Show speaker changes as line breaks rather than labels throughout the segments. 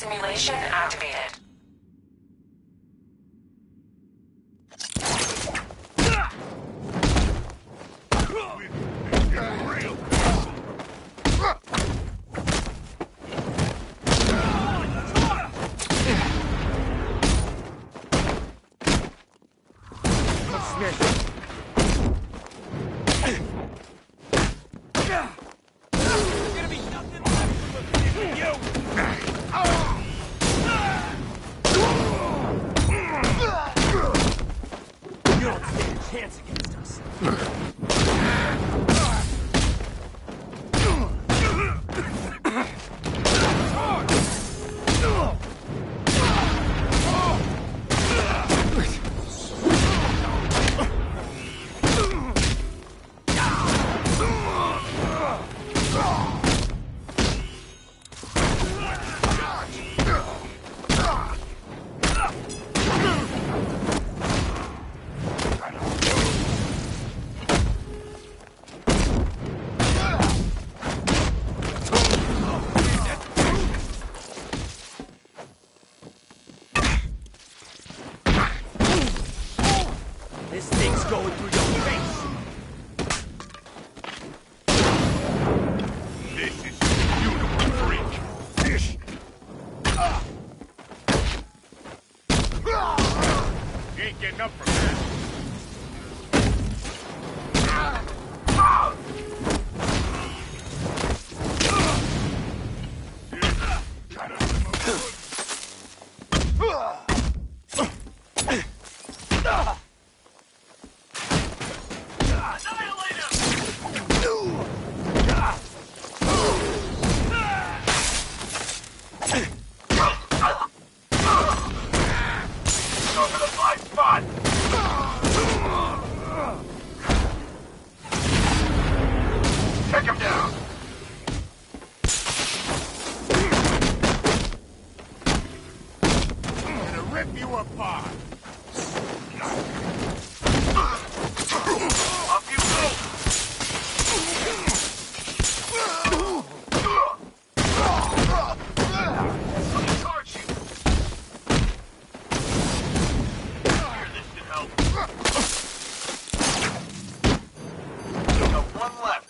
Simulation activated.
This thing's going through your face!
This is beautiful, freak! You ain't getting up from that. Take him down! I'm gonna rip you apart! Up you go! Let me charge you! Here, this should help. Got one left.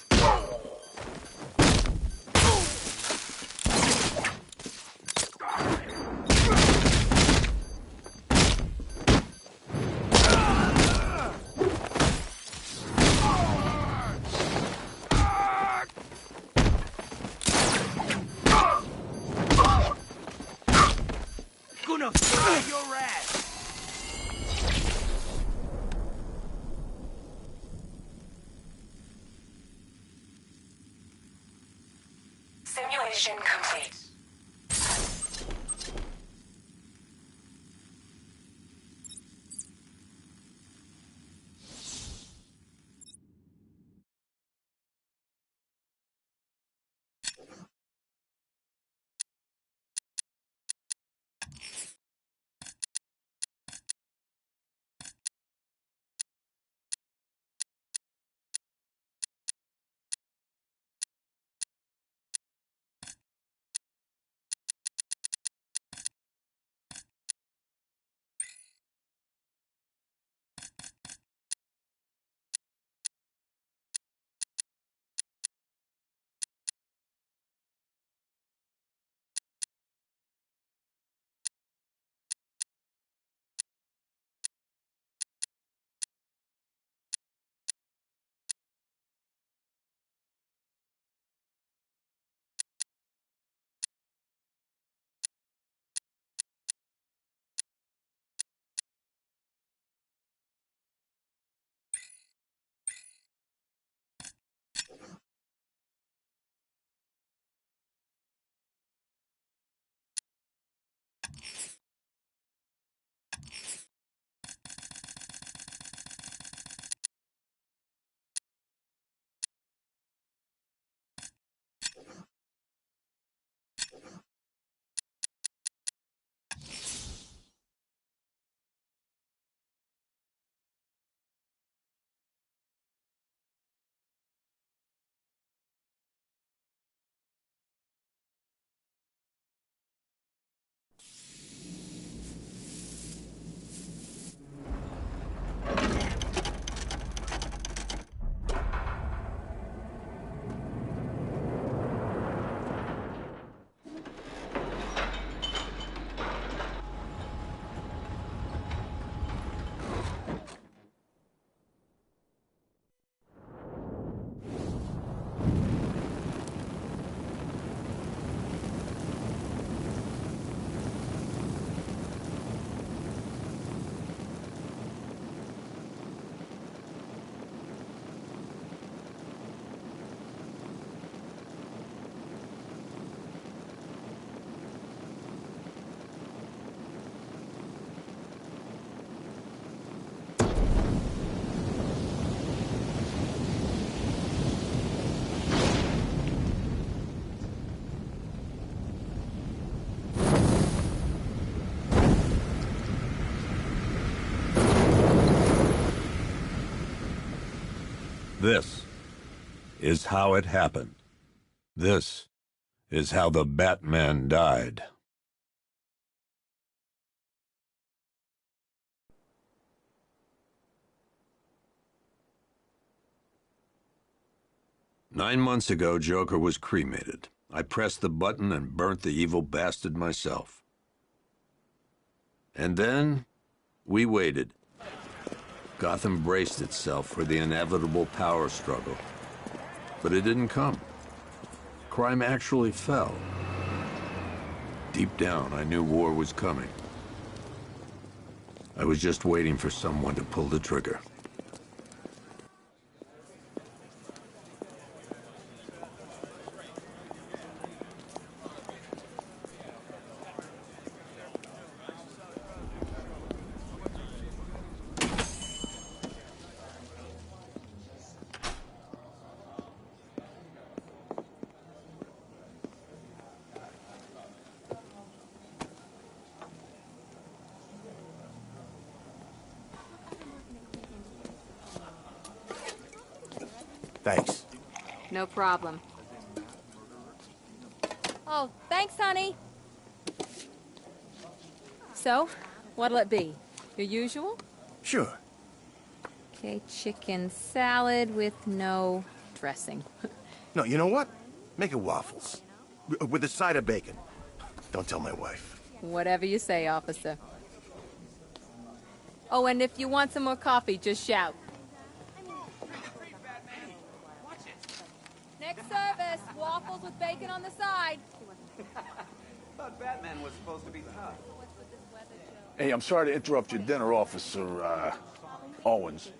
Gonna fry your ass!
Simulation complete.
This is how it happened. This is how the Batman died. Nine months ago, Joker was cremated. I pressed the button and burnt the evil bastard myself. And then, we waited. Gotham braced itself for the inevitable power struggle. But it didn't come. Crime actually fell. Deep down, I knew war was coming. I was just waiting for someone to pull the trigger.
Thanks.
No problem. Oh, thanks, honey. So, what'll it be? Your usual?
Sure.
Okay, chicken salad with no dressing.
No, you know what? Make it waffles. With a side of bacon. Don't tell my wife.
Whatever you say, officer. Oh, and if you want some more coffee, just shout. Next service, waffles with bacon on the side.
Thought Batman was supposed to be tough.
Hey, I'm sorry to interrupt your dinner, Officer, Owens.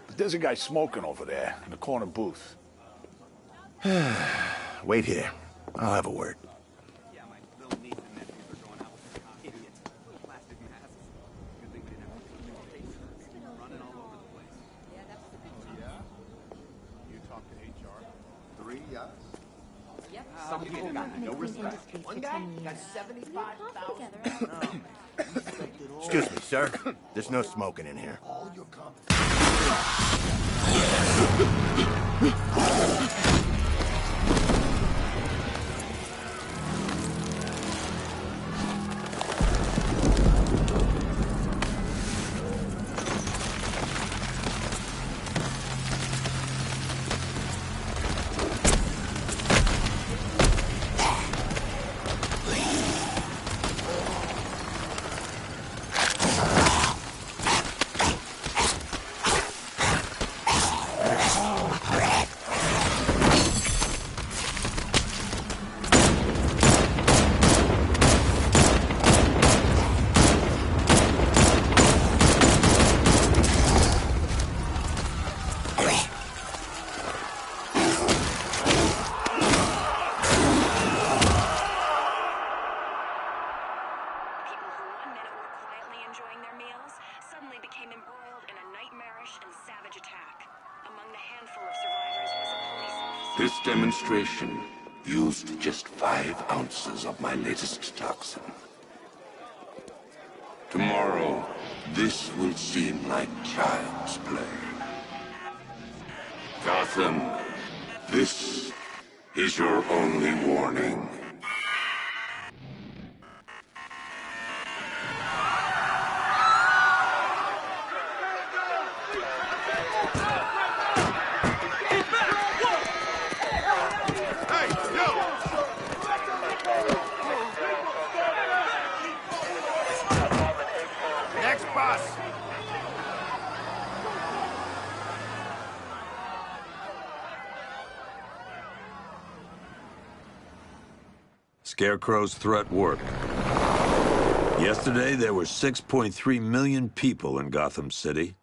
But there's a guy smoking over there in the corner booth.
Wait here. I'll have a word.
Yeah, my little niece and nephews are going out with idiots. Plastic masks. Good thing we didn't have to face running all over the place.
You talk to HR? 3 yes?
Some people got no respect. One guy got 75,000.
Excuse me, sir. There's no smoking in here.
This demonstration used just 5 ounces of my latest toxin. Tomorrow, this will seem like child's play. Gotham, this is your only warning.
Scarecrow's threat worked. Yesterday, there were 6.3 million people in Gotham City.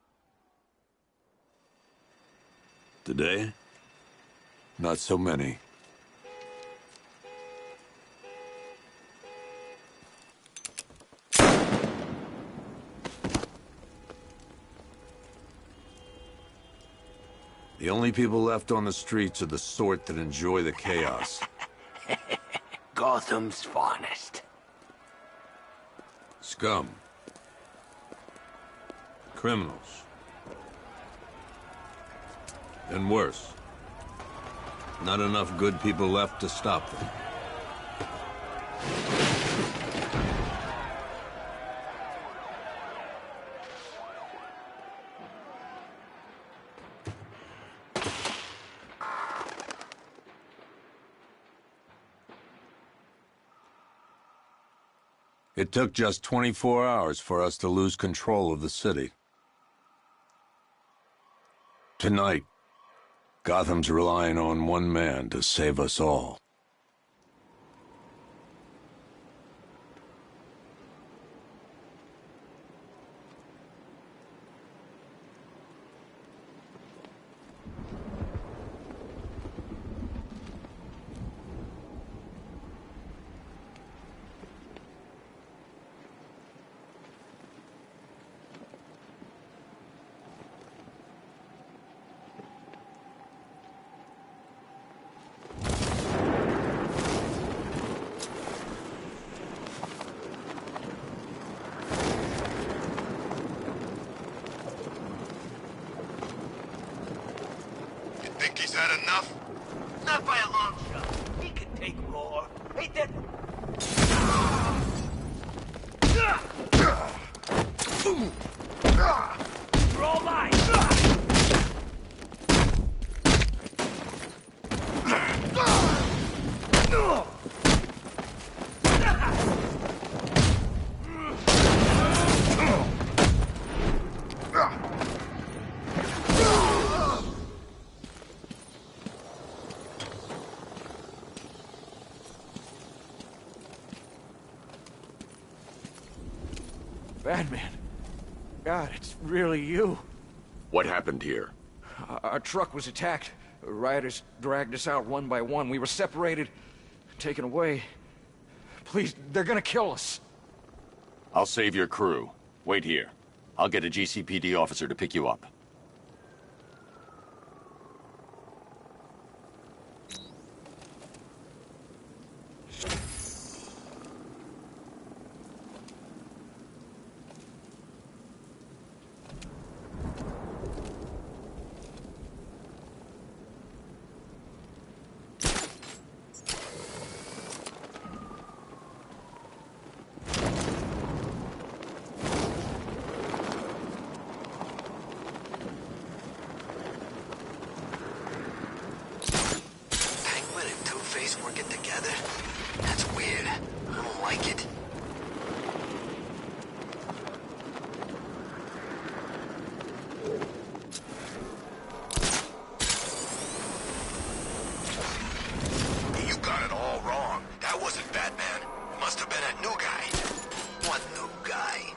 Today, not so many. The only people left on the streets are the sort that enjoy the chaos.
Gotham's finest.
Scum. Criminals. And worse. Not enough good people left to stop them. It took just 24 hours for us to lose control of the city. Tonight, Gotham's relying on one man to save us all.
Think he's had enough?
Not by a long shot. He can take more. Ain't that... You're all mine.
Batman. God, it's really you.
What happened here?
Our truck was attacked. Rioters dragged us out one by one. We were separated, taken away. Please, they're gonna kill us.
I'll save your crew. Wait here. I'll get a GCPD officer to pick you up.
Working together? That's weird. I don't like it.
You got it all wrong. That wasn't Batman. It must have been a new guy.
What new guy?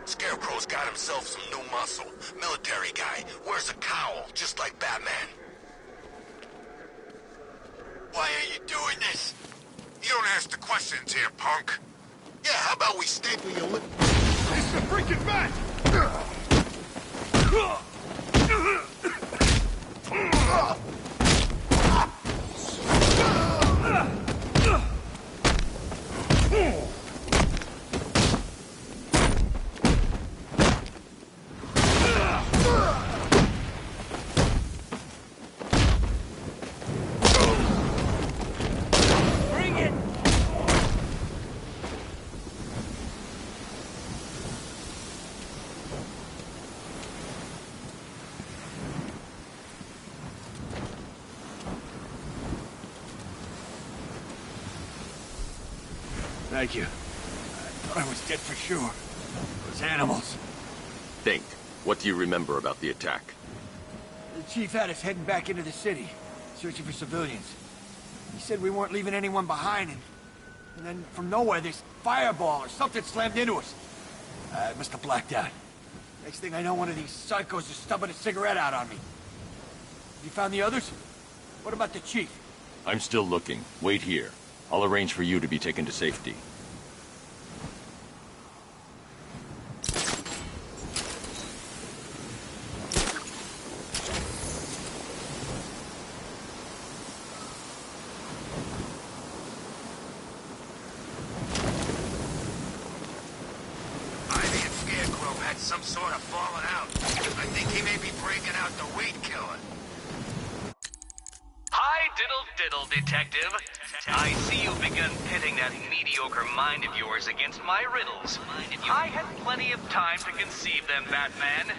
Scarecrow's got himself some new muscle. Military guy. Wears a cowl, just like Batman. Why are you doing this? You don't ask the questions here, punk. Yeah, how about we staple your lip? It's the freaking bat!
Thank you. I thought I was dead for sure. Those animals.
Think. What do you remember about the attack?
The chief had us heading back into the city, searching for civilians. He said we weren't leaving anyone behind, and then from nowhere this fireball or something slammed into us. I must have blacked out. Next thing I know, one of these psychos is stubbing a cigarette out on me. Have you found the others? What about the chief?
I'm still looking. Wait here. I'll arrange for you to be taken to safety.
Some sort of falling out. I think he may be breaking out the weed killer.
Diddle diddle, detective. I see you've begun pitting that mediocre mind of yours against my riddles. I had plenty of time to conceive them, Batman.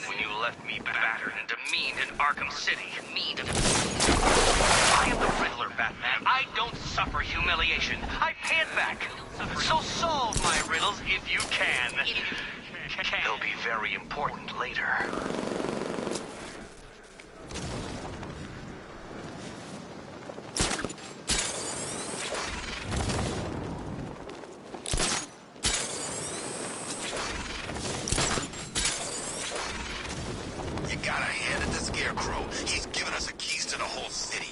When you left me battered and demeaned in Arkham City. I am the Riddler, Batman. I don't suffer humiliation. I pay it back. So solve my riddles if you can. They'll be very important later.
You gotta hand it to Scarecrow. He's given us the keys to the whole city.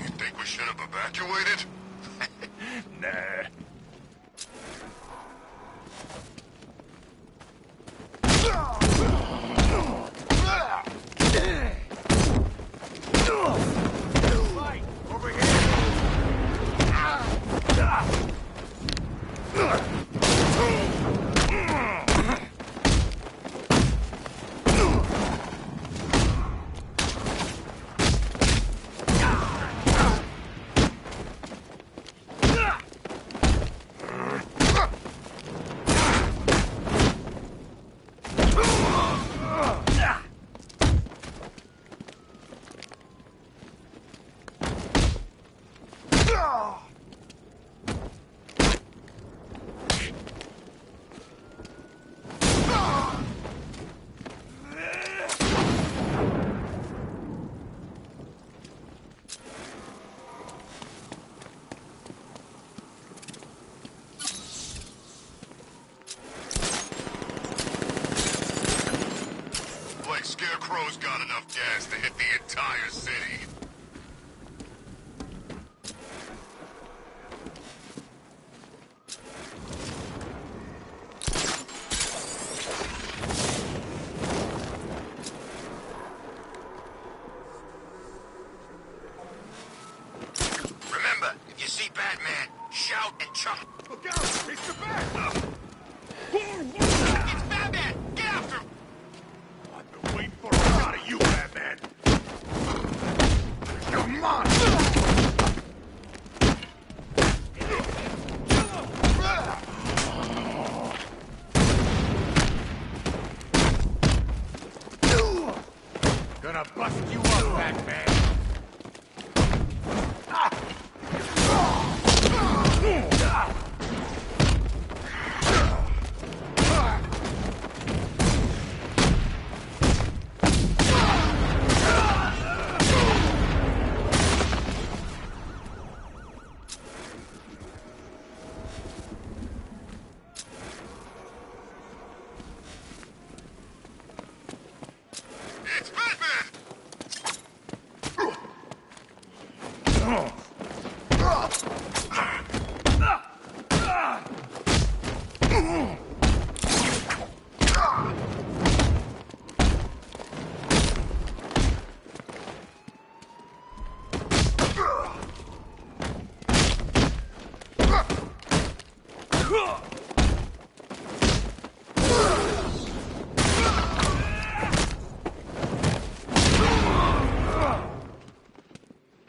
You think we should have evacuated?
Nah.
Like Scarecrow's got enough gas to hit the entire city. Remember, if you see Batman, shout and chop.
Look out! It's the bat!
It's Batman! Get after him!
I've been waiting for a shot of you, Batman. Come on! Gonna bust you up, Batman.
It's Batman!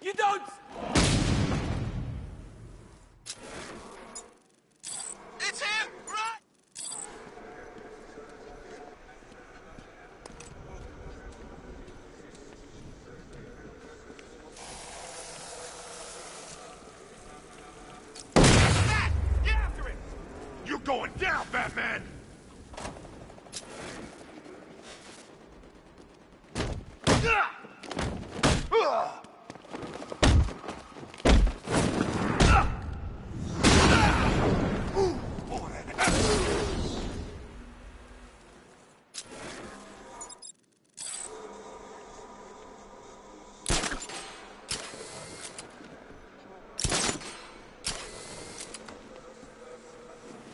You don't...
It's him! Run! Bat! Get after him!
You're going down, Batman!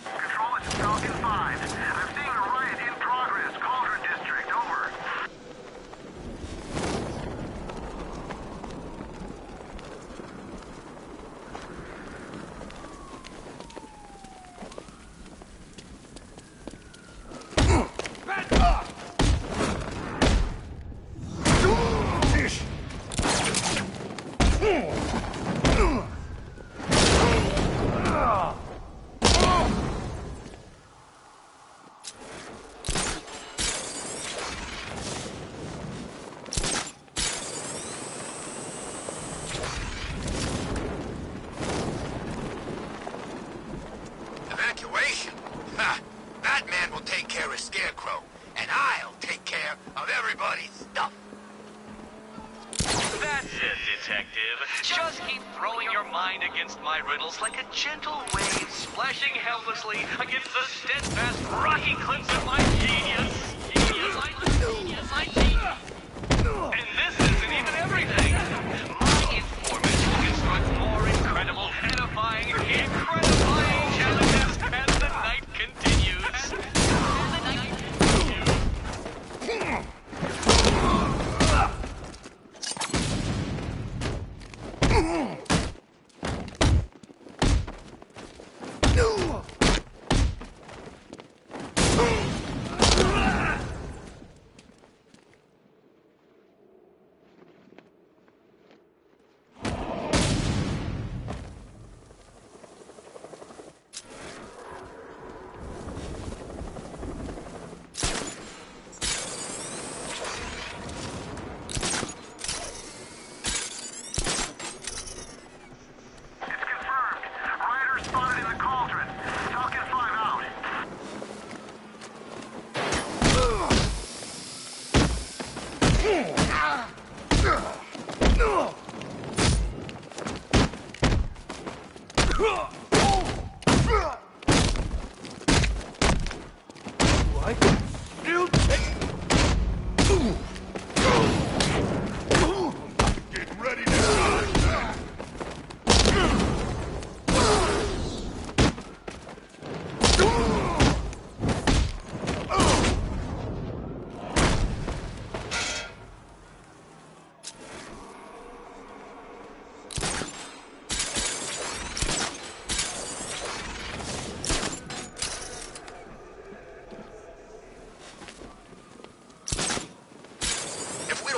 Control, it's Falcon 5. I'm seeing a riot in progress. Cauldron District, over. against my riddles like a gentle wave splashing helplessly against the steadfast rocky cliffs of my genius. And this isn't even everything. My informant will construct more incredible, edifying, incredifying challenges as the night continues.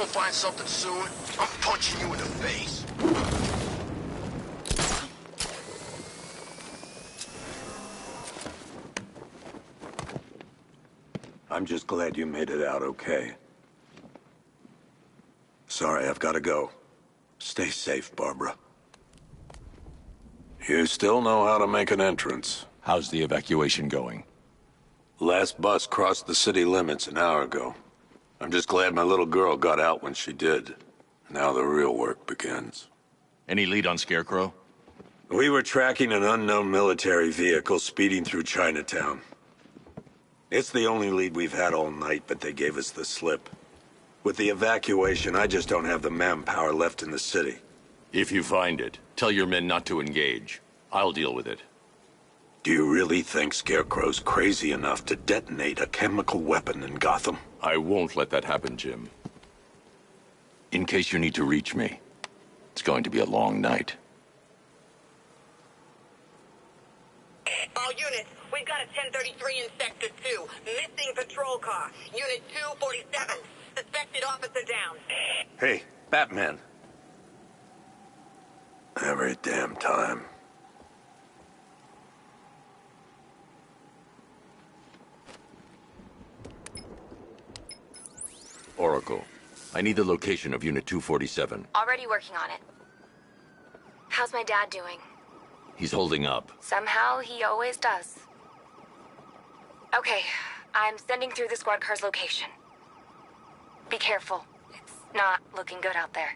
Find something soon, I'm punching you in the face.
I'm just glad you made it out okay. Sorry, I've got to go. Stay safe, Barbara. You still know how to make an entrance.
How's the evacuation going?
Last bus crossed the city limits an hour ago. I'm just glad my little girl got out when she did. Now the real work begins.
Any lead on Scarecrow?
We were tracking an unknown military vehicle speeding through Chinatown. It's the only lead we've had all night, but they gave us the slip. With the evacuation, I just don't have the manpower left in the city.
If you find it, tell your men not to engage. I'll deal with it.
Do you really think Scarecrow's crazy enough to detonate a chemical weapon in Gotham?
I won't let that happen, Jim. In case you need to reach me, it's going to be a long night.
All units, we've got a 1033 in Sector 2. Missing patrol car. Unit 247. Suspected officer down.
Hey, Batman. Every damn time.
Oracle, I need the location of Unit 247.
Already working on it. How's my dad doing?
He's holding up.
Somehow, he always does. Okay, I'm sending through the squad car's location. Be careful. It's not looking good out there.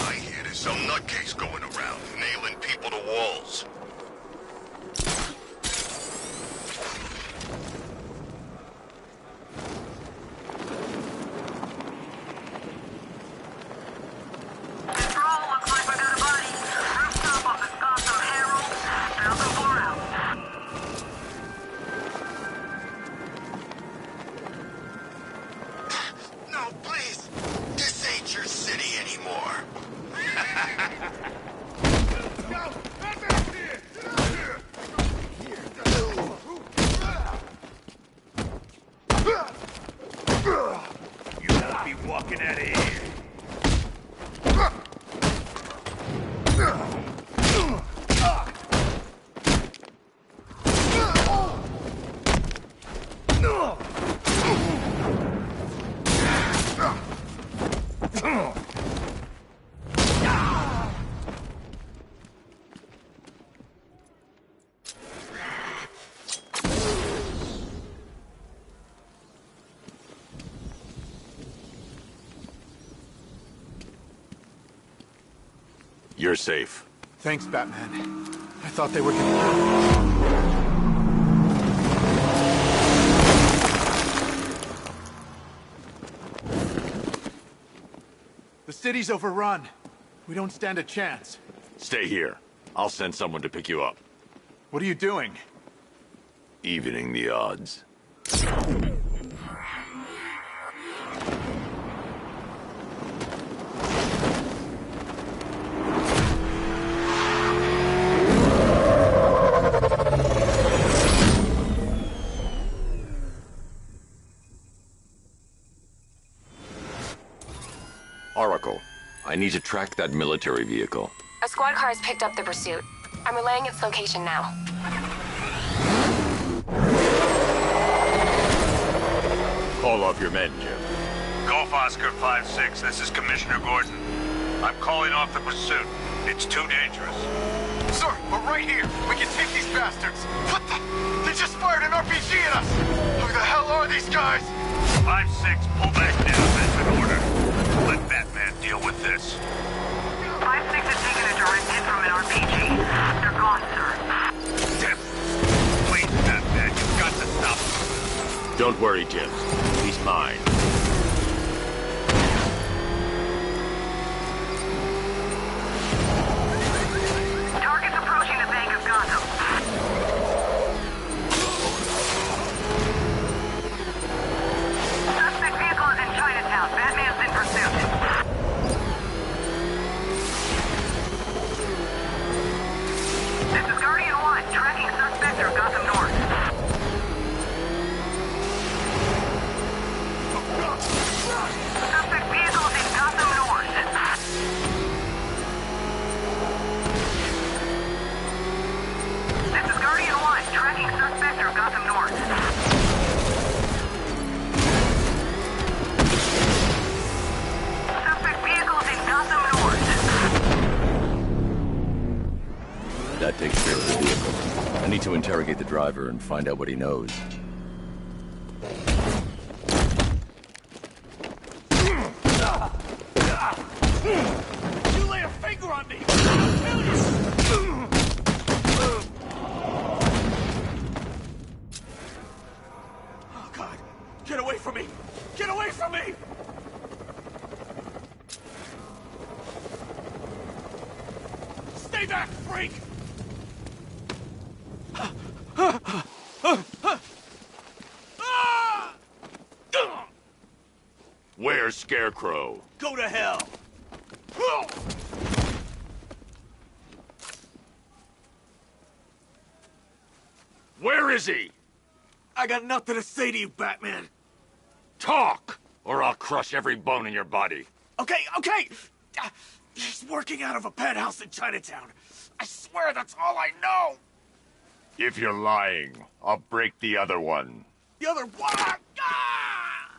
I hear there's some nutcase going around, nailing people to walls.
You're safe.
Thanks, Batman. I thought they were gonna kill me. The city's overrun. We don't stand a chance.
Stay here. I'll send someone to pick you up.
What are you doing?
Evening the odds. Oracle, I need to track that military vehicle.
A squad car has picked up the pursuit. I'm relaying its location now.
Call off your men, Jim.
Golf Oscar 5-6, this is Commissioner Gordon. I'm calling off the pursuit. It's too dangerous.
Sir, we're right here. We can take these bastards. What the? They just fired an RPG at us. Who the hell are these guys?
5-6, pull back now. That's an order. Let Batman deal with this.
5-6 has taken a direct hit from an RPG. They're gone, sir.
Tim, please, Batman, you've got to stop him.
Don't worry, Jim. He's mine.
Target's approaching the Bank of Gotham. Suspect vehicle is in Chinatown. Batman's in pursuit. This is Guardian 1, tracking suspect through Gotham North. Suspect vehicle is in Gotham North. This is Guardian 1, tracking suspect through Gotham North. Suspect vehicle is in Gotham North.
That takes care of the vehicle. I need to interrogate the driver and find out what he knows.
You lay a finger on me! I'll kill you! Oh, God. Get away from me! Get away from me! Stay back, freak!
Where's Scarecrow?
Go to hell!
Where is he?
I got nothing to say to you, Batman.
Talk, or I'll crush every bone in your body.
Okay. He's working out of a penthouse in Chinatown. I swear that's all I know.
If you're lying, I'll break the other one.
The other one. Ah!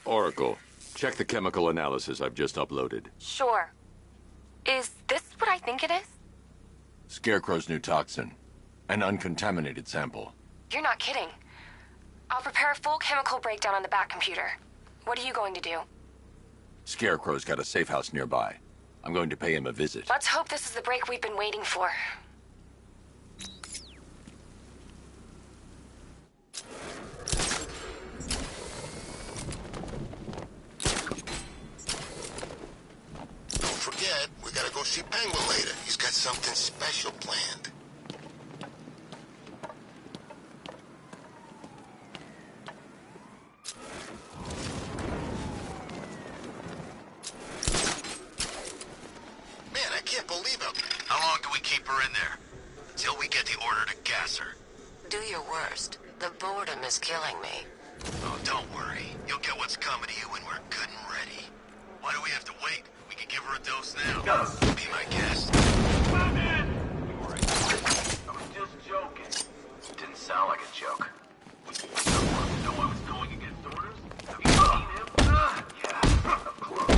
Oracle, check the chemical analysis I've just uploaded.
Sure. Is this what I think it is?
Scarecrow's new toxin. An uncontaminated sample.
You're not kidding. I'll prepare a full chemical breakdown on the back computer. What are you going to do?
Scarecrow's got a safe house nearby. I'm going to pay him a visit.
Let's hope this is the break we've been waiting for.
Don't forget, we gotta go see Penguin later. He's got something special planned. Man, I can't believe it.
How long do we keep her in there? Till we get the order to gas her.
Do your worst. The boredom is killing me.
Oh, don't worry. You'll get what's coming to you when we're good and ready. Why do we have to wait? We can give her a dose now. Be my guest.
Come in! I was just joking. Didn't sound like a joke. You know I was going against orders? Have you seen him? Yeah, up close.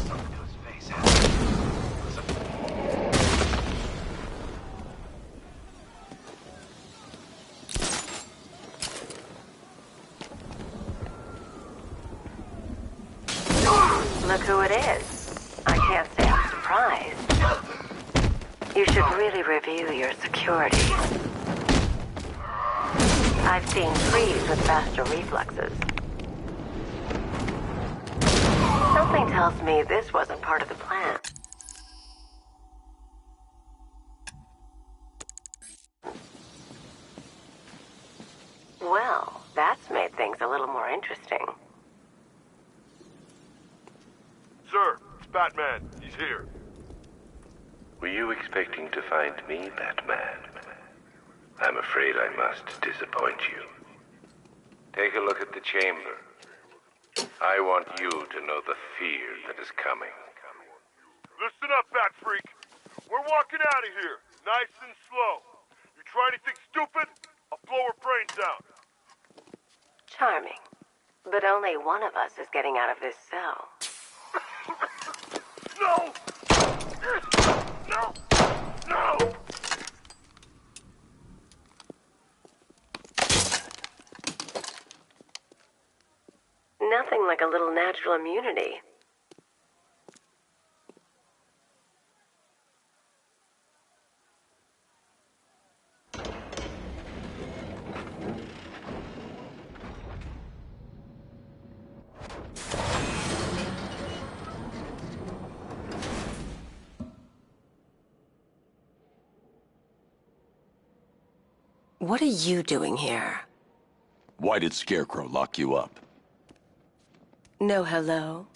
Something to his face happened.
Look who it is. I can't say I'm surprised. You should really review your security. I've seen freeze with faster reflexes. Something tells me this wasn't part of the plan. Well, that's made things a little more interesting.
Sir, it's Batman. He's here.
Were you expecting to find me, Batman? I'm afraid I must disappoint you. Take a look at the chamber. I want you to know the fear that is coming.
Listen up, Bat Freak. We're walking out of here, nice and slow. You try anything stupid, I'll blow her brains out.
Charming. But only one of us is getting out of this cell.
No! No! No!
Nothing like a little natural immunity. What are you doing here?
Why did Scarecrow lock you up?
No hello?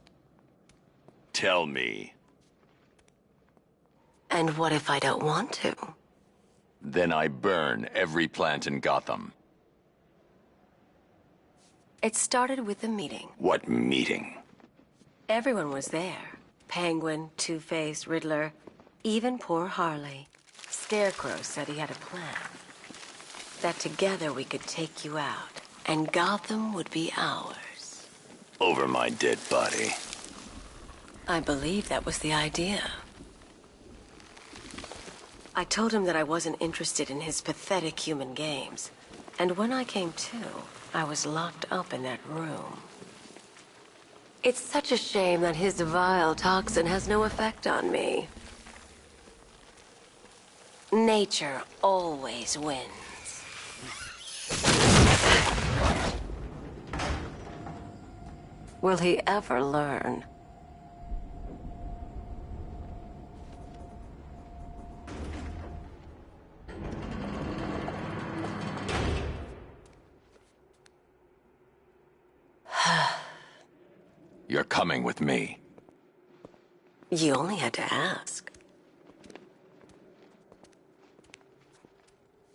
Tell me.
And what if I don't want to?
Then I burn every plant in Gotham.
It started with a meeting.
What meeting?
Everyone was there. Penguin, Two-Face, Riddler, even poor Harley. Scarecrow said he had a plan. That together we could take you out, and Gotham would be ours.
Over my dead body.
I believe that was the idea. I told him that I wasn't interested in his pathetic human games. And when I came to, I was locked up in that room. It's such a shame that his vile toxin has no effect on me. Nature always wins. Will he ever learn?
You're coming with me.
You only had to ask.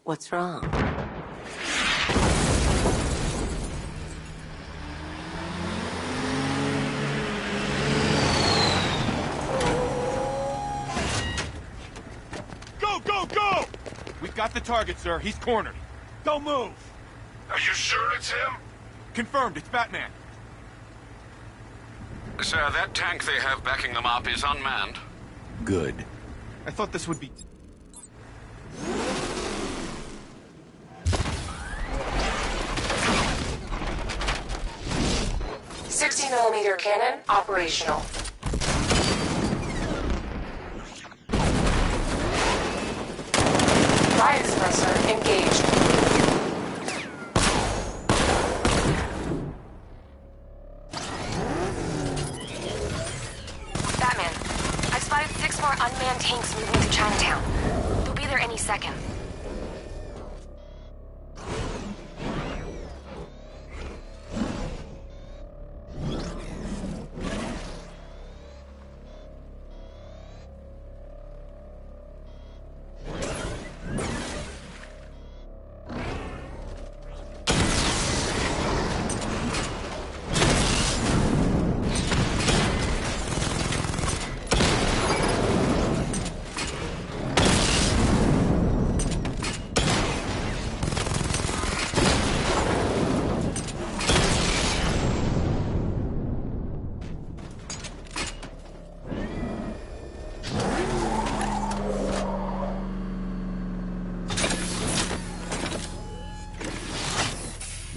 What's wrong?
Go! We've got the target, sir. He's cornered. Don't move!
Are you sure it's him?
Confirmed, it's Batman.
Sir, that tank they have backing them up is unmanned.
Good.
I thought this would be...
$60mm cannon operational. Riot suppressor engaged.
Batman, I've spotted 6 more unmanned tanks moving to Chinatown. They'll be there any second.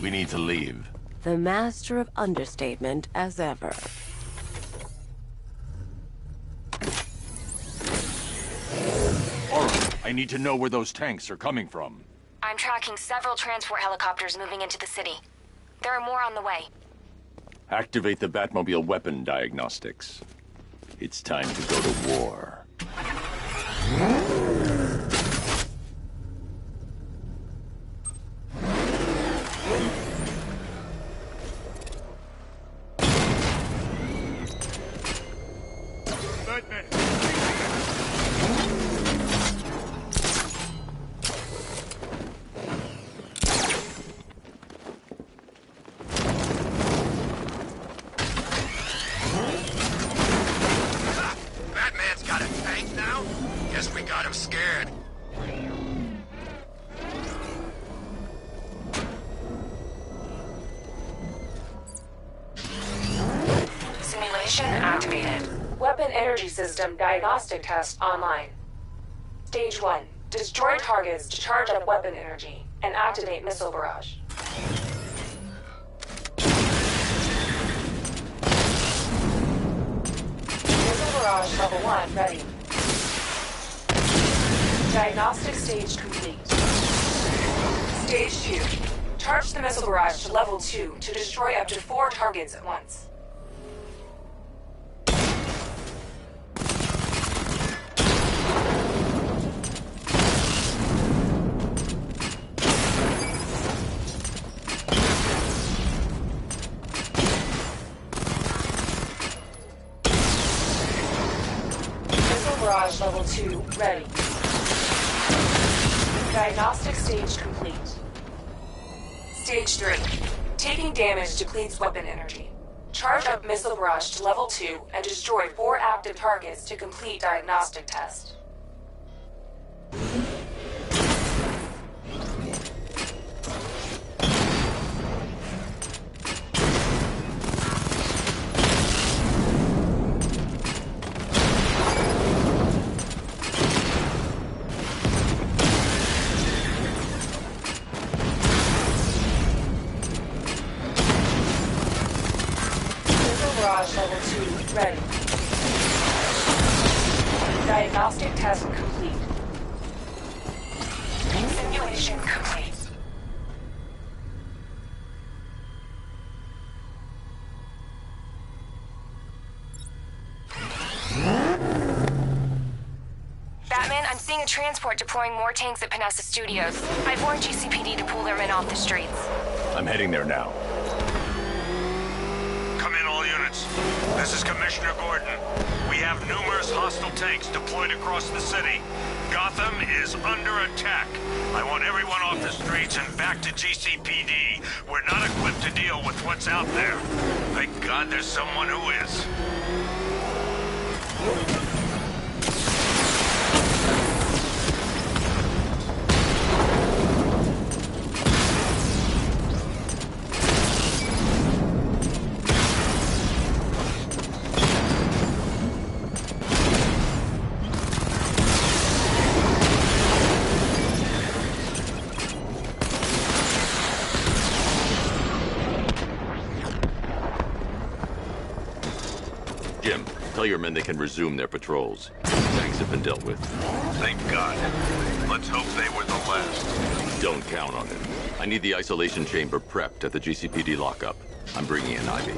We need to leave.
The master of understatement as ever.
I need to know where those tanks are coming from.
I'm tracking several transport helicopters moving into the city. There are more on the way.
Activate the Batmobile weapon diagnostics. It's time to go to war.
Batman's got a tank now? Guess we got him scared.
Simulation activated. Weapon energy system diagnostic test online. Stage 1. Destroy targets to charge up weapon energy and activate missile barrage. Missile barrage level 1 ready. Diagnostic stage complete. Stage 2. Charge the missile barrage to level 2 to destroy up to 4 targets at once. Barrage level 2 ready. Diagnostic stage complete. Stage 3. Taking damage depletes weapon energy. Charge up missile barrage to level 2 and destroy 4 active targets to complete diagnostic test. Barrage level 2 ready. Diagnostic test complete. Simulation complete. Batman, I'm seeing a transport deploying more tanks at Panessa Studios. I've warned GCPD to pull their men off the streets.
I'm heading there now.
Come in, all units. This is Commissioner Gordon. We have numerous hostile tanks deployed across the city. Gotham is under attack. I want everyone off the streets and back to GCPD. We're not equipped to deal with what's out there. Thank God there's someone who is.
Jim, tell your men they can resume their patrols. Tanks have been dealt with.
Thank God. Let's hope they were the last.
Don't count on it. I need the isolation chamber prepped at the GCPD lockup. I'm bringing in Ivy.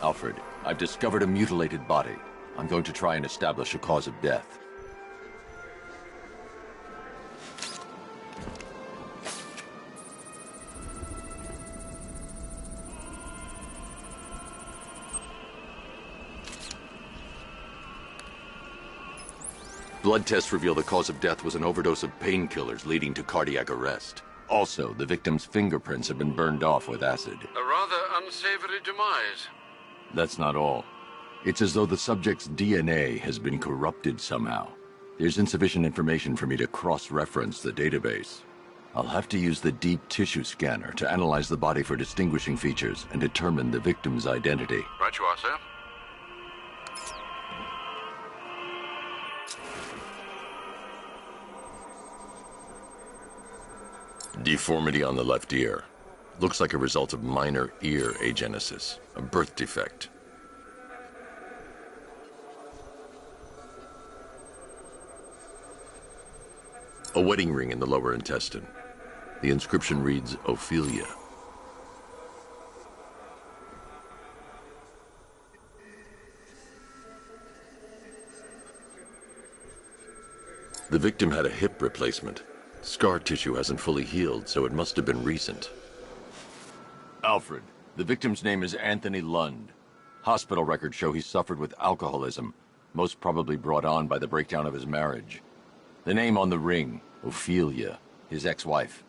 Alfred, I've discovered a mutilated body. I'm going to try and establish a cause of death. Blood tests reveal the cause of death was an overdose of painkillers leading to cardiac arrest. Also, the victim's fingerprints have been burned off with acid.
A rather unsavory demise.
That's not all. It's as though the subject's DNA has been corrupted somehow. There's insufficient information for me to cross-reference the database. I'll have to use the deep tissue scanner to analyze the body for distinguishing features and determine the victim's identity.
Right you are, sir.
Deformity on the left ear. Looks like a result of minor ear agenesis, a birth defect. A wedding ring in the lower intestine. The inscription reads, Ophelia. The victim had a hip replacement. Scar tissue hasn't fully healed, so it must have been recent. Alfred, the victim's name is Anthony Lund. Hospital records show he suffered with alcoholism, most probably brought on by the breakdown of his marriage. The name on the ring, Ophelia, his ex-wife.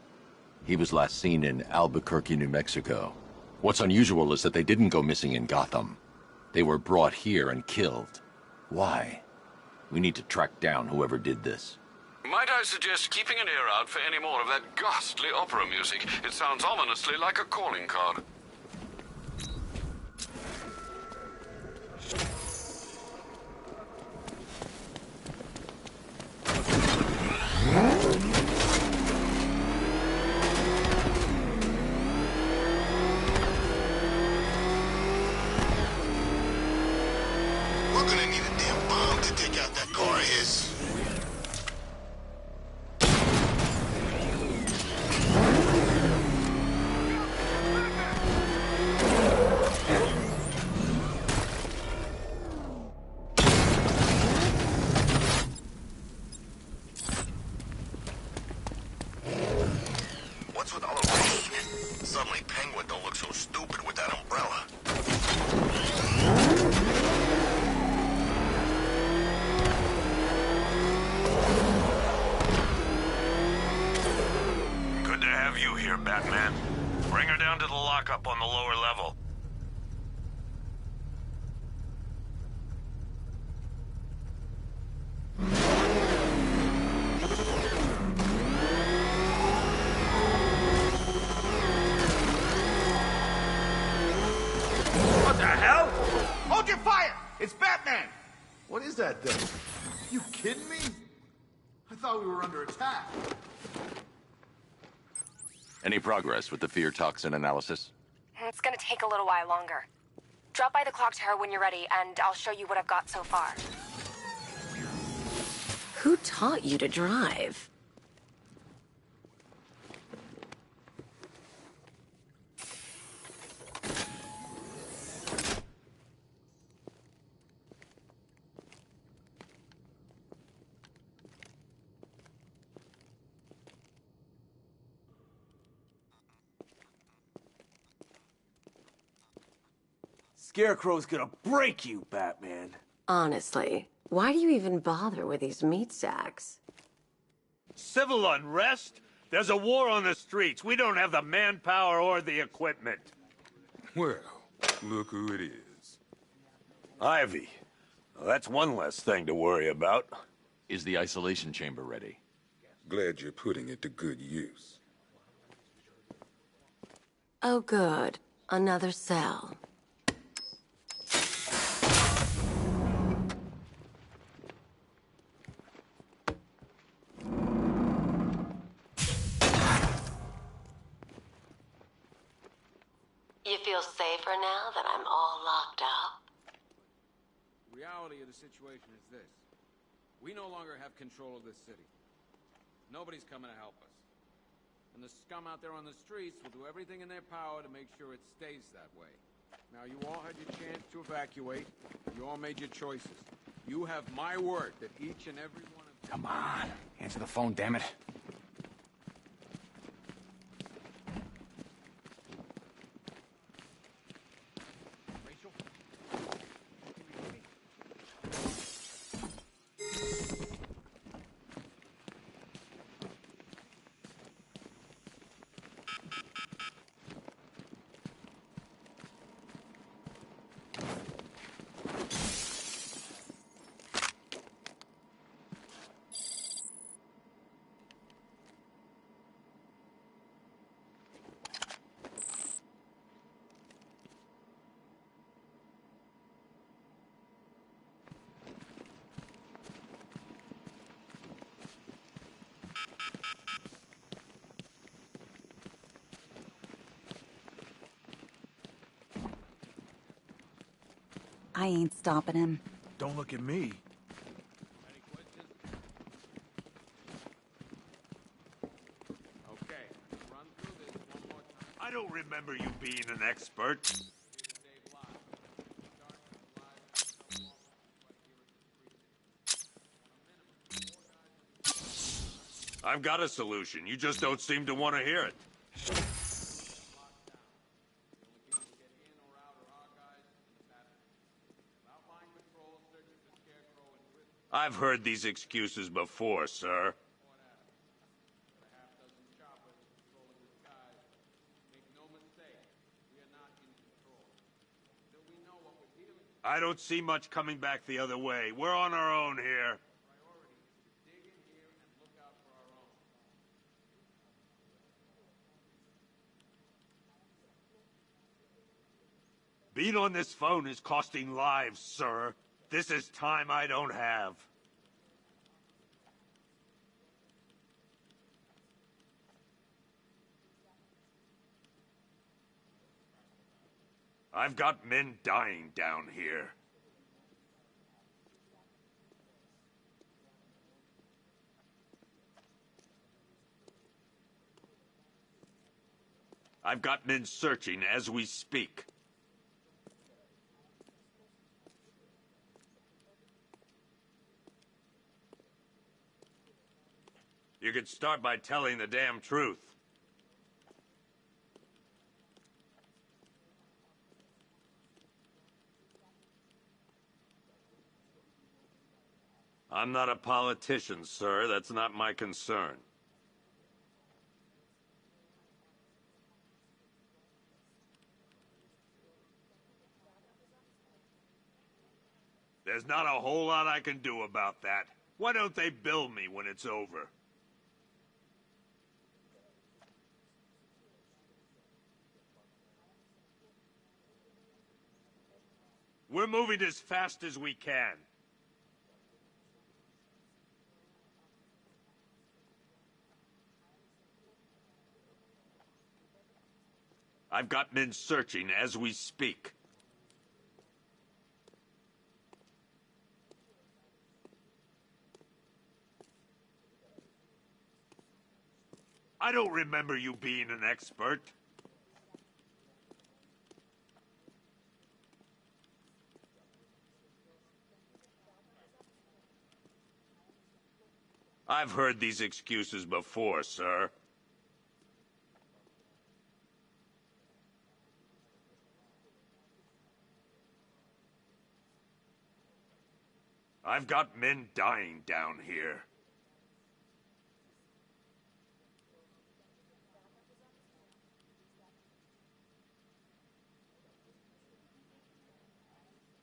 He was last seen in Albuquerque, New Mexico. What's unusual is that they didn't go missing in Gotham. They were brought here and killed. Why? We need to track down whoever did this.
Might I suggest keeping an ear out for any more of that ghastly opera music? It sounds ominously like a calling card.
We're gonna need a damn bomb to take out that car of his. What's with all the rain? Suddenly Penguin don't look so stupid with that umbrella.
Good to have you here, Batman. Bring her down to the lockup on the lower level.
What the hell? Hold your fire! It's Batman!
What is that thing? You kidding me? I thought we were under attack.
Any progress with the fear toxin analysis?
It's gonna take a little while longer. Drop by the clock tower when you're ready, and I'll show you what I've got so far.
Who taught you to drive?
Scarecrow's gonna break you, Batman.
Honestly, why do you even bother with these meat sacks?
Civil unrest? There's a war on the streets. We don't have the manpower or the equipment.
Well, look who it is.
Ivy. Well, that's one less thing to worry about.
Is the isolation chamber ready?
Glad you're putting it to good use.
Oh, good. Another cell. You feel safer now that I'm all locked up?
The reality of the situation is this. We no longer have control of this city. Nobody's coming to help us. And the scum out there on the streets will do everything in their power to make sure it stays that way. Now, you all had your chance to evacuate. You all made your choices. You have my word that each and every one of you...
Come on. Answer the phone, damn it.
I ain't stopping him.
Don't look at me.
Okay, run through this one more time.
I don't remember you being an expert. I've got a solution. You just don't seem to want to hear it. I've heard these excuses before, sir. I don't see much coming back the other way. We're on our own here. Being on this phone is costing lives, sir. This is time I don't have. I've got men dying down here. I've got men searching as we speak. You could start by telling the damn truth. I'm not a politician, sir. That's not my concern. There's not a whole lot I can do about that. Why don't they bill me when it's over? We're moving as fast as we can. I've got men searching as we speak. I don't remember you being an expert. I've heard these excuses before, sir. I've got men dying down here.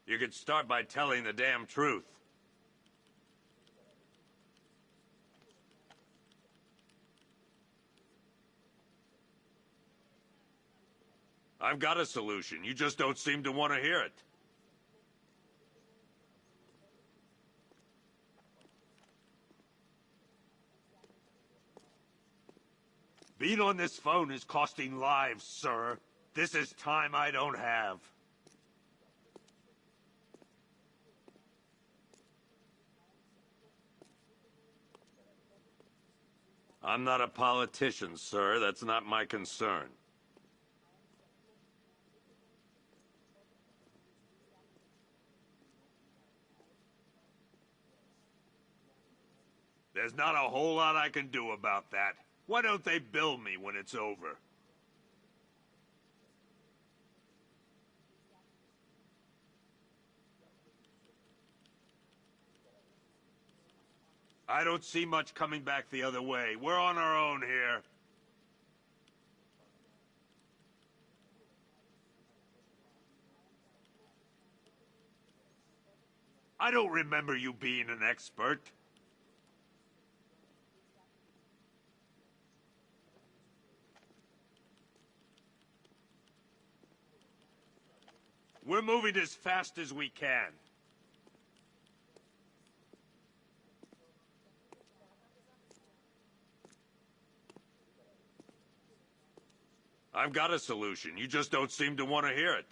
You could start by telling the damn truth. I've got a solution. You just don't seem to want to hear it. Being on this phone is costing lives, sir. This is time I don't have. I'm not a politician, sir. That's not my concern. There's not a whole lot I can do about that. Why don't they bill me when it's over? I don't see much coming back the other way. We're on our own here. I don't remember you being an expert. We're moving as fast as we can. I've got a solution. You just don't seem to want to hear it.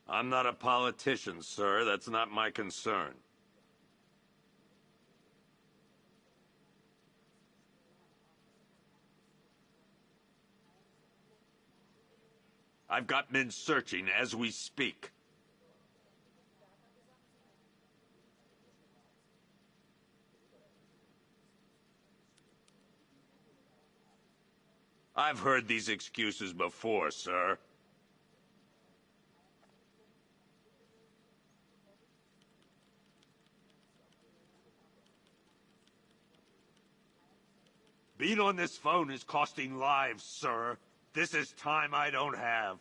I'm not a politician, sir. That's not my concern. I've got men searching as we speak. I've heard these excuses before, sir. Being on this phone is costing lives, sir. This is time I don't have.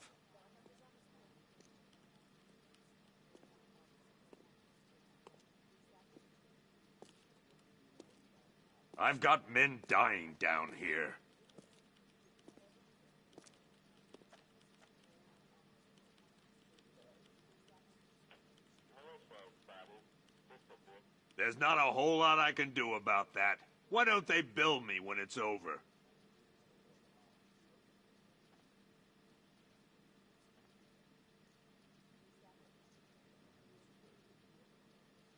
I've got men dying down here. There's not a whole lot I can do about that. Why don't they bill me when it's over?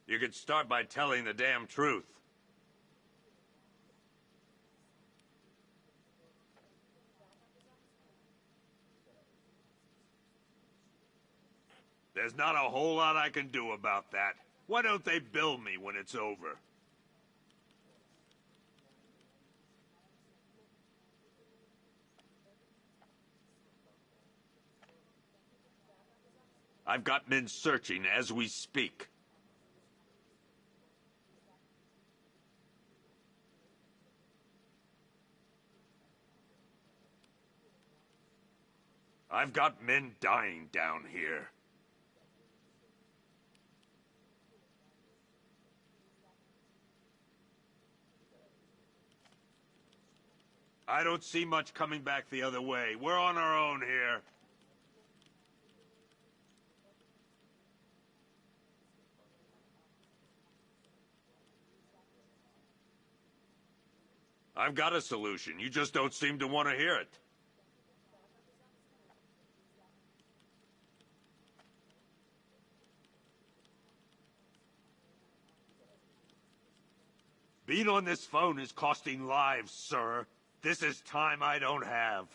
You could start by telling the damn truth. There's not a whole lot I can do about that. Why don't they bill me when it's over? I've got men searching as we speak. I've got men dying down here. I don't see much coming back the other way. We're on our own here. I've got a solution. You just don't seem to want to hear it. Being on this phone is costing lives, sir. This is time I don't have.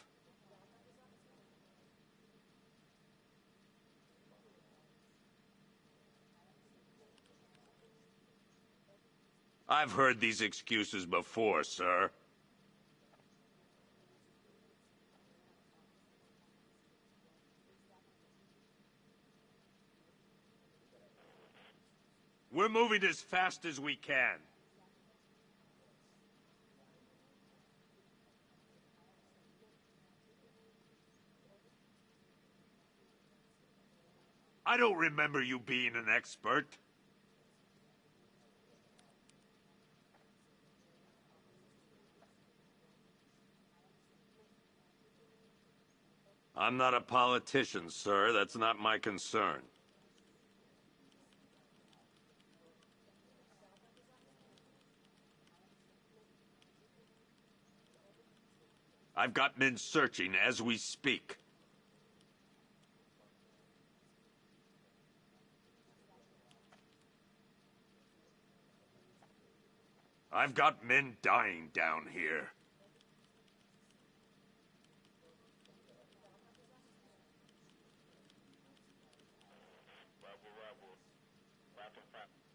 I've heard these excuses before, sir. We're moving as fast as we can. I don't remember you being an expert. I'm not a politician, sir. That's not my concern. I've got men searching as we speak. I've got men dying down here.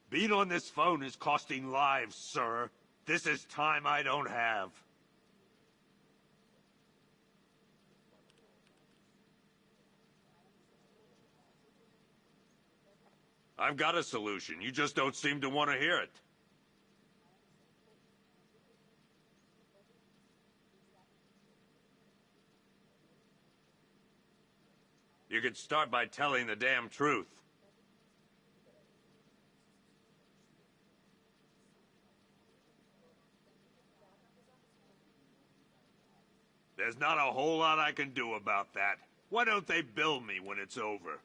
Being on this phone is costing lives, sir. This is time I don't have. I've got a solution. You just don't seem to want to hear it. You could start by telling the damn truth. There's not a whole lot I can do about that. Why don't they bill me when it's over?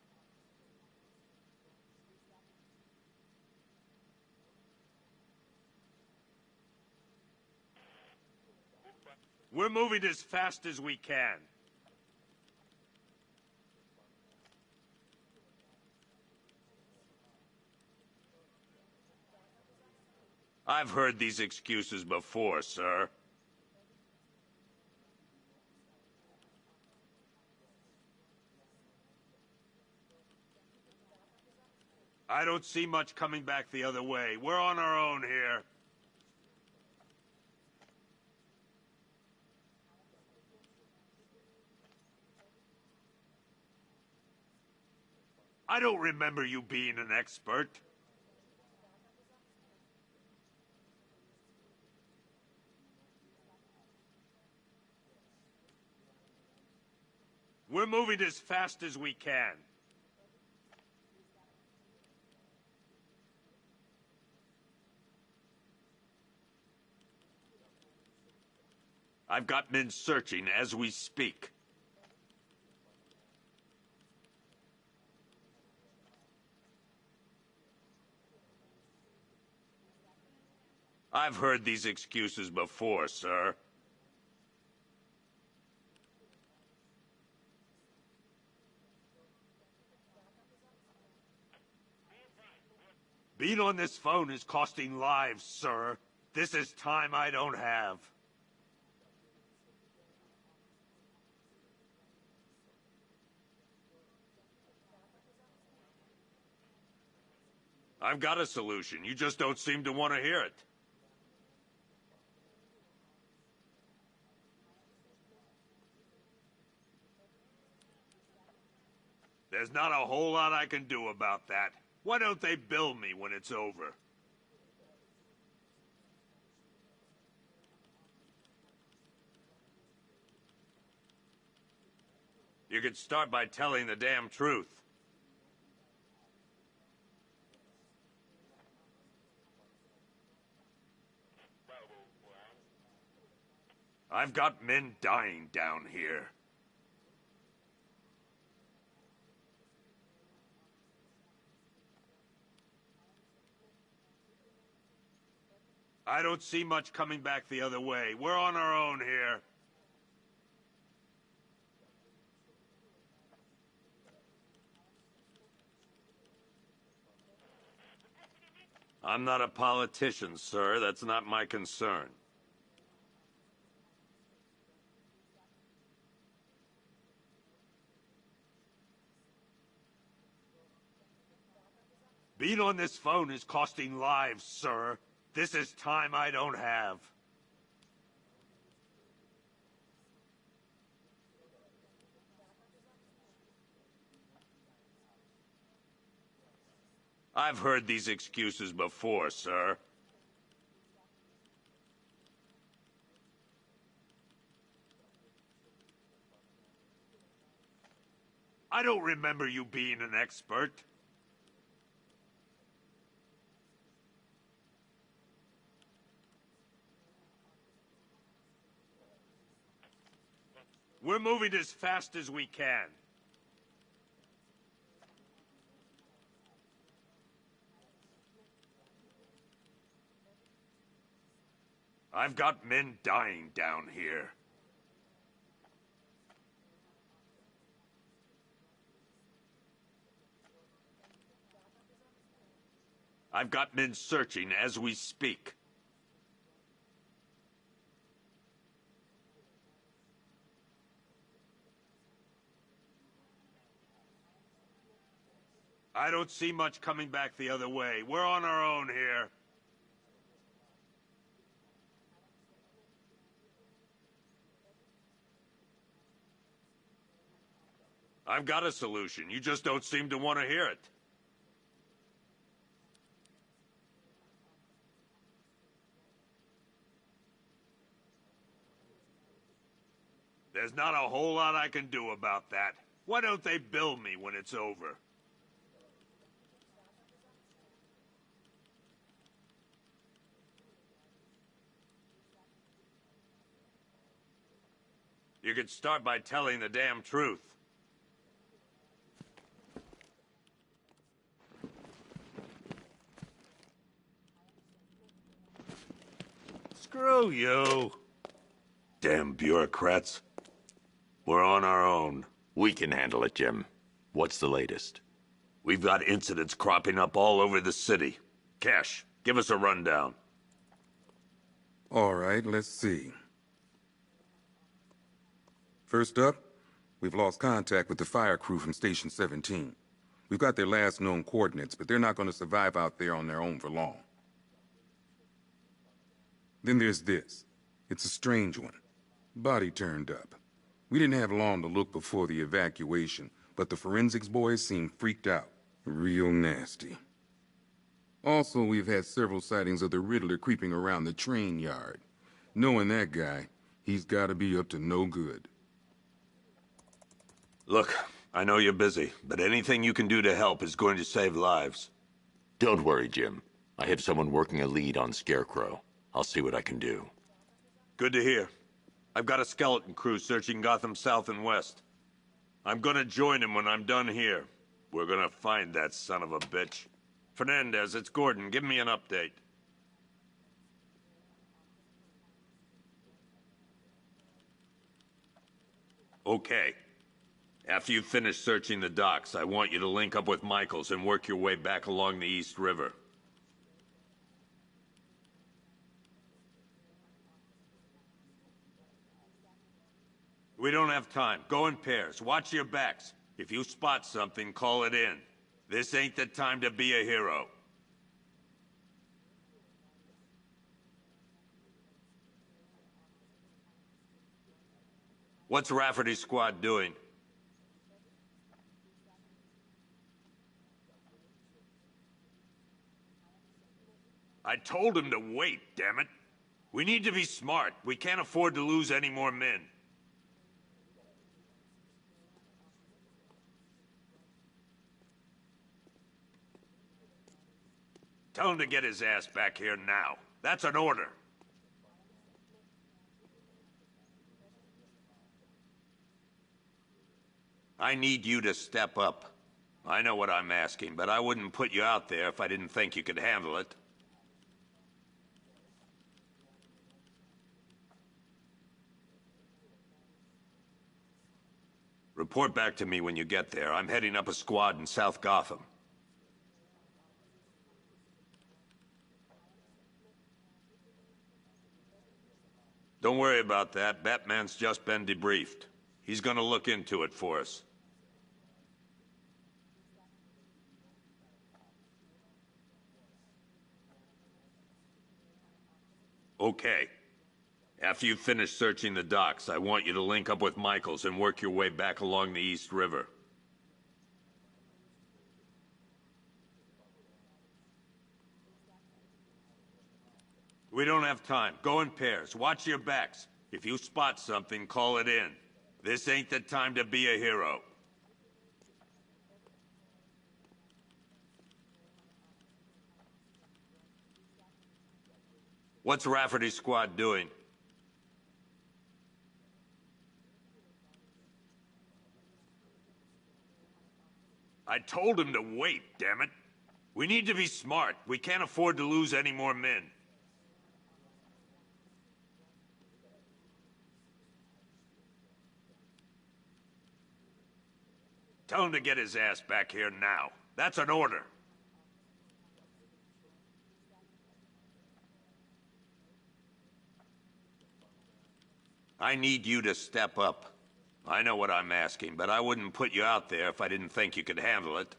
We're moving as fast as we can. I've heard these excuses before, sir. I don't see much coming back the other way. We're on our own here. I don't remember you being an expert. We're moving as fast as we can. I've got men searching as we speak. I've heard these excuses before, sir. Being on this phone is costing lives, sir. This is time I don't have. I've got a solution. You just don't seem to want to hear it. There's not a whole lot I can do about that. Why don't they bill me when it's over? You could start by telling the damn truth. I've got men dying down here. I don't see much coming back the other way. We're on our own here. I'm not a politician, sir. That's not my concern. Being on this phone is costing lives, sir. This is time I don't have. I've heard these excuses before, sir. I don't remember you being an expert. We're moving as fast as we can. I've got men dying down here. I've got men searching as we speak. I don't see much coming back the other way. We're on our own here. I've got a solution. You just don't seem to want to hear it. There's not a whole lot I can do about that. Why don't they bill me when it's over? You could start by telling the damn truth. Screw you. Damn bureaucrats. We're on our own.
We can handle it, Jim. What's the latest?
We've got incidents cropping up all over the city. Cash, give us a rundown.
All right, let's see. First up, we've lost contact with the fire crew from Station 17. We've got their last known coordinates, but they're not going to survive out there on their own for long. Then there's this. It's a strange one. Body turned up. We didn't have long to look before the evacuation, but the forensics boys seemed freaked out. Real nasty. Also, we've had several sightings of the Riddler creeping around the train yard. Knowing that guy, he's gotta be up to no good.
Look, I know you're busy, but anything you can do to help is going to save lives.
Don't worry, Jim. I have someone working a lead on Scarecrow. I'll see what I can do.
Good to hear. I've got a skeleton crew searching Gotham South and West. I'm gonna join him when I'm done here. We're gonna find that son of a bitch. Fernandez, it's Gordon. Give me an update. Okay. After you finish searching the docks, I want you to link up with Michaels and work your way back along the East River. We don't have time. Go in pairs. Watch your backs. If you spot something, call it in. This ain't the time to be a hero. What's Rafferty's squad doing? I told him to wait, damn it. We need to be smart. We can't afford to lose any more men. Tell him to get his ass back here now. That's an order. I need you to step up. I know what I'm asking, but I wouldn't put you out there if I didn't think you could handle it. Report back to me when you get there. I'm heading up a squad in South Gotham. Don't worry about that. Batman's just been debriefed. He's gonna look into it for us. Okay. After you finish searching the docks, I want you to link up with Michaels and work your way back along the East River. We don't have time. Go in pairs. Watch your backs. If you spot something, call it in. This ain't the time to be a hero. What's Rafferty's squad doing? I told him to wait, damn it. We need to be smart. We can't afford to lose any more men. Tell him to get his ass back here now. That's an order. I need you to step up. I know what I'm asking, but I wouldn't put you out there if I didn't think you could handle it.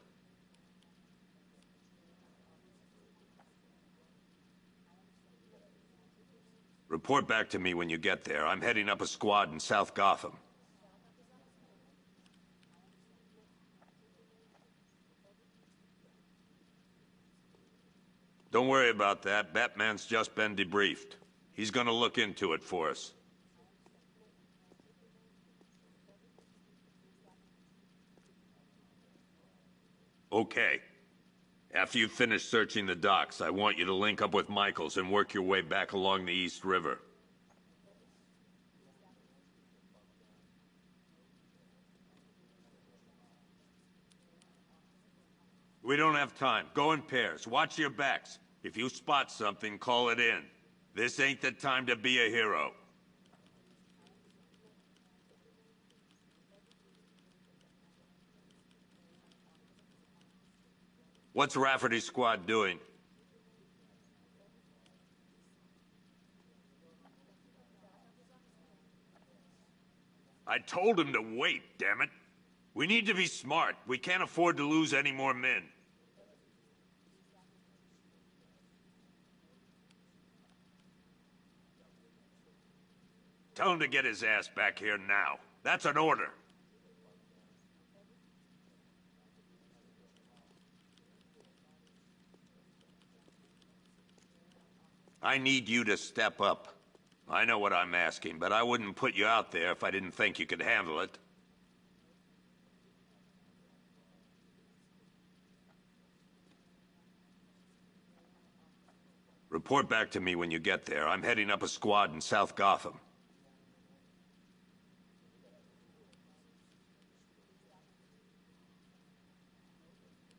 Report back to me when you get there. I'm heading up a squad in South Gotham. Don't worry about that. Batman's just been debriefed. He's gonna look into it for us. Okay. After you finish searching the docks, I want you to link up with Michaels and work your way back along the East River. We don't have time. Go in pairs. Watch your backs. If you spot something, call it in. This ain't the time to be a hero. What's Rafferty's squad doing?
I told him to wait, damn it. We need to be smart. We can't afford to lose any more men. Tell him to get his ass back here now. That's an order. I need you to step up. I know what I'm asking, but I wouldn't put you out there if I didn't think you could handle it. Report back to me when you get there. I'm heading up a squad in South Gotham.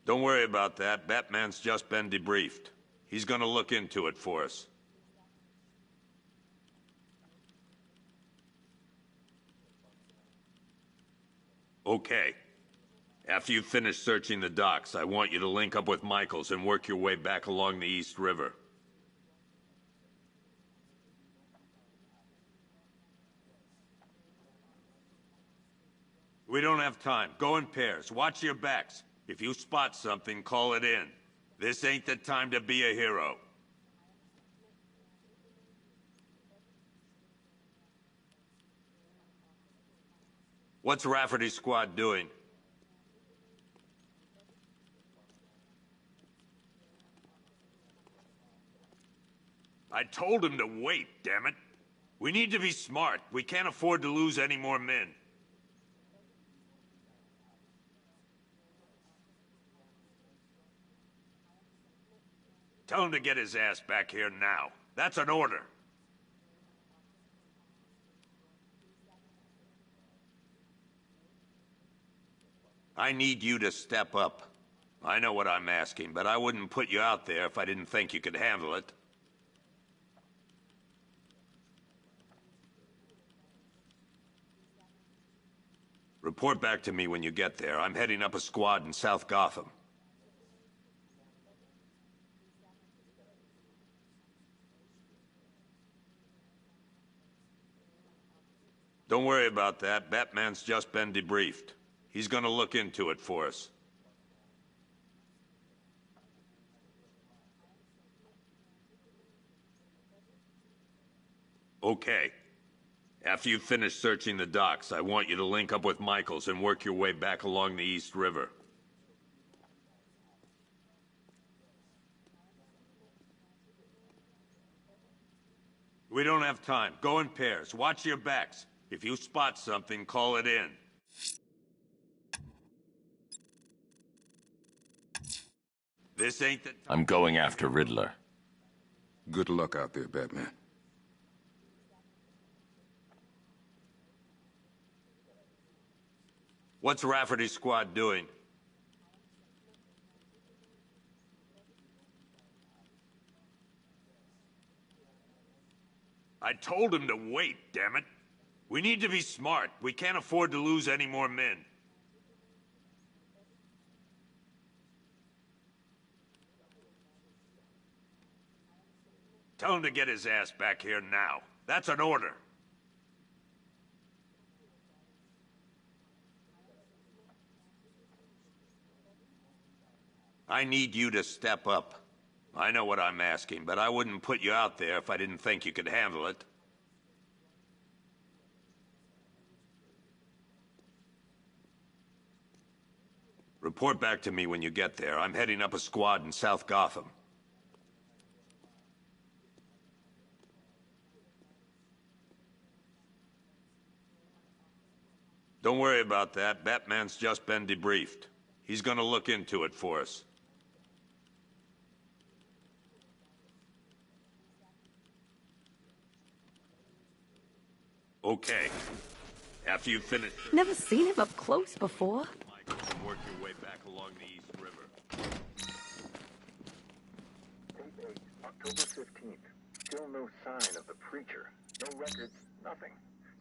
Don't worry about that. Batman's just been debriefed. He's gonna look into it for us. Okay. After you finish searching the docks, I want you to link up with Michaels and work your way back along the East River. We don't have time. Go in pairs. Watch your backs. If you spot something, call it in. This ain't the time to be a hero. What's Rafferty's squad doing? I told him to wait, damn it. We need to be smart. We can't afford to lose any more men. Tell him to get his ass back here now. That's an order. I need you to step up. I know what I'm asking, but I wouldn't put you out there if I didn't think you could handle it. Report back to me when you get there. I'm heading up a squad in South Gotham. Don't worry about that. Batman's just been debriefed. He's gonna look into it for us. Okay. After you finish searching the docks, I want you to link up with Michaels and work your way back along the East River. We don't have time. Go in pairs. Watch your backs. If you spot something, call it in. This ain't the time.
I'm going after Riddler.
Good luck out there, Batman.
What's Rafferty's squad doing? I told him to wait, damn it. We need to be smart. We can't afford to lose any more men. Tell him to get his ass back here now. That's an order. I need you to step up. I know what I'm asking, but I wouldn't put you out there if I didn't think you could handle it. Report back to me when you get there. I'm heading up a squad in South Gotham. Don't worry about that. Batman's just been debriefed. He's gonna look into it for us. Okay. After you finish...
Never seen him up close before.
Work your way back along the East River.
October 15th. Still no sign of the preacher. No records, nothing.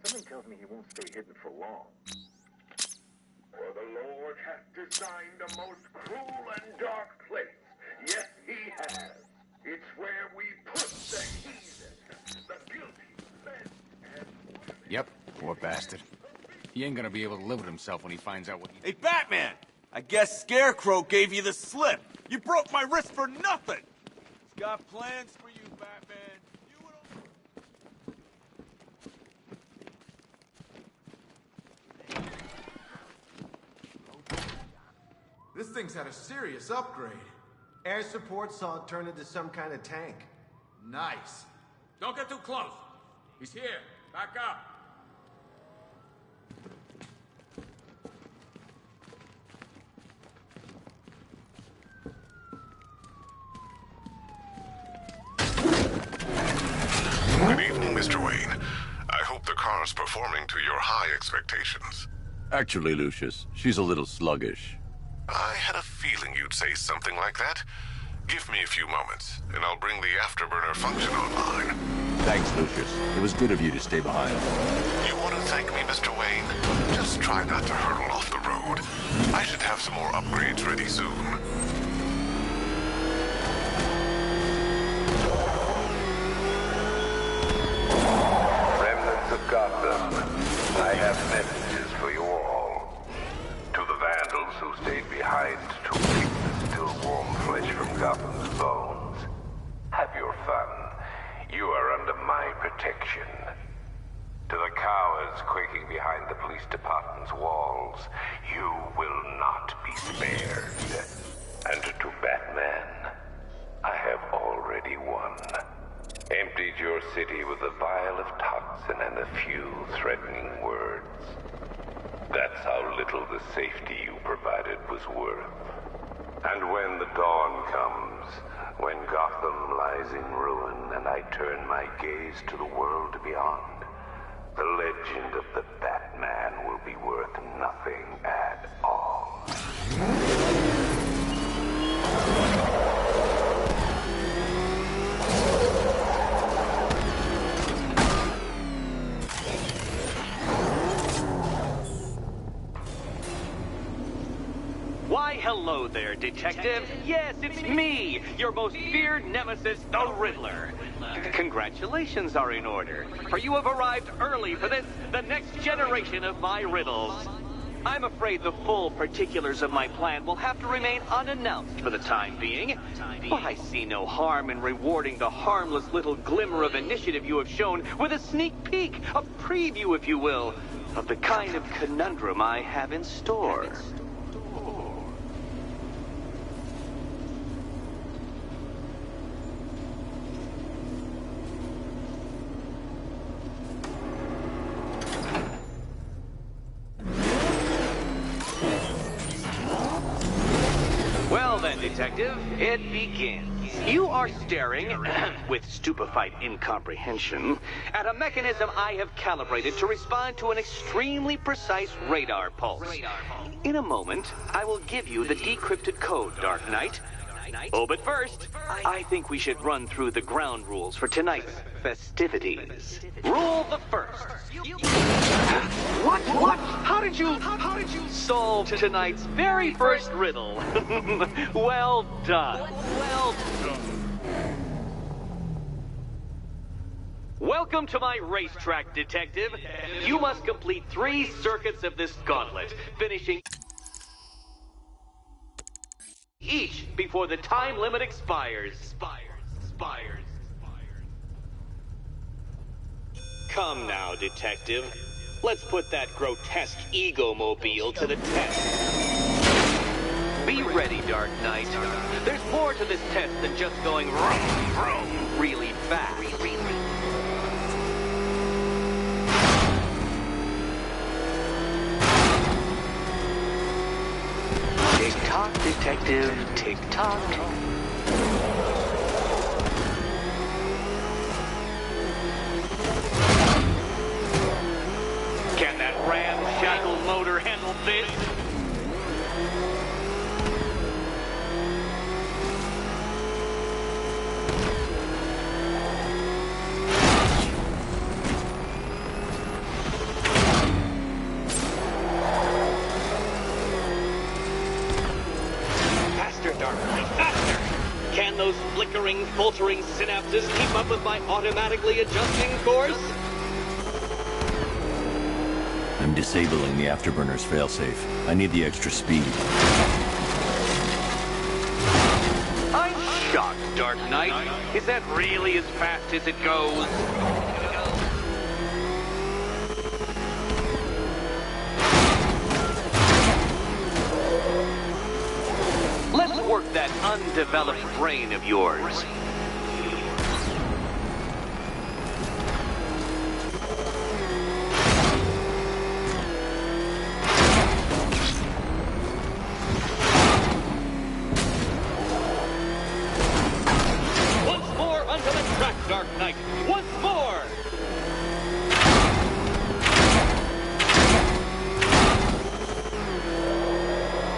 Something tells me he won't stay hidden for long.
For the Lord hath designed a most cruel and dark place. Yes, he has. It's where we put the heathen, the guilty men, and...
Yep, poor bastard.
He ain't gonna be able to live with himself when he finds out what he...
Hey, Batman! I guess Scarecrow gave you the slip. You broke my wrist for nothing! He's got plans for you, Batman.
This thing's had a serious upgrade.
Air support saw it turn into some kind of tank.
Nice.
Don't get too close. He's here. Back up.
Good evening, Mr. Wayne. I hope the car's performing to your high expectations.
Actually, Lucius, she's a little sluggish.
I had a feeling you'd say something like that. Give me a few moments, and I'll bring the afterburner function online.
Thanks, Lucius. It was good of you to stay behind.
You want to thank me, Mr. Wayne? Just try not to hurtle off the road. I should have some more upgrades ready soon.
Remnants of Gotham, I have messages for you all. To the vandals who stayed behind to keep the still warm flesh from Gotham's bones, have your fun. You are under my protection. To the cowards quaking behind the police department's walls, you will not be spared. And to Batman, I have already won. Emptied your city with a vial of toxin and a few threatening words. That's how little the safety you provided was worth. And when the dawn comes, when Gotham lies in ruin and I turn my gaze to the world beyond, the legend of the Batman will be worth nothing at all.
Why, hello there, Detective. Yes, it's me, your most feared nemesis, the Riddler. Congratulations are in order, for you have arrived early for this, the next generation of my riddles. I'm afraid the full particulars of my plan will have to remain unannounced for the time being, but I see no harm in rewarding the harmless little glimmer of initiative you have shown with a sneak peek, a preview, if you will, of the kind of conundrum I have in store. Well then, Detective, it begins. You are staring, with stupefied incomprehension, at a mechanism I have calibrated to respond to an extremely precise radar pulse. In a moment, I will give you the decrypted code, Dark Knight. Oh, but first, I think we should run through the ground rules for tonight's festivities. Rule the first. What? How did you solve tonight's very first riddle? Well done. Welcome to my racetrack, Detective. You must complete 3 circuits of this gauntlet, finishing each before the time limit expires. Come now, Detective. Let's put that grotesque ego-mobile to the test. Be ready, Dark Knight. There's more to this test than just going vroom, really fast. Tick-tock, Detective, tick-tock. Can that ramshackle motor handle this? Faster, Darkly, faster! Can those flickering, faltering synapses keep up with my automatically adjusting course?
I'm
I'm disabling the afterburner's failsafe. I need the extra speed.
I'm shocked, Dark Knight. Is that really as fast as it goes? Let's work that undeveloped brain of yours. Dark Knight, once more!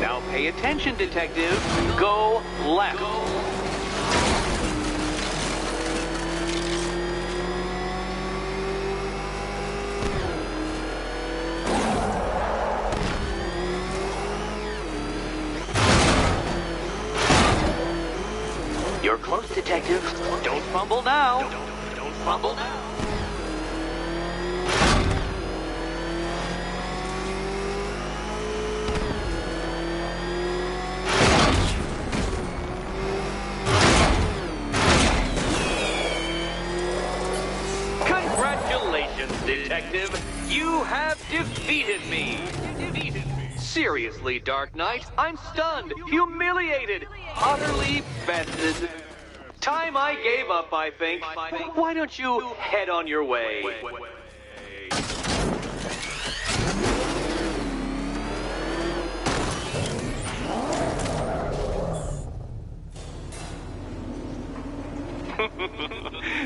Now pay attention, detective. Go left. You're close, detective. Don't fumble now. Don't fumble now. Congratulations, detective. You have defeated me. Seriously, Dark Knight, I'm stunned, humiliated, utterly bested. Time I gave up, I think. Why don't you head on your way?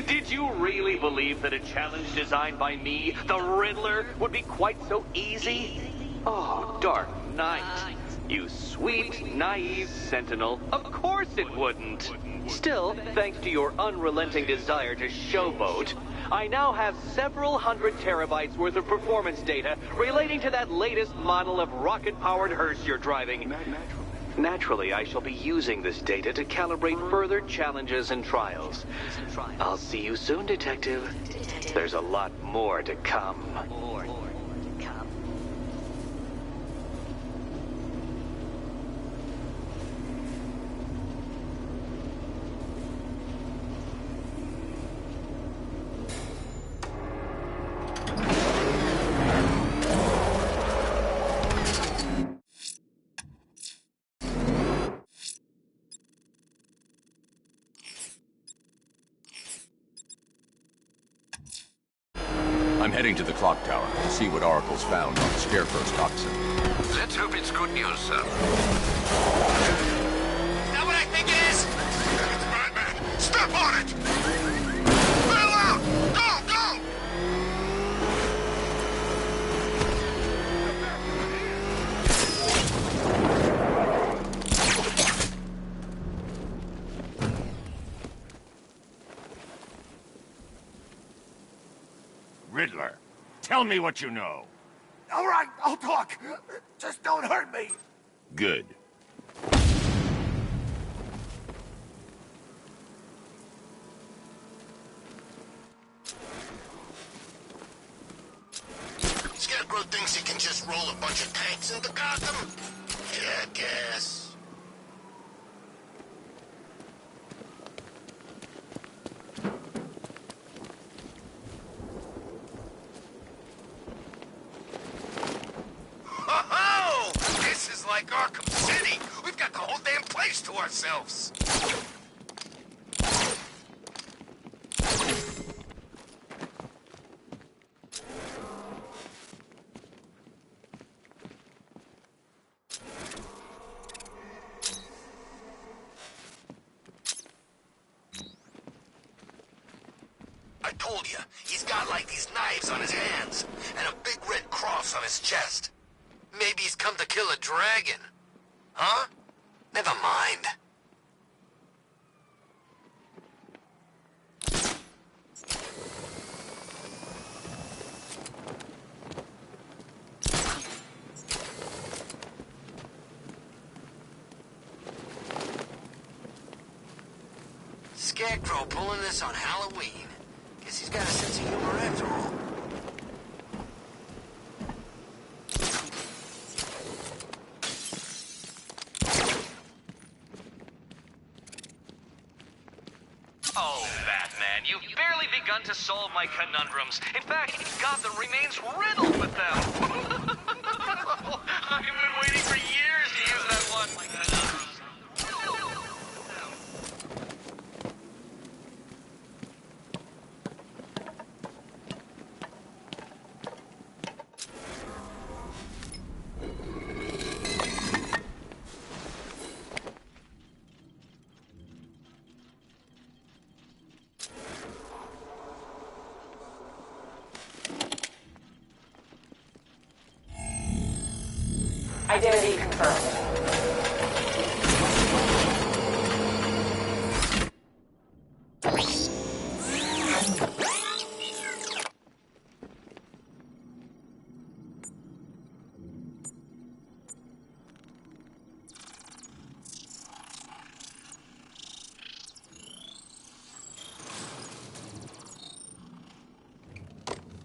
Did you really believe that a challenge designed by me, the Riddler, would be quite so easy? Oh, Dark Knight. You sweet, naive sentinel. Of course it wouldn't. Still, thanks to your unrelenting desire to showboat, I now have several hundred terabytes worth of performance data relating to that latest model of rocket-powered hearse you're driving. Naturally, I shall be using this data to calibrate further challenges and trials. I'll see you soon, detective. There's a lot more to come.
I'm heading to the clock tower to see what Oracle's found on the Scarecrow's toxin.
Let's hope it's good news, sir.
Is that what I think it is? Batman, step on it! Bail out! Go, go!
Riddler, tell me what you know. All right, I'll talk. Just don't hurt me.
Good.
Scarecrow thinks he can just roll a bunch of tanks into Gotham? Jackass. Ho-ho! This is like Arkham City. We've got the whole damn place to ourselves. I told you, he's got like these knives on his hands, and a big red cross on his chest. Maybe he's come to kill a dragon. Huh? Never mind. Scarecrow pulling this on Halloween. Guess he's got a sense of humor after all.
Oh, Batman, you've barely begun to solve my conundrums. In fact, Gotham remains riddled with them. I've been waiting for years to use that one.
Identity confirmed.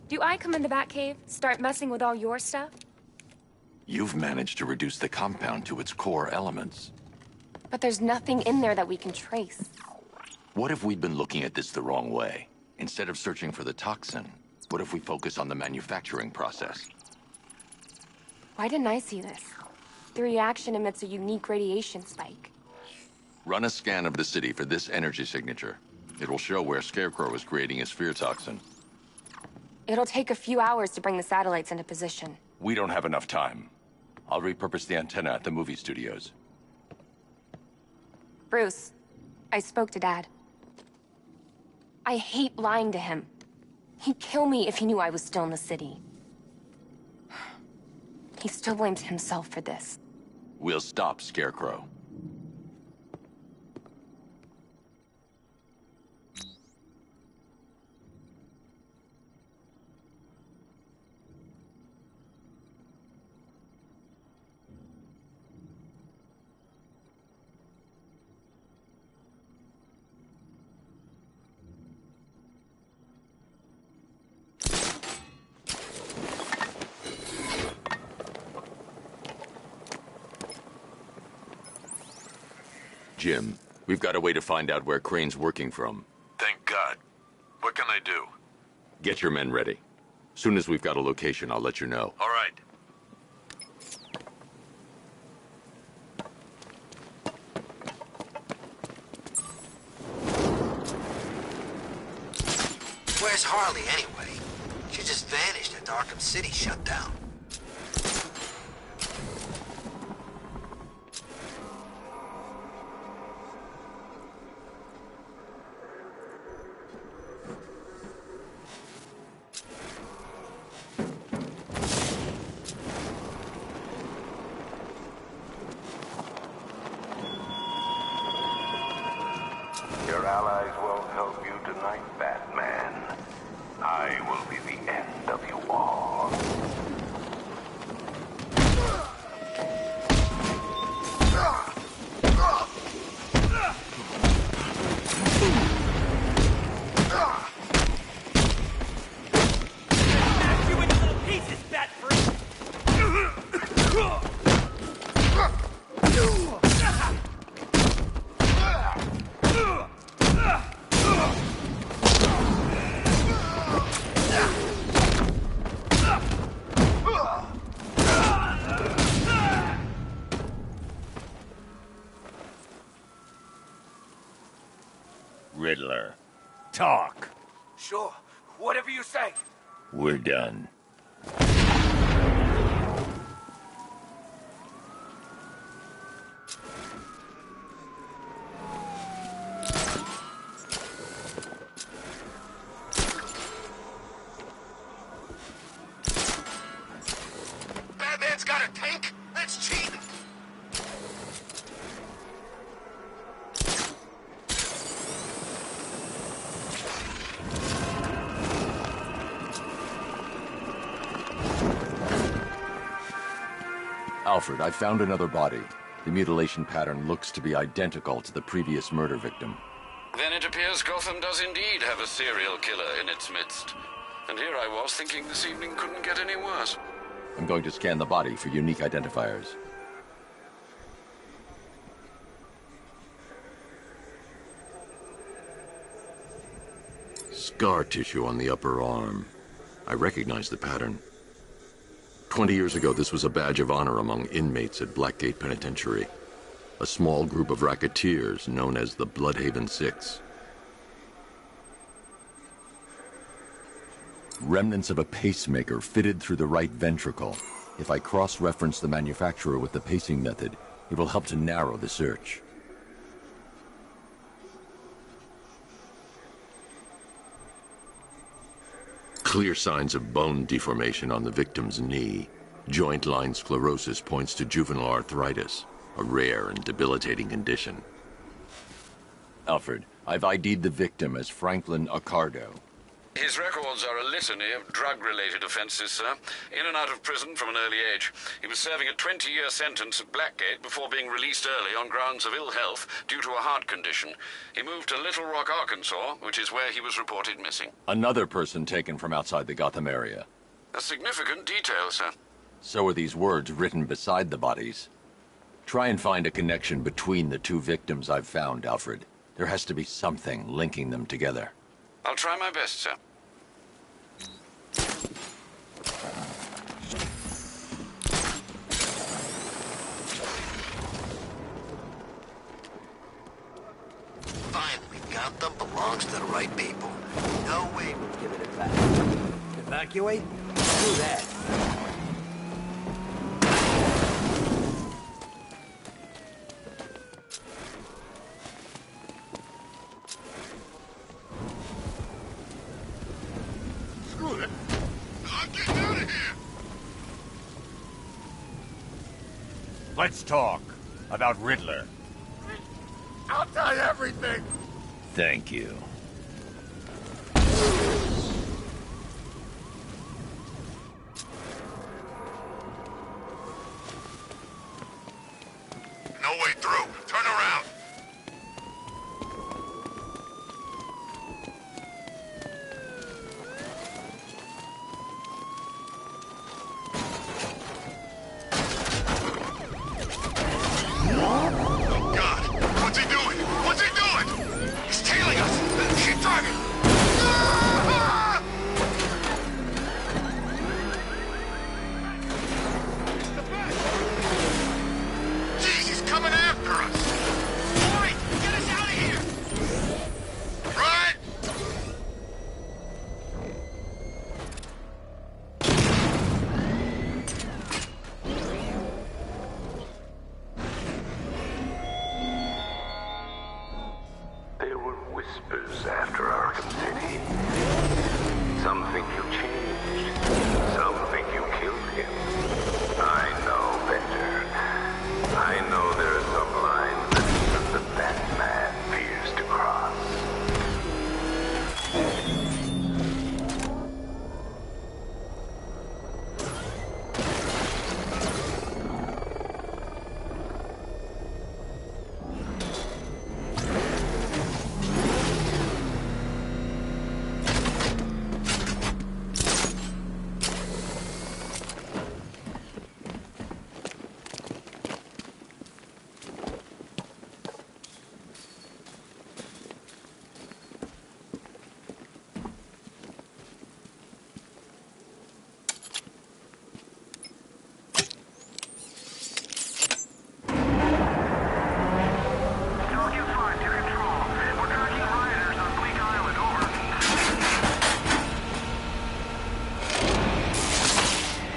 Do I come in the Batcave, start messing with all your stuff?
You've managed to reduce the compound to its core elements.
But there's nothing in there that we can trace.
What if we'd been looking at this the wrong way? Instead of searching for the toxin, what if we focus on the manufacturing process?
Why didn't I see this? The reaction emits a unique radiation spike.
Run a scan of the city for this energy signature. It will show where Scarecrow is creating his fear toxin.
It'll take a few hours to bring the satellites into position.
We don't have enough time. I'll repurpose the antenna at the movie studios.
Bruce, I spoke to Dad. I hate lying to him. He'd kill me if he knew I was still in the city. He still blames himself for this.
We'll stop Scarecrow. Jim, we've got a way to find out where Crane's working from.
Thank God. What can I do?
Get your men ready. Soon as we've got a location, I'll let you know.
All right.
Where's Harley anyway? She just vanished after Arkham City shut down.
Your allies won't help you tonight, Batman. I will be the end of you all.
Smash you into little pieces, Bat-Free!
Riddler. Talk.
Sure. Whatever you say.
We're done.
Batman's got a tank? That's cheating!
Alfred, I found another body. The mutilation pattern looks to be identical to the previous murder victim.
Then it appears Gotham does indeed have a serial killer in its midst. And here I was thinking this evening couldn't get any worse.
I'm going to scan the body for unique identifiers. Scar tissue on the upper arm. I recognize the pattern. 20 years ago, this was a badge of honor among inmates at Blackgate Penitentiary. A small group of racketeers known as the Bloodhaven Six. Remnants of a pacemaker fitted through the right ventricle. If I cross-reference the manufacturer with the pacing method, it will help to narrow the search. Clear signs of bone deformation on the victim's knee. Joint line sclerosis points to juvenile arthritis, a rare and debilitating condition. Alfred, I've ID'd the victim as Franklin Accardo.
His records are a litany of drug-related offenses, sir. In and out of prison from an early age. He was serving a 20-year sentence at Blackgate before being released early on grounds of ill health due to a heart condition. He moved to Little Rock, Arkansas, which is where he was reported missing.
Another person taken from outside the Gotham area.
A significant detail, sir.
So are these words written beside the bodies. Try and find a connection between the two victims I've found, Alfred. There has to be something linking them together.
I'll try my best, sir.
Finally, Gotham belongs to the right people. No way we're giving it back.
Evacuate? Do that.
Screw it. I'm getting out of here.
Let's talk about Riddler.
I'll tell you everything.
Thank you.
No way through. Turn around. Oh, God. What's he doing? What's he doing?
He's tailing us. Keep driving.
Ah!
Jeez, he's coming after us. All right, get us out of here.
Right?
There were whispers after Arkham City. Some think you changed. Some think you killed him. I know better. I know there are some lines that even the Batman fears to cross.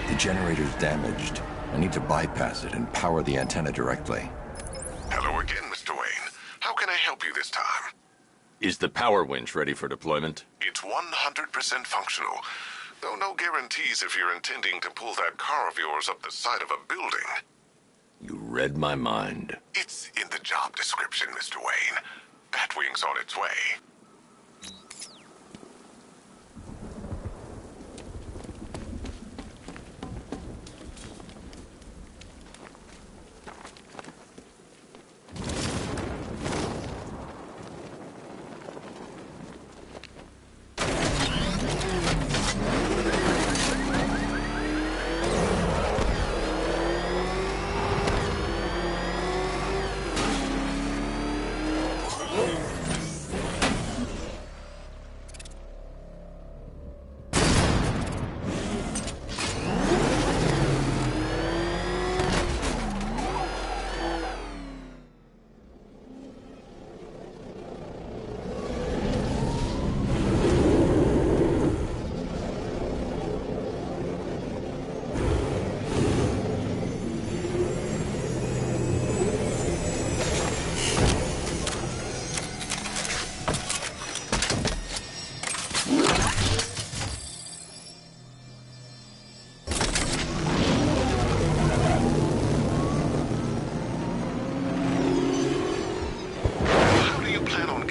The generator's damaged. I need to bypass it and power the antenna directly.
Hello again, Mr. Wayne. How can I help you this time?
Is the power winch ready for deployment?
It's 100% functional. Though no guarantees if you're intending to pull that car of yours up the side of a building.
You read my mind.
It's in the job description, Mr. Wayne. Batwing's on its way.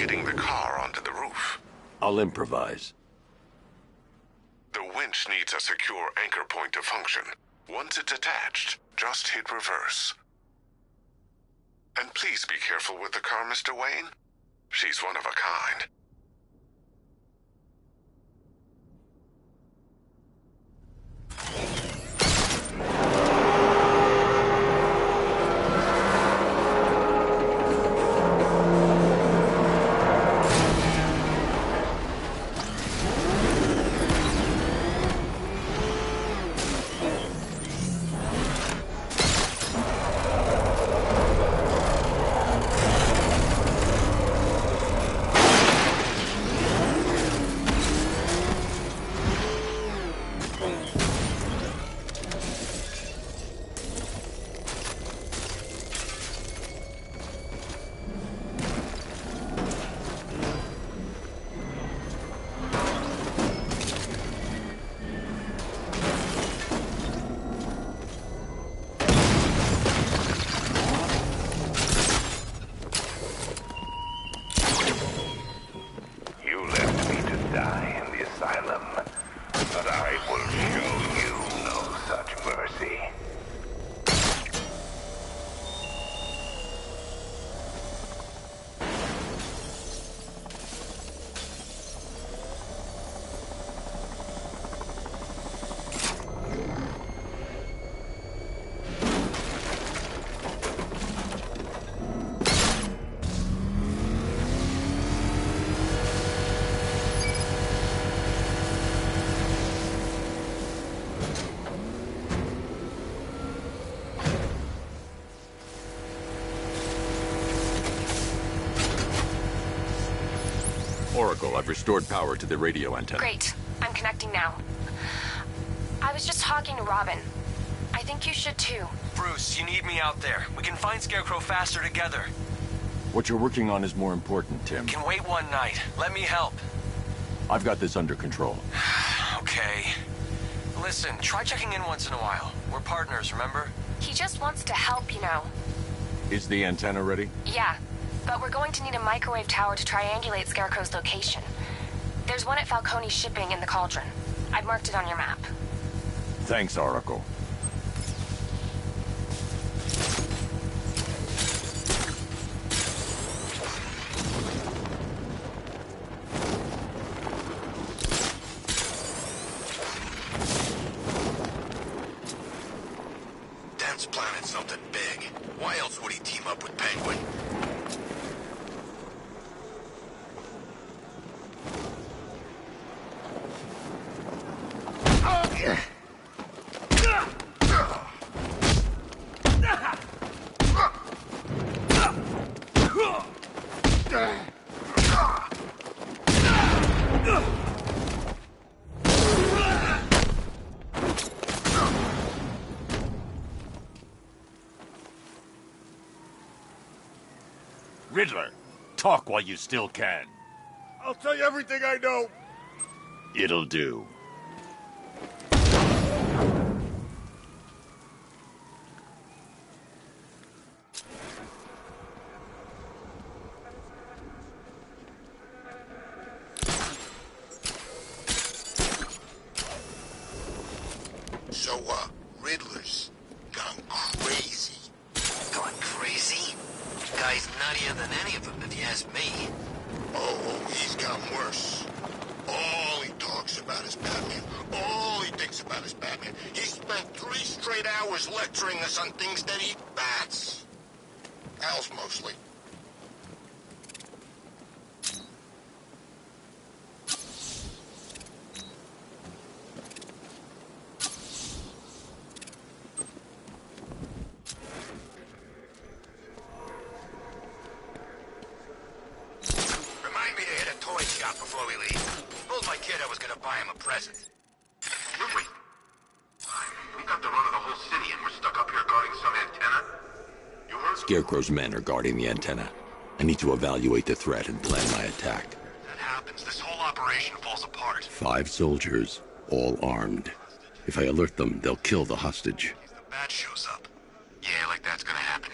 getting the car onto the roof.
I'll improvise.
The winch needs a secure anchor point to function. Once it's attached, just hit reverse. And please be careful with the car, Mr. Wayne. She's one of a kind.
Oracle, I've restored power to the radio antenna.
Great. I'm connecting now. I was just talking to Robin. I think you should too.
Bruce, you need me out there. We can find Scarecrow faster together.
What you're working on is more important, Tim.
Can wait one night. Let me help.
I've got this under control.
Okay. Listen, try checking in once in a while. We're partners, remember?
He just wants to help, you know.
Is the antenna ready?
Yeah, but we're going to need a microwave tower to triangulate Scarecrow's location. There's one at Falcone's shipping in the Cauldron. I've marked it on your map.
Thanks, Oracle.
Dent's planted something big. Why else would he team up with Penguin?
Riddler, talk while you still can.
I'll tell you everything I know.
It'll do.
So, Riddler's gone crazy. Gone crazy? Guy's nuttier than any of them, if you ask me. Oh, he's gotten worse. All he talks about is Batman. All he thinks about is Batman. He spent 3 straight hours lecturing us on things that eat bats. Owls, mostly. Remind me to hit a toy shop before we leave. Told my kid I was gonna buy him a present.
Wait. We got the run of the whole city and we're stuck up here guarding some antenna? You heard?
Scarecrow's men are guarding the antenna. I need to evaluate the threat and plan my attack.
That happens, this whole operation falls apart.
5 soldiers, all armed. If I alert them, they'll kill the hostage.
The bat shows up. Yeah, like that's gonna happen.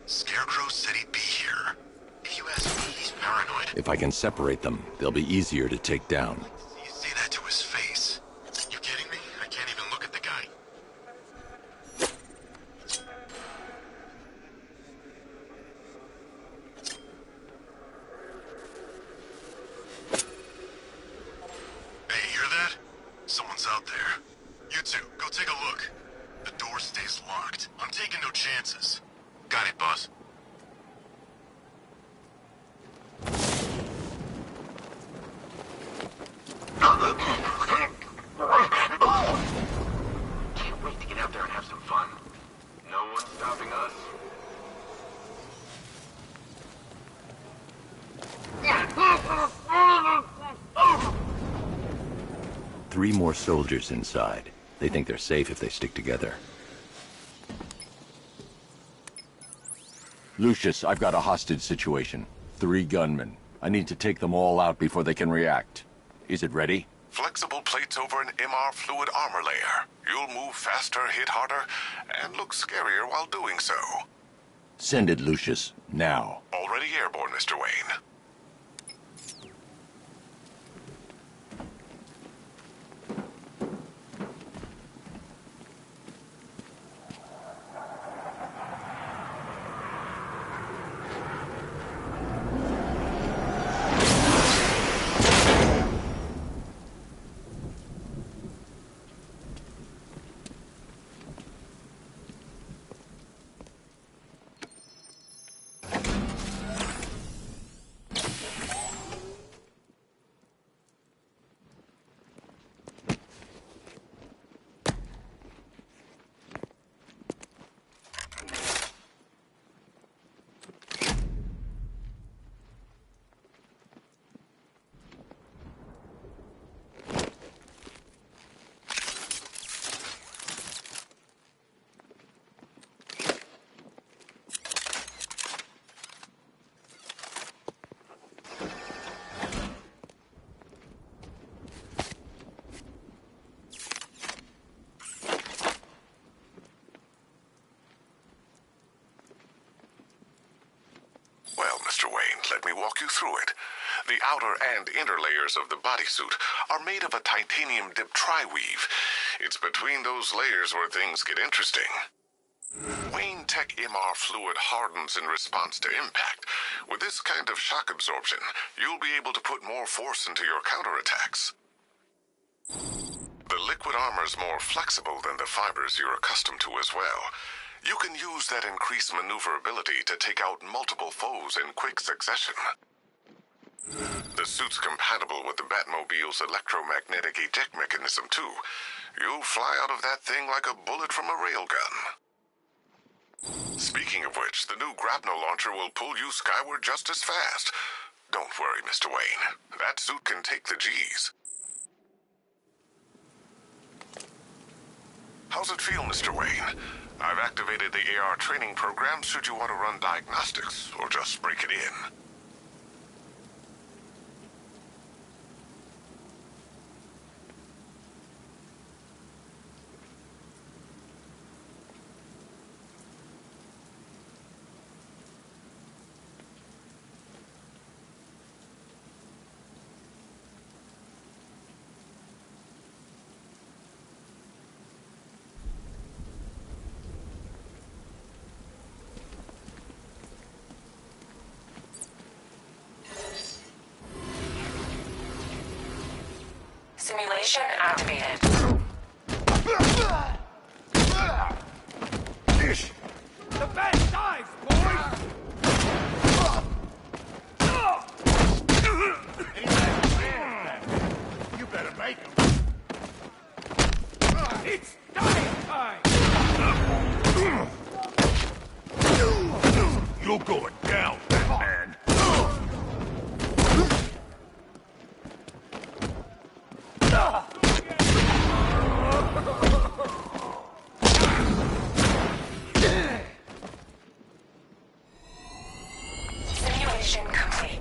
Scarecrow said he'd be here. If you ask me, he's paranoid.
If I can separate them, they'll be easier to take down.
You say that to his face. You kidding me? I can't even look at the guy. Hey, hear that? Someone's out there. You two, go take a look. The door stays locked. I'm taking no chances. Got it, boss. Can't wait to get out there and have some fun. No one's stopping us.
3 more soldiers inside. They think they're safe if they stick together. Lucius, I've got a hostage situation. 3 gunmen. I need to take them all out before they can react. Is it ready?
Flexible plates over an MR fluid armor layer. You'll move faster, hit harder, and look scarier while doing so.
Send it, Lucius. Now.
Already airborne, Mr. Wayne. Let me walk you through it. The outer and inner layers of the bodysuit are made of a titanium dip tri-weave. It's between those layers where things get interesting. Wayne Tech MR fluid hardens in response to impact. With this kind of shock absorption, you'll be able to put more force into your counterattacks. The liquid armor's more flexible than the fibers you're accustomed to as well. You can use that increased maneuverability to take out multiple foes in quick succession. The suit's compatible with the Batmobile's electromagnetic eject mechanism, too. You'll fly out of that thing like a bullet from a railgun. Speaking of which, the new grapnel launcher will pull you skyward just as fast. Don't worry, Mr. Wayne. That suit can take the G's. How's it feel, Mr. Wayne? I've activated the AR training program should you want to run diagnostics, or just break it in.
Simulation activated.
The best dives, boys!
You better make him.
It's dive time!
You're going down, Batman.
Simulation complete.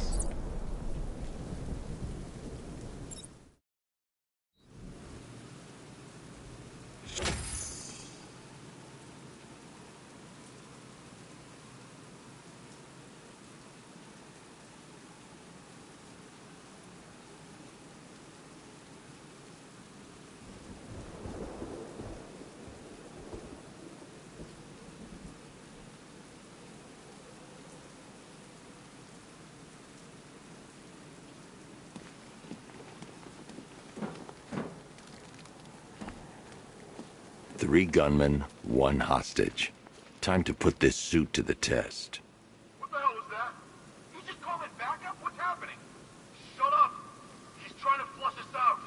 3 gunmen, 1 hostage. Time to put this suit to the test.
What the hell was that? You just called it backup? What's happening? Shut up! He's trying to flush us out.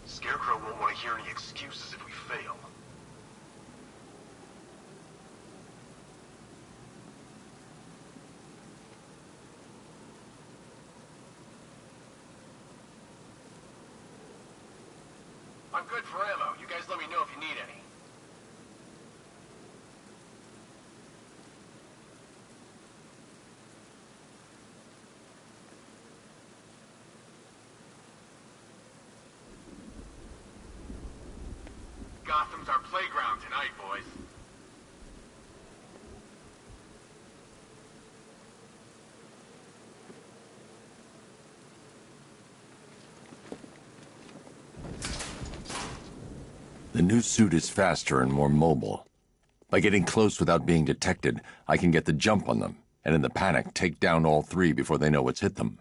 Scarecrow won't want to hear any excuses if we fail. I'm good for ammo. You guys let me know if you need any. Gotham's our playground tonight, boys.
The new suit is faster and more mobile. By getting close without being detected, I can get the jump on them, and in the panic, take down all 3 before they know what's hit them.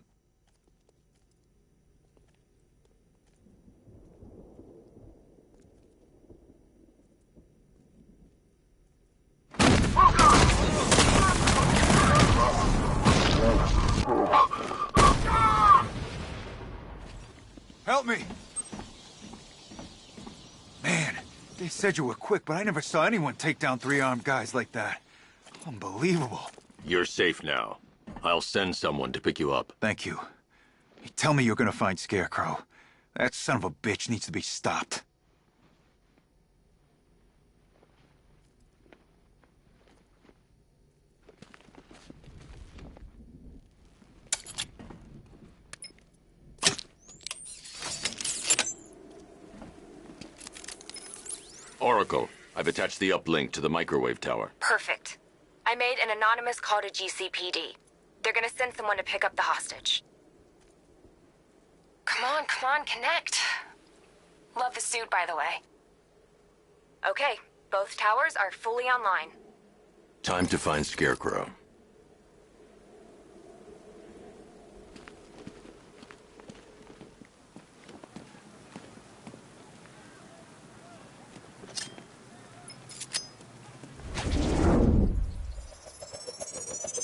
Help me! Man, they said you were quick, but I never saw anyone take down 3 armed guys like that. Unbelievable.
You're safe now. I'll send someone to pick you up.
Thank you. Tell me you're gonna find Scarecrow. That son of a bitch needs to be stopped.
Oracle, I've attached the uplink to the microwave tower.
Perfect. I made an anonymous call to GCPD. They're gonna send someone to pick up the hostage. Come on, connect. Love the suit, by the way. Okay, both towers are fully online.
Time to find Scarecrow.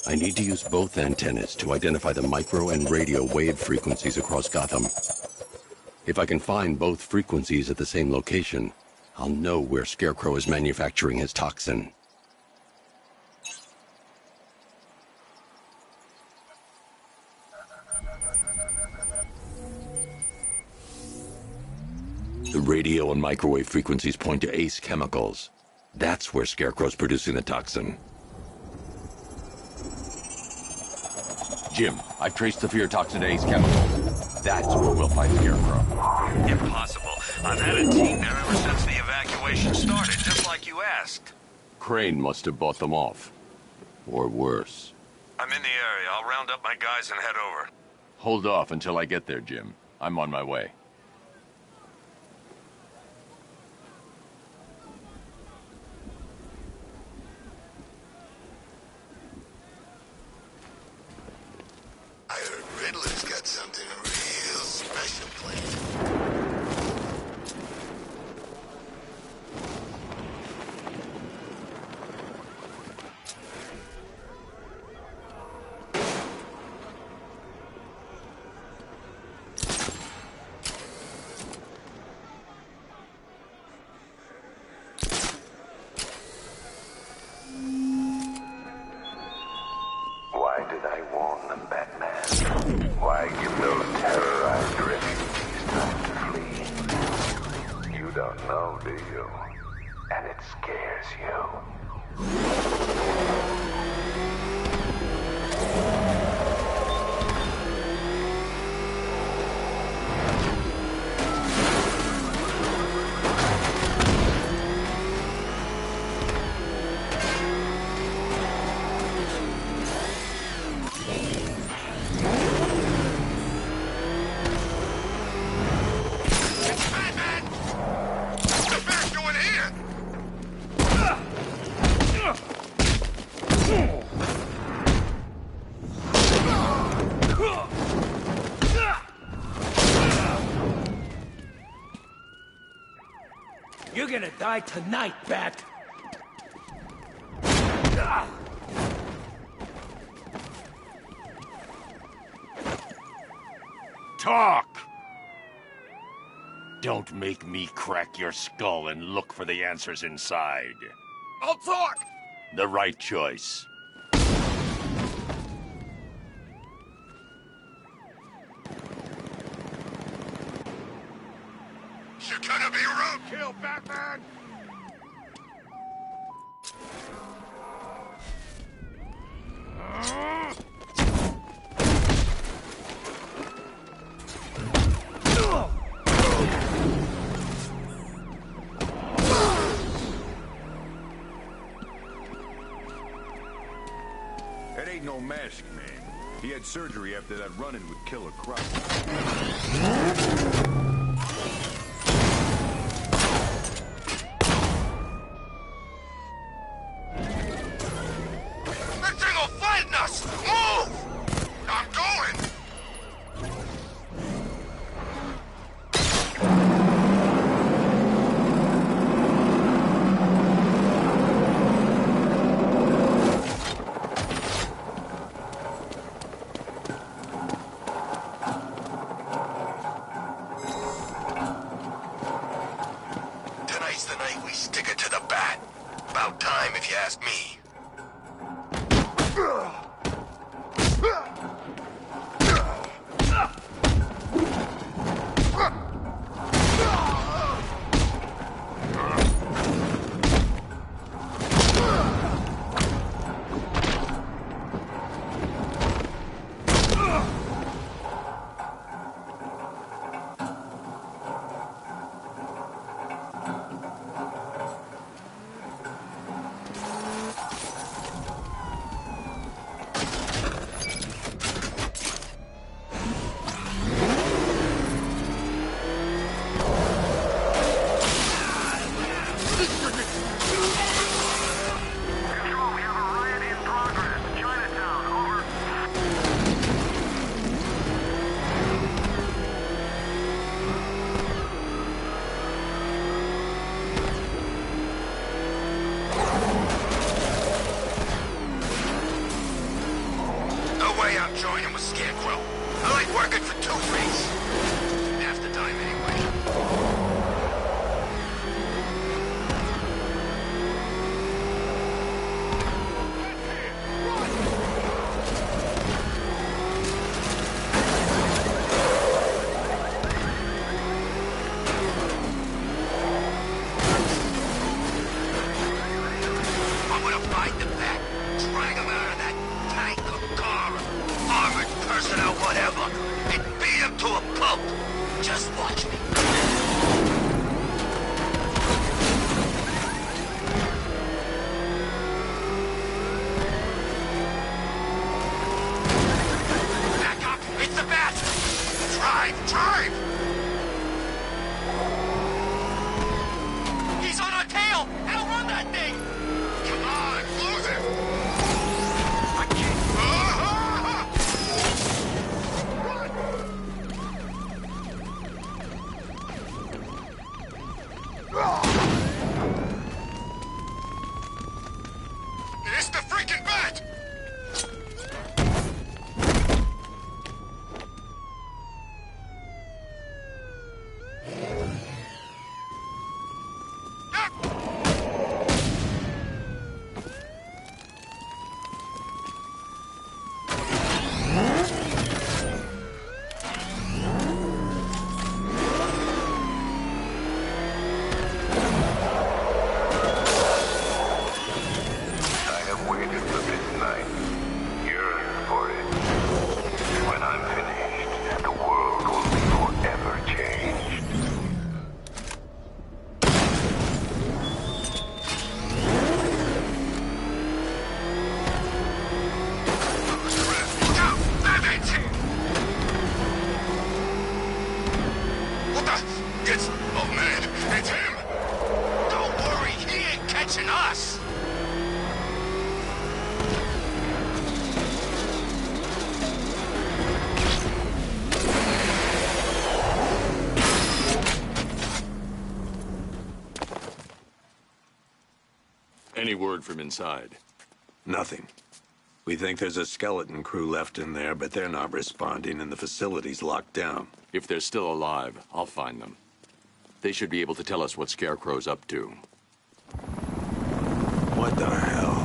I need to use both antennas to identify the micro and radio wave frequencies across Gotham. If I can find both frequencies at the same location, I'll know where Scarecrow is manufacturing his toxin. The radio and microwave frequencies point to Ace Chemicals. That's where Scarecrow's producing the toxin. Jim, I've traced the fear toxin to Ace Chemicals. That's where we'll find Scarecrow.
Impossible. I've had a team there ever since the evacuation started, just like you asked.
Crane must have bought them off. Or worse.
I'm in the area. I'll round up my guys and head over.
Hold off until I get there, Jim. I'm on my way.
I heard Riddler's got something real special planned.
Why did I warn them, Batman? Why give those terrorized refugees time to flee? You don't know, do you? And it scares you.
You're gonna die tonight, Bat.
Talk! Don't make me crack your skull and look for the answers inside.
I'll talk!
The right choice.
You're gonna be rude!
Kill Batman!
That ain't no mask, man. He had surgery after that run-in with Killer Croc.
That thing will find us! Move! I'm going! Tonight's the night we stick it to the bat. About time, if you ask me. No way I'm joining with Scarecrow. I like working for Two-Face. Half the time anyway. I'm gonna find the Bat, drag him out of that tank or car, armored personnel, whatever, and beat him to a pulp. Just watch me. Back up! It's the Bat! Drive! Drive! He's on our tail! Outrun that thing! Come on, lose him! I can't... It's the freaking Bat!
Any word from inside?
Nothing. We think there's a skeleton crew left in there, but they're not responding and the facility's locked down.
If they're still alive, I'll find them. They should be able to tell us what Scarecrow's up to.
What the hell?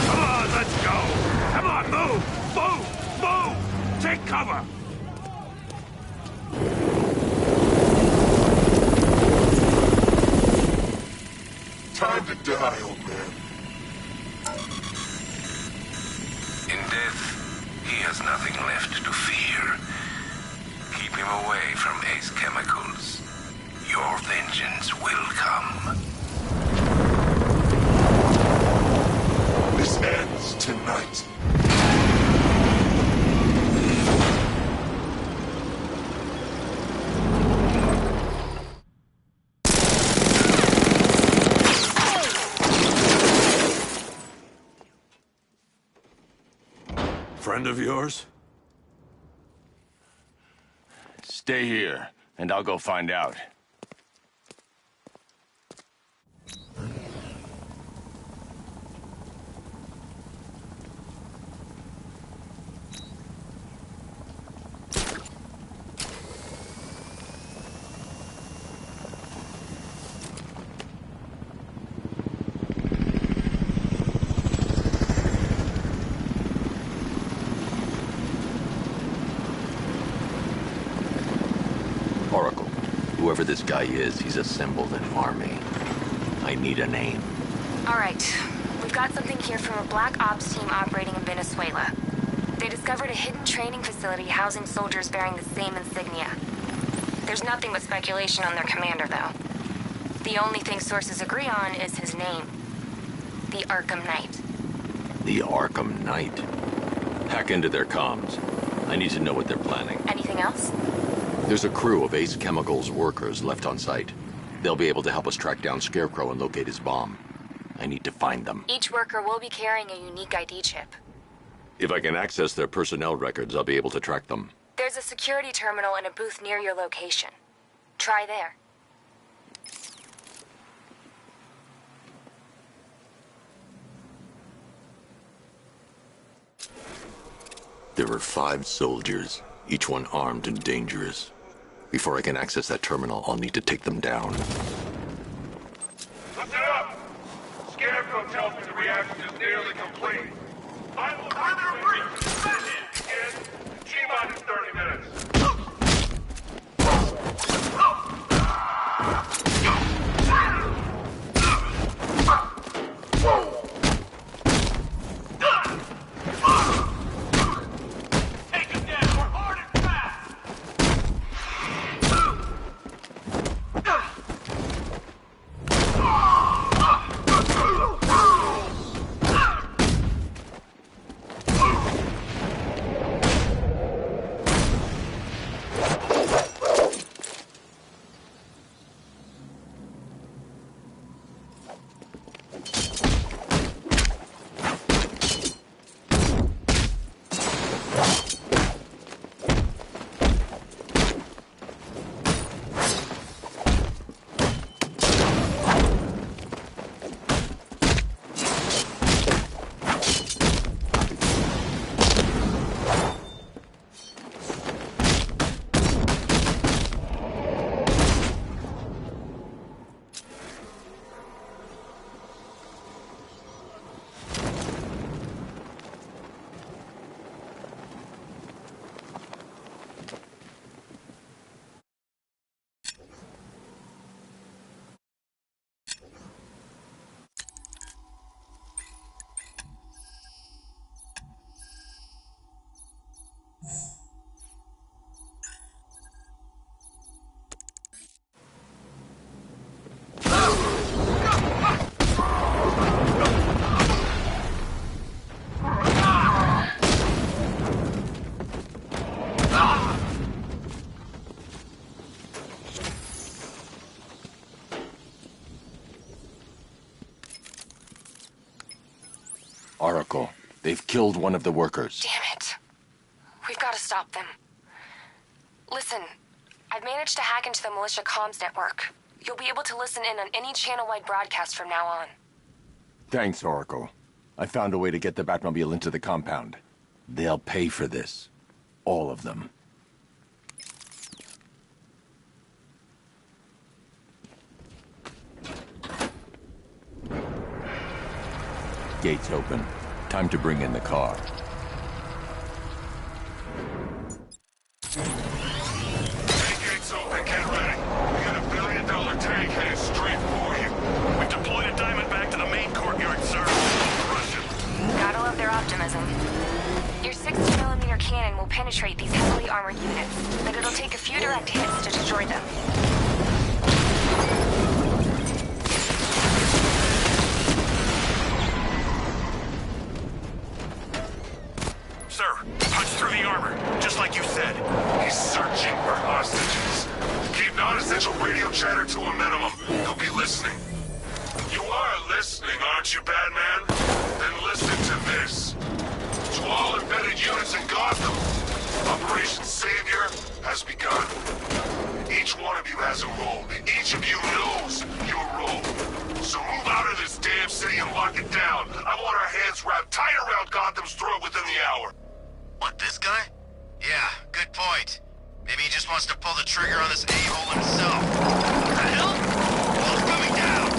Come on, let's go! Come on, move! Move! Move! Take cover!
Time to die, old man.
In death, he has nothing left to fear. Keep him away from Ace Chemicals. Your vengeance will come.
This ends tonight.
Friend of yours?
Stay here, and I'll go find out. Oracle, whoever this guy is, he's assembled an army. I need a name.
All right. We've got something here from a Black Ops team operating in Venezuela. They discovered a hidden training facility housing soldiers bearing the same insignia. There's nothing but speculation on their commander, though. The only thing sources agree on is his name. The Arkham Knight.
The Arkham Knight. Hack into their comms. I need to know what they're planning.
Anything else?
There's a crew of Ace Chemicals workers left on site. They'll be able to help us track down Scarecrow and locate his bomb. I need to find them.
Each worker will be carrying a unique ID chip.
If I can access their personnel records, I'll be able to track them.
There's a security terminal in a booth near your location. Try there.
There are 5 soldiers, each one armed and dangerous. Before I can access that terminal, I'll need to take them down.
Listen up! Scarecrow tells me the reaction is nearly complete. I will begin T-minus 30 minutes. Take him down! We're hard and fast!
Oracle, They've killed one of the workers.
Damn it. We've got to stop them. Listen, I've managed to hack into the militia comms network. You'll be able to listen in on any channel-wide broadcast from now on.
Thanks, Oracle. I found a way to get the Batmobile into the compound. They'll pay for this. All of them. Gates open. Time to bring in the car.
Gates open, get ready. We got $1 billion tank headed straight for you. We deployed a Diamondback to the main courtyard, sir. Crush him.
Gotta love their optimism. Your 60mm cannon will penetrate these heavily armored units, but it'll take a few direct hits to destroy them.
Sir, punch through the armor, just like you said. He's searching for hostages. Keep non-essential radio chatter to a minimum. He'll be listening. You are listening, aren't you, Batman? Then listen to this. To all embedded units in Gotham, Operation Savior has begun. Each one of you has a role. Each of you knows your role. So move out of this damn city and lock it down. I want our hands wrapped tight around Gotham's throat within the hour.
What, this guy? Yeah, good point. Maybe he just wants to pull the trigger on this a-hole himself. What the hell? Wall's coming down!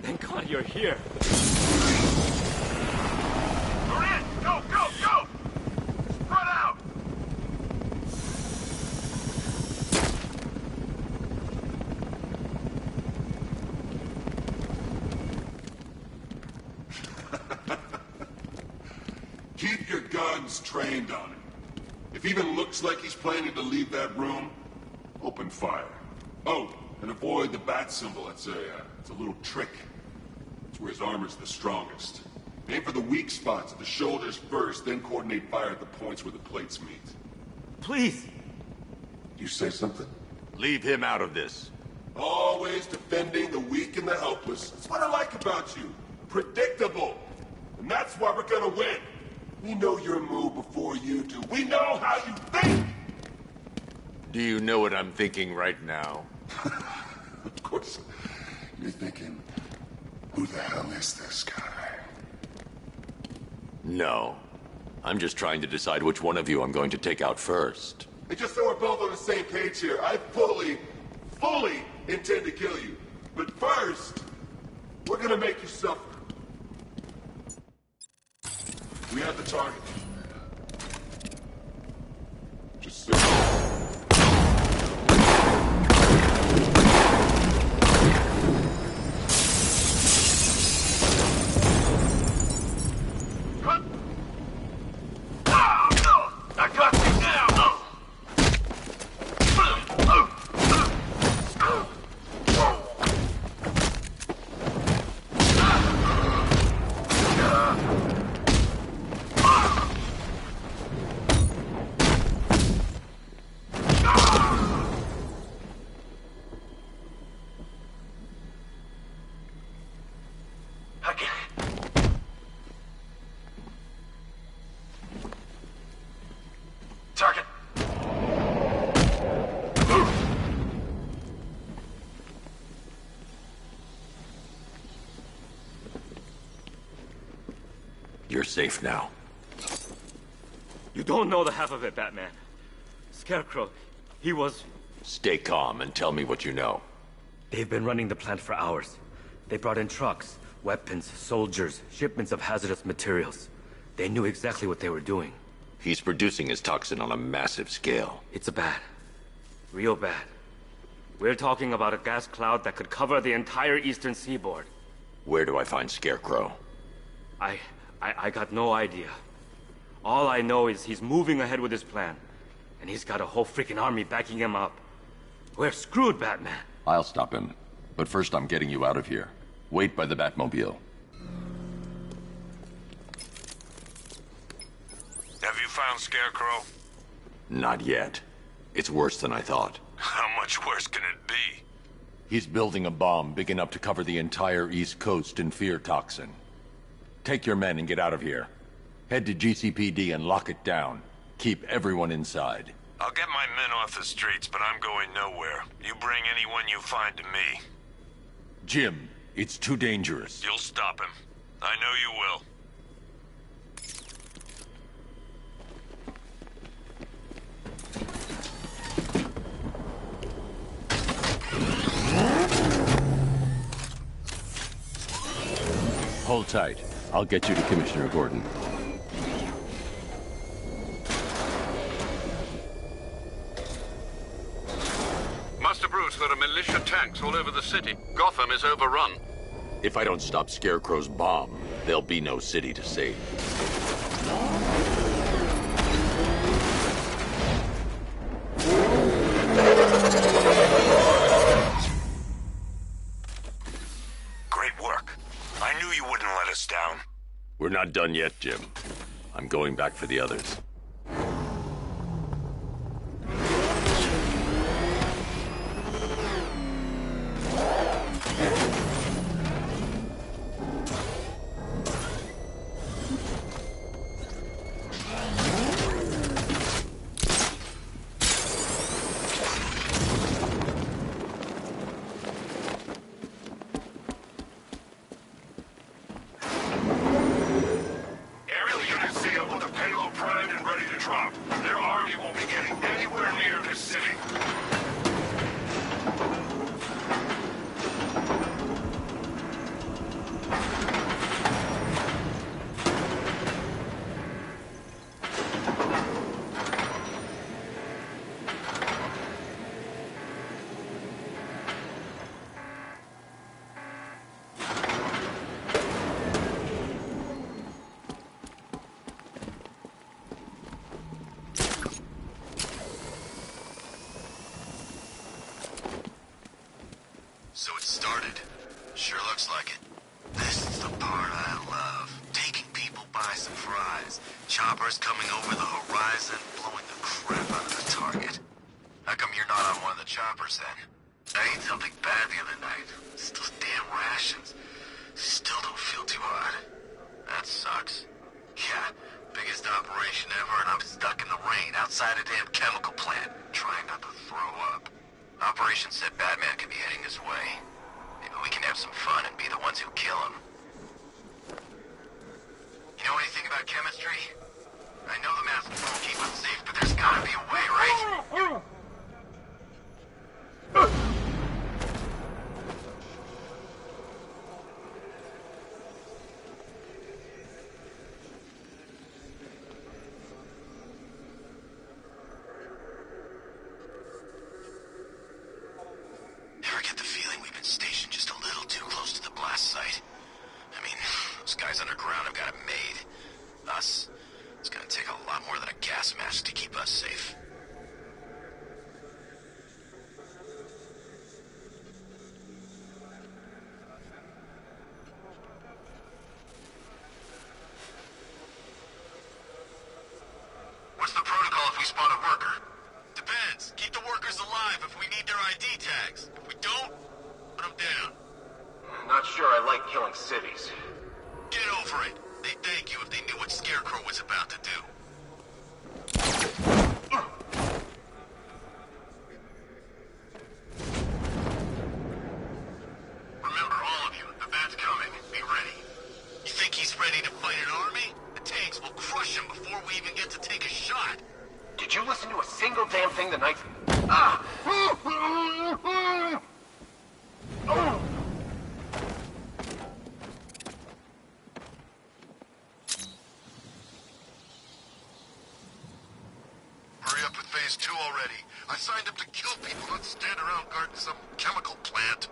Thank God you're here.
Go, go, go! Spread out!
Keep your guns trained on him. If he even looks like he's planning to leave that room, open fire. Oh, and avoid the bat symbol. It's a little trick. It's where his armor's the strongest. Aim for the weak spots at the shoulders first, then coordinate fire at the points where the plates meet.
Please!
You say something?
Leave him out of this.
Always defending the weak and the helpless. That's what I like about you. Predictable. And that's why we're gonna win. We know your move before you do. We know how you think!
Do you know what I'm thinking right now?
Of course. You're thinking, who the hell is this guy?
No. I'm just trying to decide which one of you I'm going to take out first.
Hey, just so we're both on the same page here, I fully intend to kill you. But first, we're gonna make you suffer. We have the target. Just so...
I got you now! Target.
You're safe now.
You don't know the half of it, Batman. Scarecrow, he was...
Stay calm and tell me what you know.
They've been running the plant for hours. They brought in trucks, weapons, soldiers, shipments of hazardous materials. They knew exactly what they were doing.
He's producing his toxin on a massive scale.
It's bad. Real bad. We're talking about a gas cloud that could cover the entire eastern seaboard.
Where do I find Scarecrow?
I got no idea. All I know is he's moving ahead with his plan. And he's got a whole freaking army backing him up. We're screwed, Batman.
I'll stop him. But first I'm getting you out of here. Wait by the Batmobile.
Have you found Scarecrow?
Not yet. It's worse than I thought.
How much worse can it be?
He's building a bomb big enough to cover the entire East Coast in fear toxin. Take your men and get out of here. Head to GCPD and lock it down. Keep everyone inside.
I'll get my men off the streets, but I'm going nowhere. You bring anyone you find to me.
Jim, it's too dangerous.
You'll stop him. I know you will.
Hold tight. I'll get you to Commissioner Gordon.
Master Bruce, there are militia tanks all over the city. Gotham is overrun.
If I don't stop Scarecrow's bomb, there'll be no city to save.
Great work. I knew you wouldn't let us down.
We're not done yet, Jim. I'm going back for the others.
So it started. Sure looks like it. This is the part I love. Taking people by surprise. Choppers coming over the horizon, blowing the crap out of the target. How come you're not on one of the choppers then? I ate something bad the other night. It's those damn rations. Still don't feel too hot. That sucks. Yeah, biggest operation ever and I'm stuck in the rain outside a damn chemical plant, trying not to throw up. Operation said Batman could be heading his way. Maybe we can have some fun and be the ones who kill him. You know anything about chemistry? I know the mask won't keep us safe, but there's gotta be a way, right? Ever get the feeling we've been stationed just a little too close to the blast site? I mean, those guys underground have got it made. Us, it's gonna take a lot more than a gas mask to keep us safe. What's the protocol if we spot a worker? Depends. Keep the workers alive if we need their ID tags. If we don't, put them down. Not sure I like killing cities. Get over it. They'd thank you if they knew what Scarecrow was about to do. Remember, all of you, the bat's coming. Be ready. You think he's ready to fight an army? The tanks will crush him before we even get to take a shot. Did you listen to a single damn thing tonight? Ah! Hurry up with phase 2 already. I signed up to kill people, not stand around guarding some chemical plant.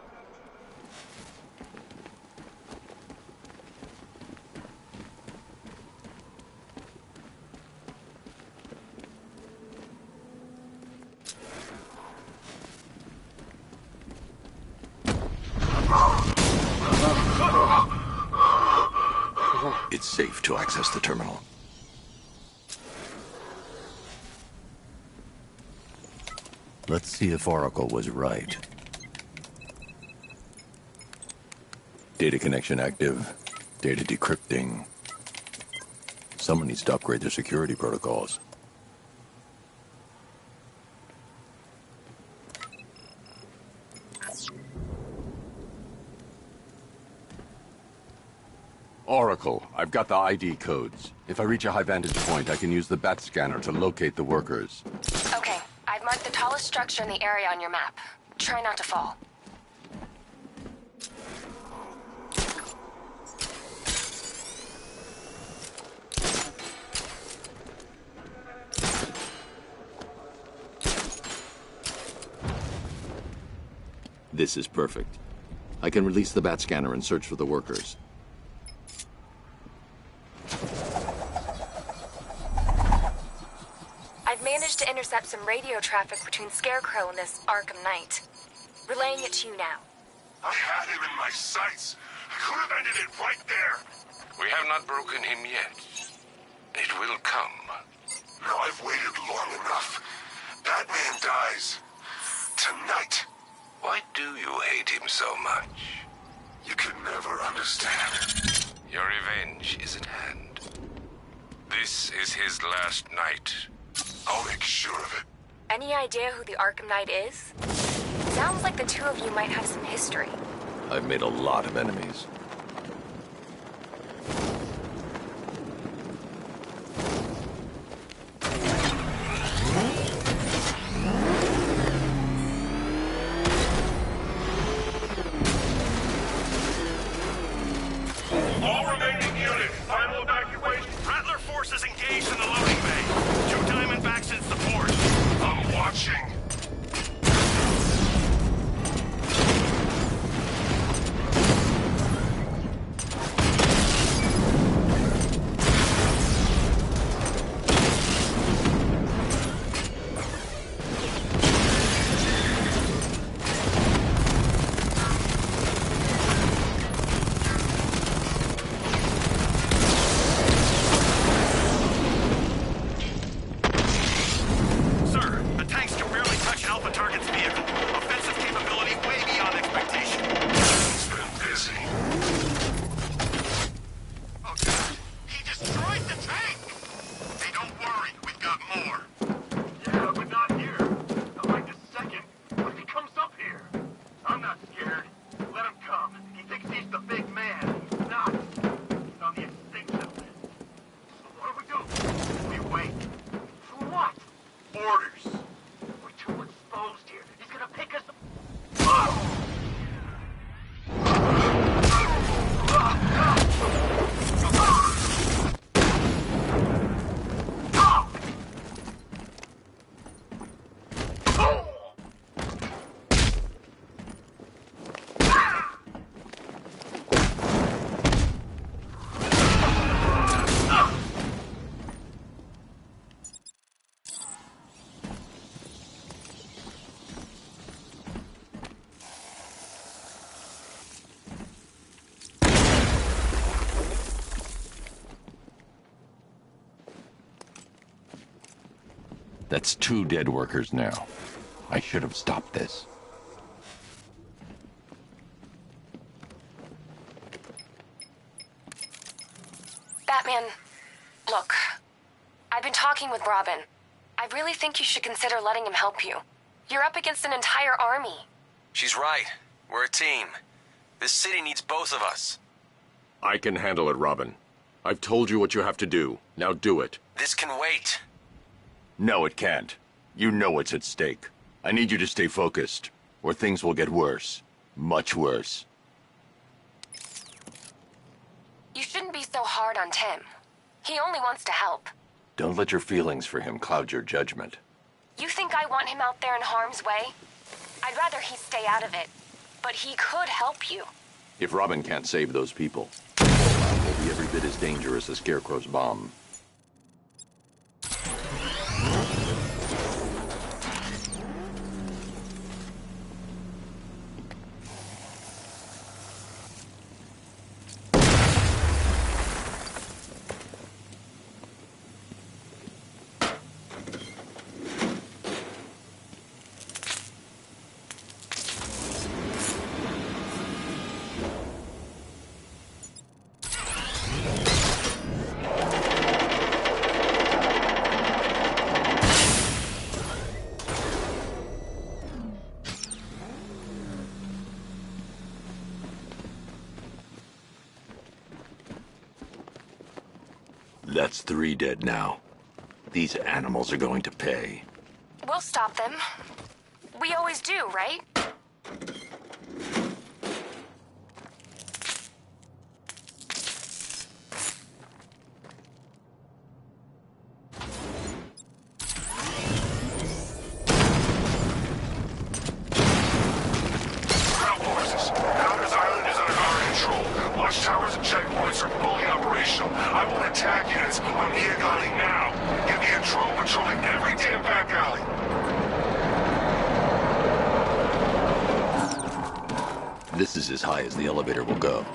It's safe to access the terminal. Let's see if Oracle was right. Data connection active. Data decrypting. Someone needs to upgrade their security protocols. Oracle, I've got the ID codes. If I reach a high vantage point, I can use the bat scanner to locate the workers.
Okay, I've marked the tallest structure in the area on your map. Try not to fall.
This is perfect. I can release the bat scanner and search for the workers.
I've managed to intercept some radio traffic between Scarecrow and this Arkham Knight. Relaying it to you now.
I had him in my sights. I could have ended it right there.
We have not broken him yet. It will come.
Now I've waited long enough. Batman dies. Tonight.
Why do you hate him so much?
You can never understand.
Your revenge is at hand. This is his last night.
I'll make sure of it.
Any idea who the Arkham Knight is? Sounds like the two of you might have some history.
I've made a lot of enemies.
All remaining units, final evacuation. Rattler forces engaged in the loading bay. 2 Diamondbacks in support.
I'm watching.
Sir, the tanks can barely touch Alpha Target's vehicle. Offensive capability way beyond expectation.
He's been busy.
Oh, God. He destroyed the tank! Hey, don't worry. We've got more.
Yeah, but not here. Not right this second. What if he comes up here? I'm not scared. Let him come. He thinks he's the big man. He's not. He's on the extinction list. So what do? We wait. For what? Orders. We're too exposed here. He's gonna pick us up.
That's 2 dead workers now. I should have stopped this.
Batman, look. I've been talking with Robin. I really think you should consider letting him help you. You're up against an entire army.
She's right. We're a team. This city needs both of us.
I can handle it, Robin. I've told you what you have to do. Now do it.
This can wait.
No, it can't. You know what's at stake. I need you to stay focused, or things will get worse. Much worse.
You shouldn't be so hard on Tim. He only wants to help.
Don't let your feelings for him cloud your judgment.
You think I want him out there in harm's way? I'd rather he stay out of it. But he could help you.
If Robin can't save those people, it will be every bit as dangerous as Scarecrow's bomb. That's 3 dead now. These animals are going to pay.
We'll stop them. We always do, right?
Towers and checkpoints are fully operational. I will attack units on Via Gali now. Get me a drone patrolling every damn back alley.
This is as high as the elevator will go.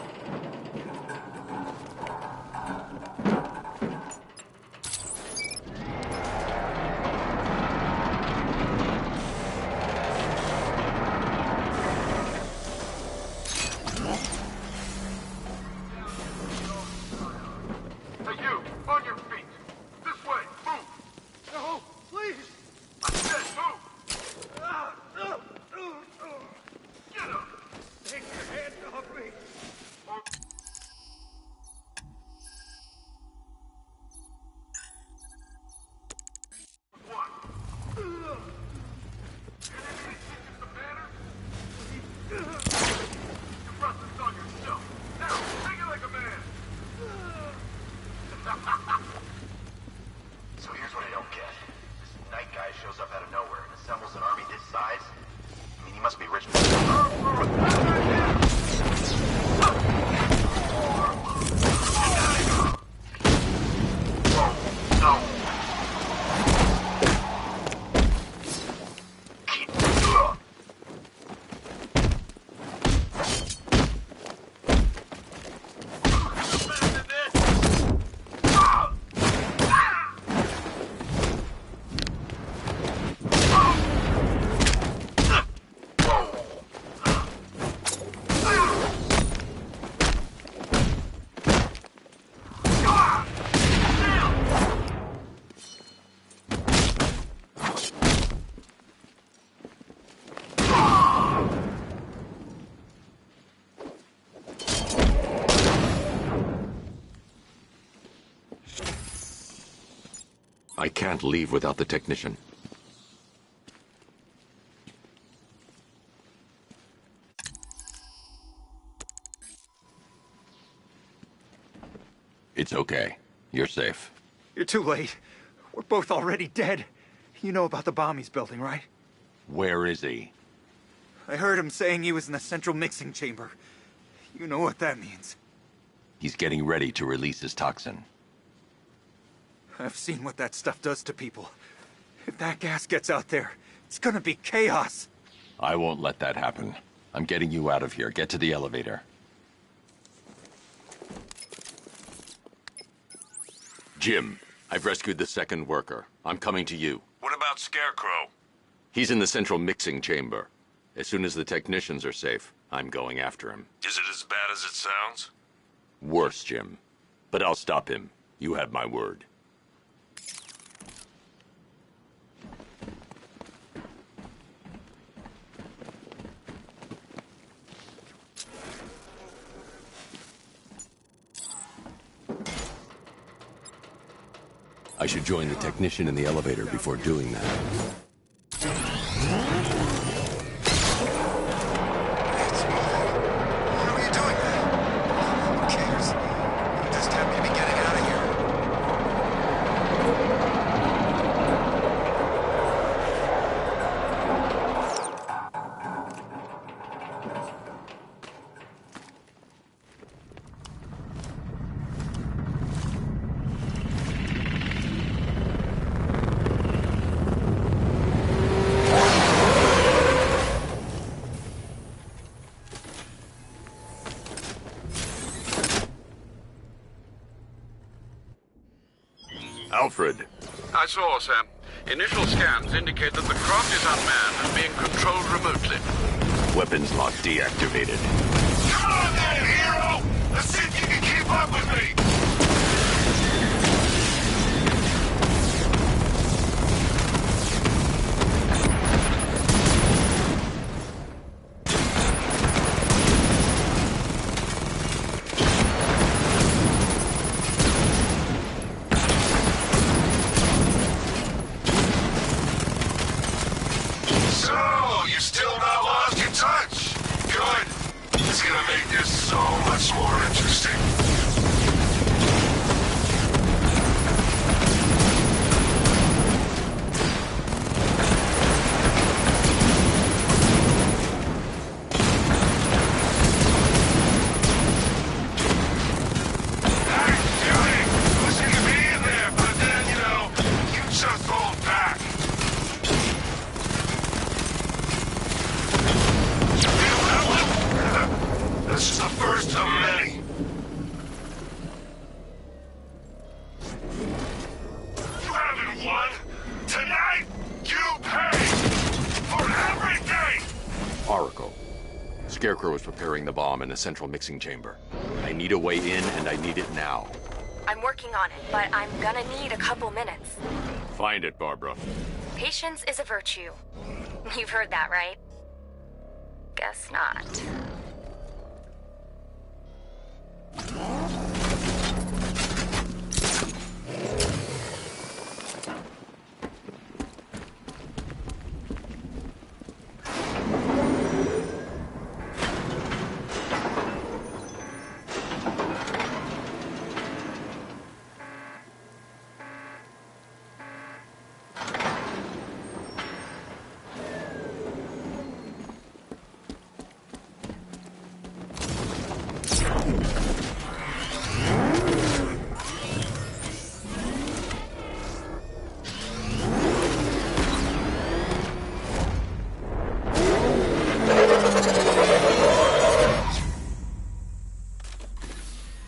I can't leave without the technician. It's okay. You're safe.
You're too late. We're both already dead. You know about the bomb he's building, right?
Where is he?
I heard him saying he was in the central mixing chamber. You know what that means.
He's getting ready to release his toxin.
I've seen what that stuff does to people. If that gas gets out there, it's gonna be chaos.
I won't let that happen. I'm getting you out of here. Get to the elevator. Jim, I've rescued the second worker. I'm coming to you.
What about Scarecrow?
He's in the central mixing chamber. As soon as the technicians are safe, I'm going after him.
Is it as bad as it sounds?
Worse, Jim. But I'll stop him. You have my word. I should join the technician in the elevator before doing that. Alfred.
I saw, sir. Initial scans indicate that the craft is unmanned and being controlled remotely.
Weapons lock deactivated.
Come on then, hero! Let's see if you can keep up with me! So, you still not lost your touch? Good. It's gonna make this so much more interesting. This is the first of many. You haven't won. Tonight, you pay for everything!
Oracle. Scarecrow is preparing the bomb in a central mixing chamber. I need a way in, and I need it now.
I'm working on it, but I'm gonna need a couple minutes.
Find it, Barbara.
Patience is a virtue. You've heard that, right? Guess not.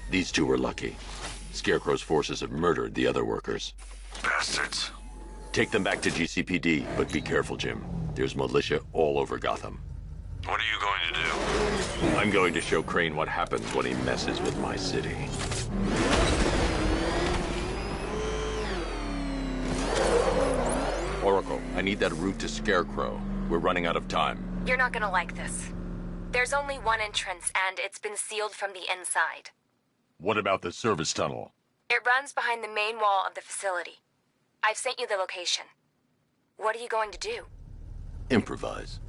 These two were lucky. Scarecrow's forces have murdered the other workers.
Bastards.
Take them back to GCPD, but be careful, Jim. There's militia all over Gotham.
What are you going to do?
I'm going to show Crane what happens when he messes with my city. Oracle, I need that route to Scarecrow. We're running out of time.
You're not gonna like this. There's only one entrance, and it's been sealed from the inside.
What about the service tunnel?
It runs behind the main wall of the facility. I've sent you the location. What are you going to do?
Improvise.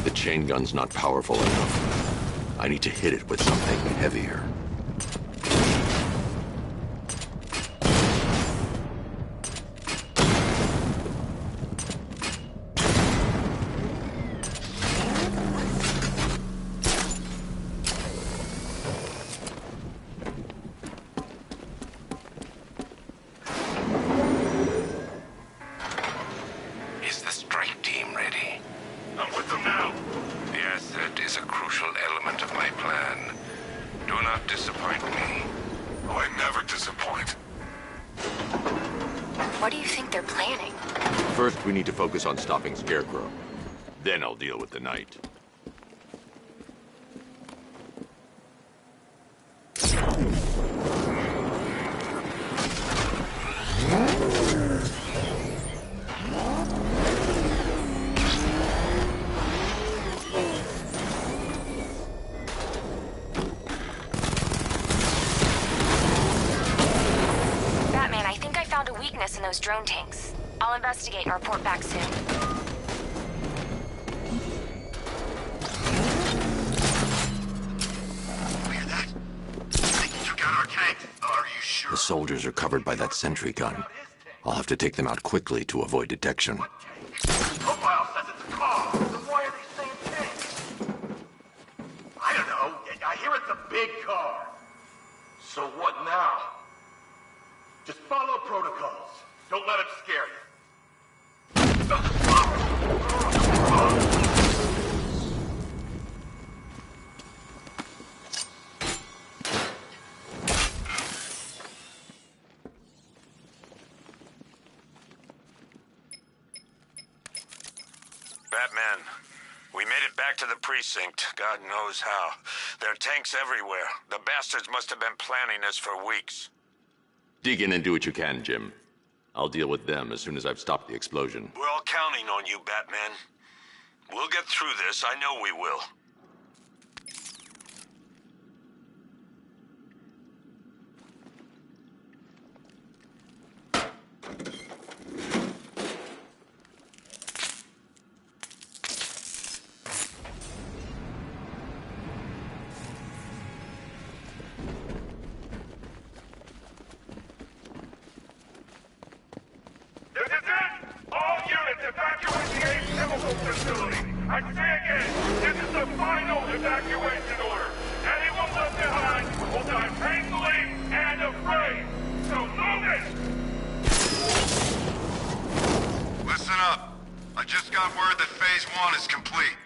The chain gun's not powerful enough. I need to hit it with something heavier.
Is the strike team ready?
I'm with them now.
Yes, that is a crucial element of my plan. Do not disappoint me.
Oh, I never disappoint.
What do you think they're planning?
First, we need to focus on stopping Scarecrow. Then I'll deal with the Knight.
Batman, I think I found a weakness in those drone tanks. I'll investigate and report back soon.
The soldiers are covered by that sentry gun. I'll have to take them out quickly to avoid detection.
Profile says it's a car. Then why are they saying tanks? I don't know. I hear it's a big car. So what now? Just follow protocols. Don't let him scare you.
Batman, we made it back to the precinct. God knows how. There are tanks everywhere. The bastards must have been planning this for weeks.
Dig in and do what you can, Jim. I'll deal with them as soon as I've stopped the explosion.
We're all counting on you, Batman. We'll get through this, I know we will.
This is it! All units evacuate the Ace Chemical Facility! I say again, this is the final evacuation order! Anyone left behind will die painfully and afraid! So move it!
Listen up. I just got word that Phase 1 is complete.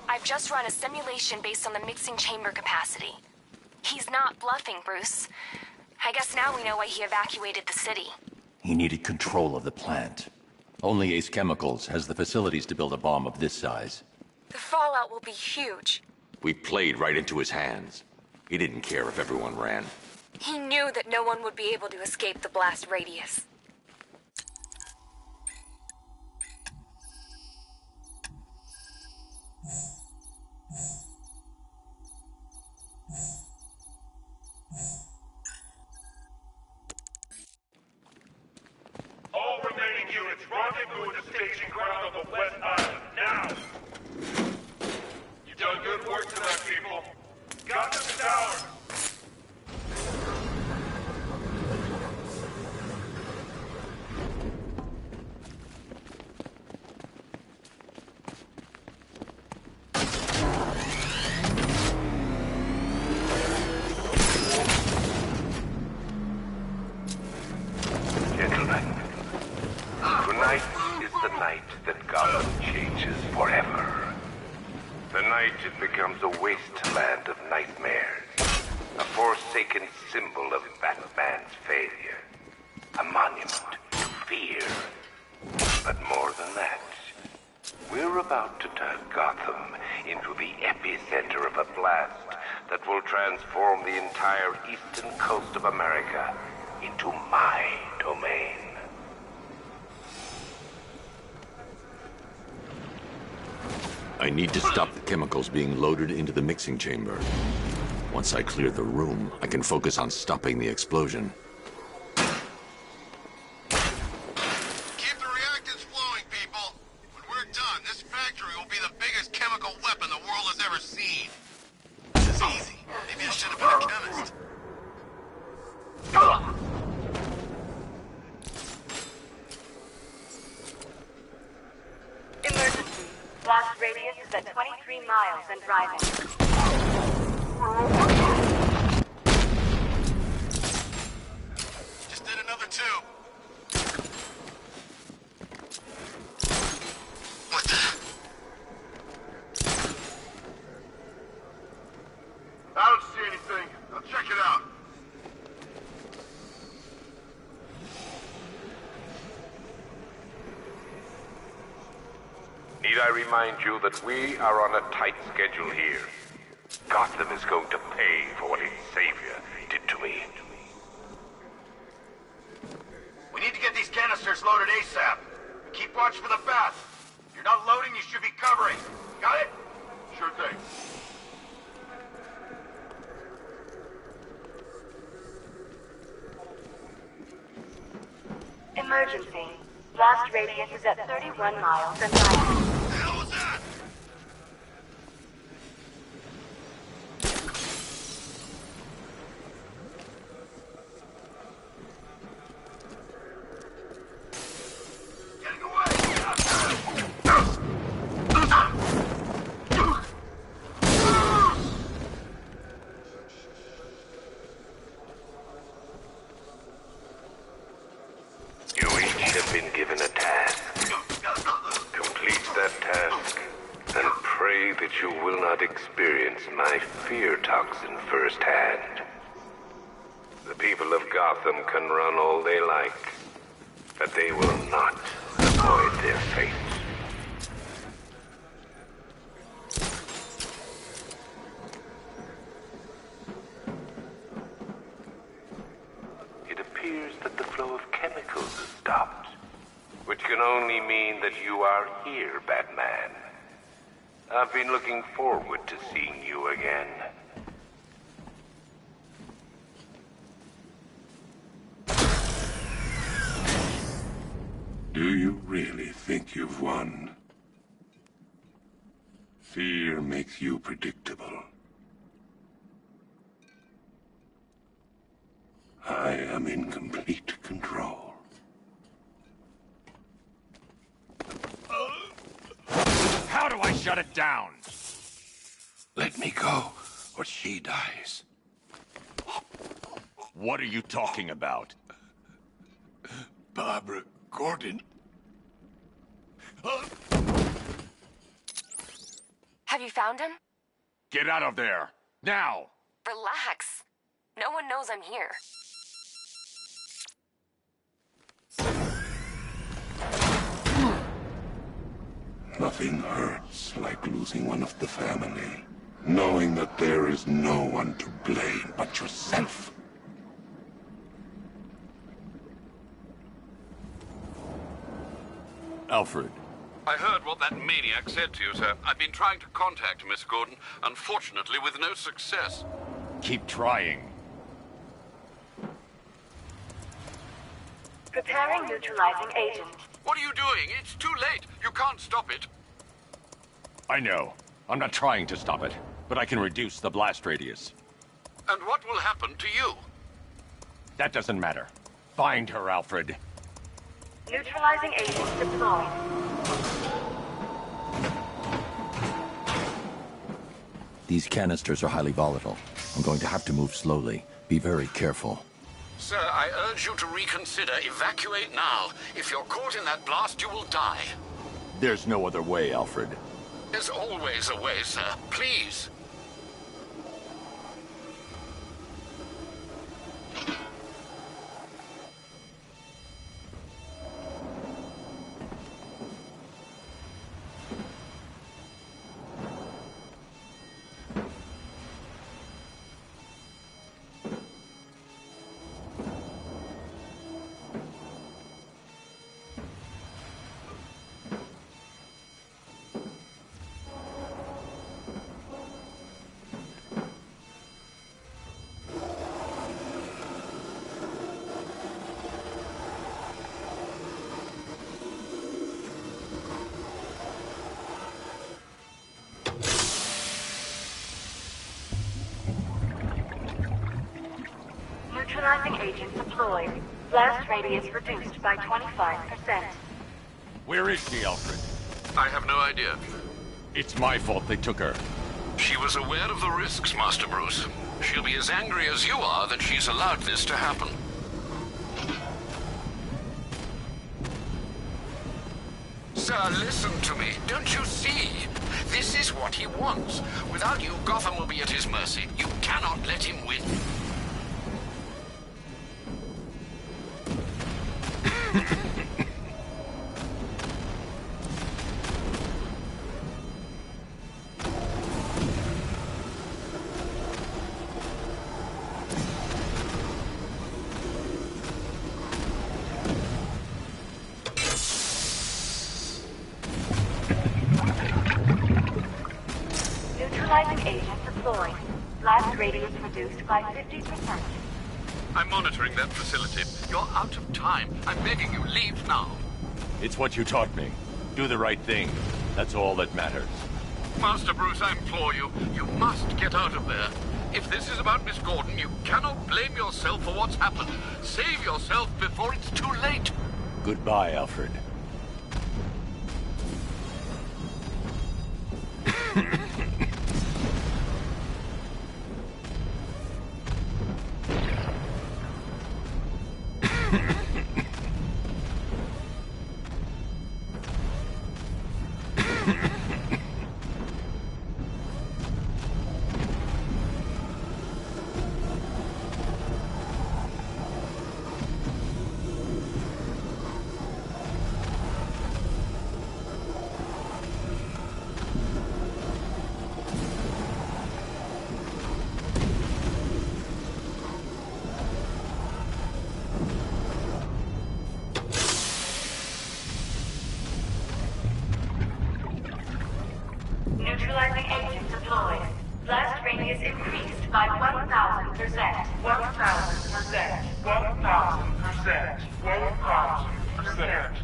I've just run a simulation based on the mixing chamber capacity. He's not bluffing, Bruce. I guess now we know why he evacuated the city.
He needed control of the plant. Only Ace Chemicals has the facilities to build a bomb of this size.
The fallout will be huge.
We played right into his hands. He didn't care if everyone ran.
He knew that no one would be able to escape the blast radius.
All remaining units, rendezvous at the staging ground on the West Island, now! You've done good work tonight, people. Gotham is ours!
Gentlemen, tonight is the night that Gotham changes forever. The night it becomes a wasteland of nightmares, a forsaken symbol of Batman's failure, a monument to fear. But more than that, we're about to turn Gotham into the epicenter of a blast that will transform the entire eastern coast of America into my domain.
I need to stop the chemicals being loaded into the mixing chamber. Once I clear the room, I can focus on stopping the explosion.
Keep the reactants flowing, people. When we're done, this factory will be the biggest chemical weapon the world has ever seen. This is easy. Maybe I should have been a chemist.
at 23 miles and driving.
Just did another 2. What the?
I don't see anything. I'll check it out.
Need I remind you that we are on a tight schedule here? Gotham is going to pay for what its savior did to me.
We need to get these canisters loaded ASAP. Keep watch for the path. If you're not loading, you should be covering. Got it? Sure thing.
Emergency. Blast radius is at 31 miles and driving.
The hell was that?
Getting away!
You each have been given a task. Complete that task, and pray that you will not experience my fear toxin firsthand. The people of Gotham can run all they like, but they will not avoid their fate. It appears that the flow of chemicals has stopped, which can only mean that you are here, Batman. I've been looking forward to seeing you again.
Do you really think you've won? Fear makes you predictable. I am in complete control.
How do I shut it down?
Let me go, or she dies.
What are you talking about?
Barbara Gordon.
Have you found him?
Get out of there! Now!
Relax. No one knows I'm here.
Nothing hurts like losing one of the family. Knowing that there is no one to blame but yourself.
Alfred.
I heard what that maniac said to you, sir. I've been trying to contact Miss Gordon, unfortunately with no success.
Keep trying.
Preparing neutralizing agent.
What are you doing? It's too late. You can't stop it.
I know. I'm not trying to stop it, but I can reduce the blast radius.
And what will happen to you?
That doesn't matter. Find her, Alfred.
Neutralizing agent deployed.
These canisters are highly volatile. I'm going to have to move slowly. Be very careful.
Sir, I urge you to reconsider. Evacuate now. If you're caught in that blast, you will die.
There's no other way, Alfred.
There's always a way, sir. Please.
Neutralizing agent deployed. Blast radius reduced by 25%.
Where is she, Alfred?
I have no idea.
It's my fault they took her.
She was aware of the risks, Master Bruce. She'll be as angry as you are that she's allowed this to happen. Sir, listen to me. Don't you see? This is what he wants. Without you, Gotham will be at his mercy. You cannot let him win.
Neutralizing agent deployed. Blast radius reduced by 50%.
I'm monitoring that facility. You're out of time. I'm begging you, leave now.
It's what you taught me. Do the right thing. That's all that matters.
Master Bruce, I implore you, you must get out of there. If this is about Miss Gordon, you cannot blame yourself for what's happened. Save yourself before it's too late.
Goodbye, Alfred.
Neutralizing agent deployed. Blast radius increased by 1,000%. 1,000%. 1,000%. 1,000%.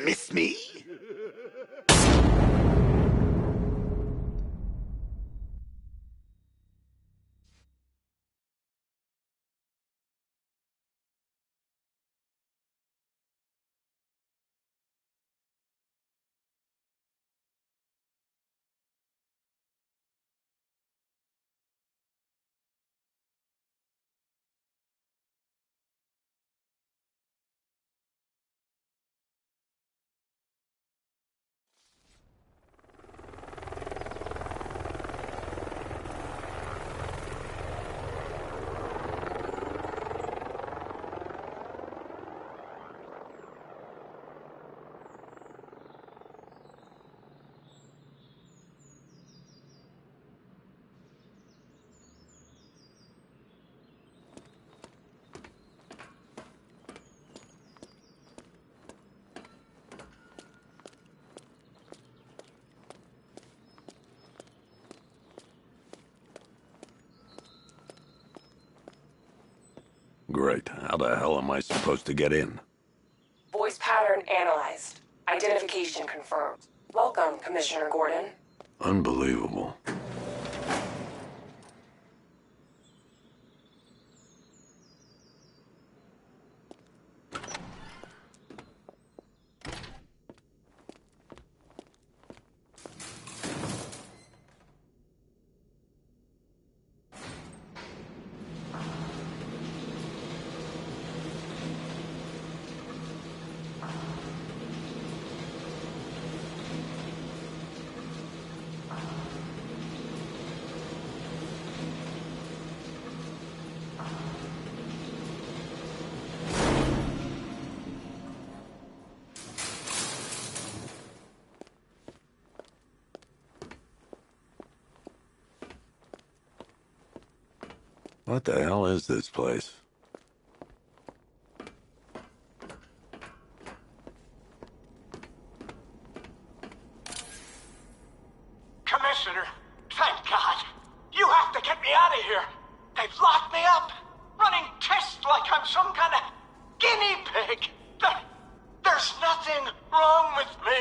Miss me?
Great. How the hell am I supposed to get in?
Voice pattern analyzed. Identification confirmed. Welcome, Commissioner Gordon.
Unbelievable. What the hell is this place?
Commissioner, thank God. You have to get me out of here. They've locked me up, running tests like I'm some kind of guinea pig. There's nothing wrong with me.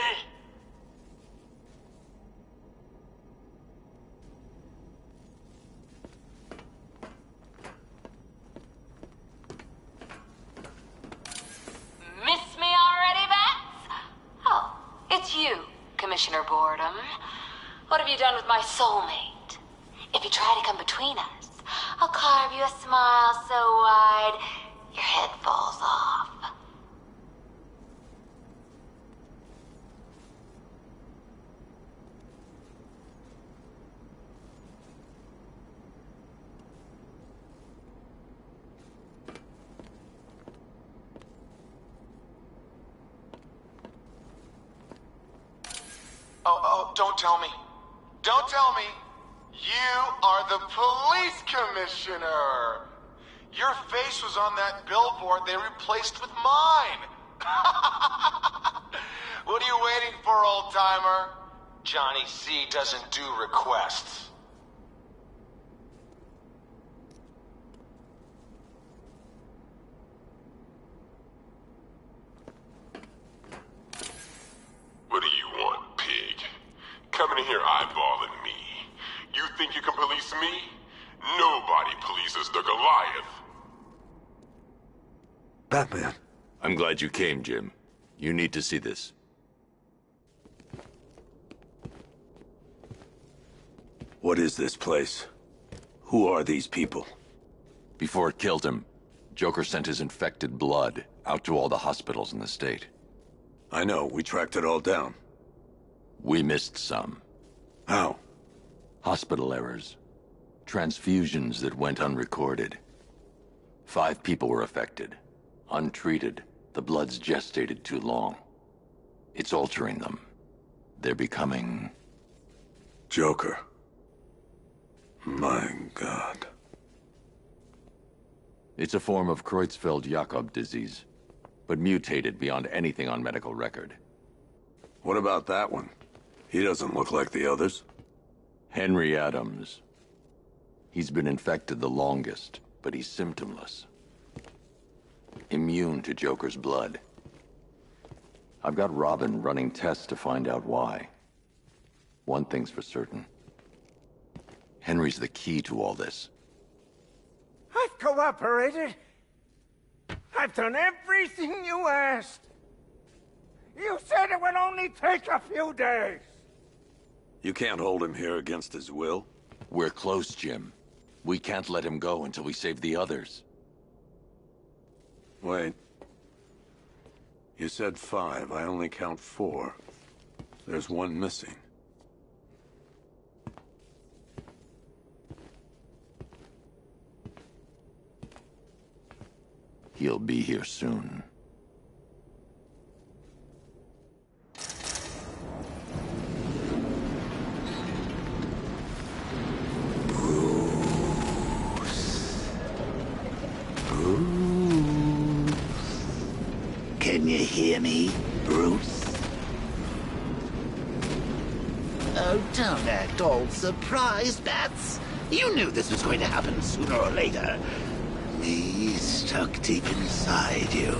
It's you, Commissioner Boredom. What have you done with my soulmate? If you try to come between us, I'll carve you a smile so wide, your head falls off.
Oh, don't tell me. Don't tell me. You are the police commissioner. Your face was on that billboard they replaced with mine. What are you waiting for, old-timer? Johnny C doesn't do requests.
What do you want, pig? Coming in here eyeballing me. You think you can police me? Nobody polices the Goliath.
Batman.
I'm glad you came, Jim. You need to see this.
What is this place? Who are these people?
Before it killed him, Joker sent his infected blood out to all the hospitals in the state.
I know, we tracked it all down.
We missed some.
How?
Hospital errors. Transfusions that went unrecorded. 5 people were affected. Untreated, the blood's gestated too long. It's altering them. They're becoming...
Joker. My God.
It's a form of Creutzfeldt-Jakob disease, but mutated beyond anything on medical record.
What about that one? He doesn't look like the others.
Henry Adams. He's been infected the longest, but he's symptomless. Immune to Joker's blood. I've got Robin running tests to find out why. One thing's for certain. Henry's the key to all this.
I've cooperated. I've done everything you asked. You said it would only take a few days.
You can't hold him here against his will.
We're close, Jim. We can't let him go until we save the others.
Wait. You said 5. I only count 4. There's one missing.
He'll be here soon.
Can you hear me, Bruce? Oh, don't act all surprised, Bats. You knew this was going to happen sooner or later. Me stuck deep inside you.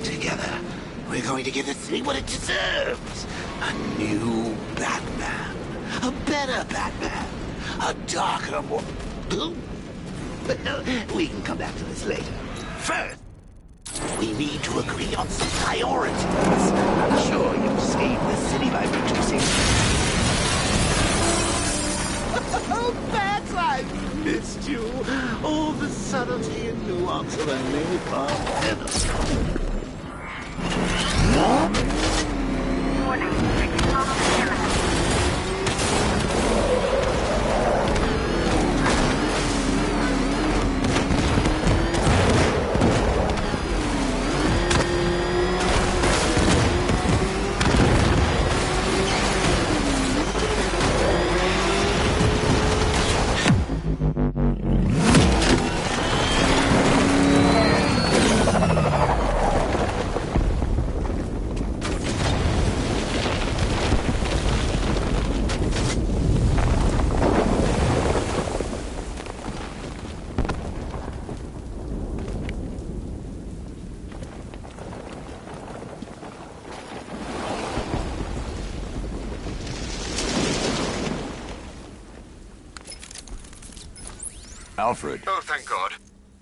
Together, we're going to give the city what it deserves. A new Batman. A better Batman. A darker, more... Well, we can come back to this later. First, we need to agree on some priorities. I'm sure you've saved the city by reducing... Oh, Bats, I've missed you. All the subtlety and nuance of a napalm.
Alfred.
Oh, thank God.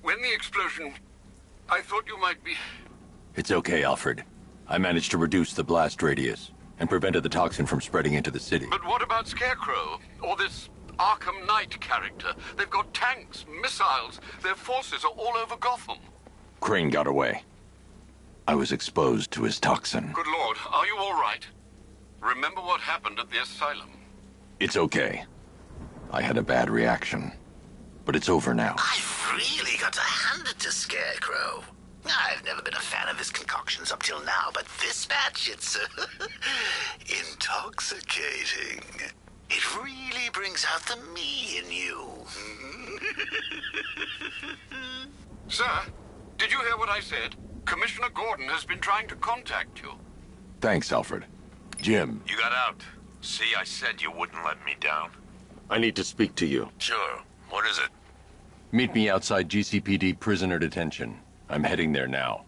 When the explosion... I thought you might be...
It's okay, Alfred.
I managed to reduce the blast radius and prevented the toxin from spreading into the city.
But what about Scarecrow? Or this Arkham Knight character? They've got tanks, missiles. Their forces are all over Gotham.
Crane got away. I was exposed to his toxin.
Good Lord, are you all right? Remember what happened at the asylum?
It's okay. I had a bad reaction. But it's over now.
I've really got to hand it to Scarecrow. I've never been a fan of his concoctions up till now, but this batch, it's intoxicating. It really brings out the me in you.
Sir, did you hear what I said? Commissioner Gordon has been trying to contact you.
Thanks, Alfred. Jim.
You got out. See, I said you wouldn't let me down.
I need to speak to you.
Sure. What is it?
Meet me outside GCPD prisoner detention. I'm heading there now.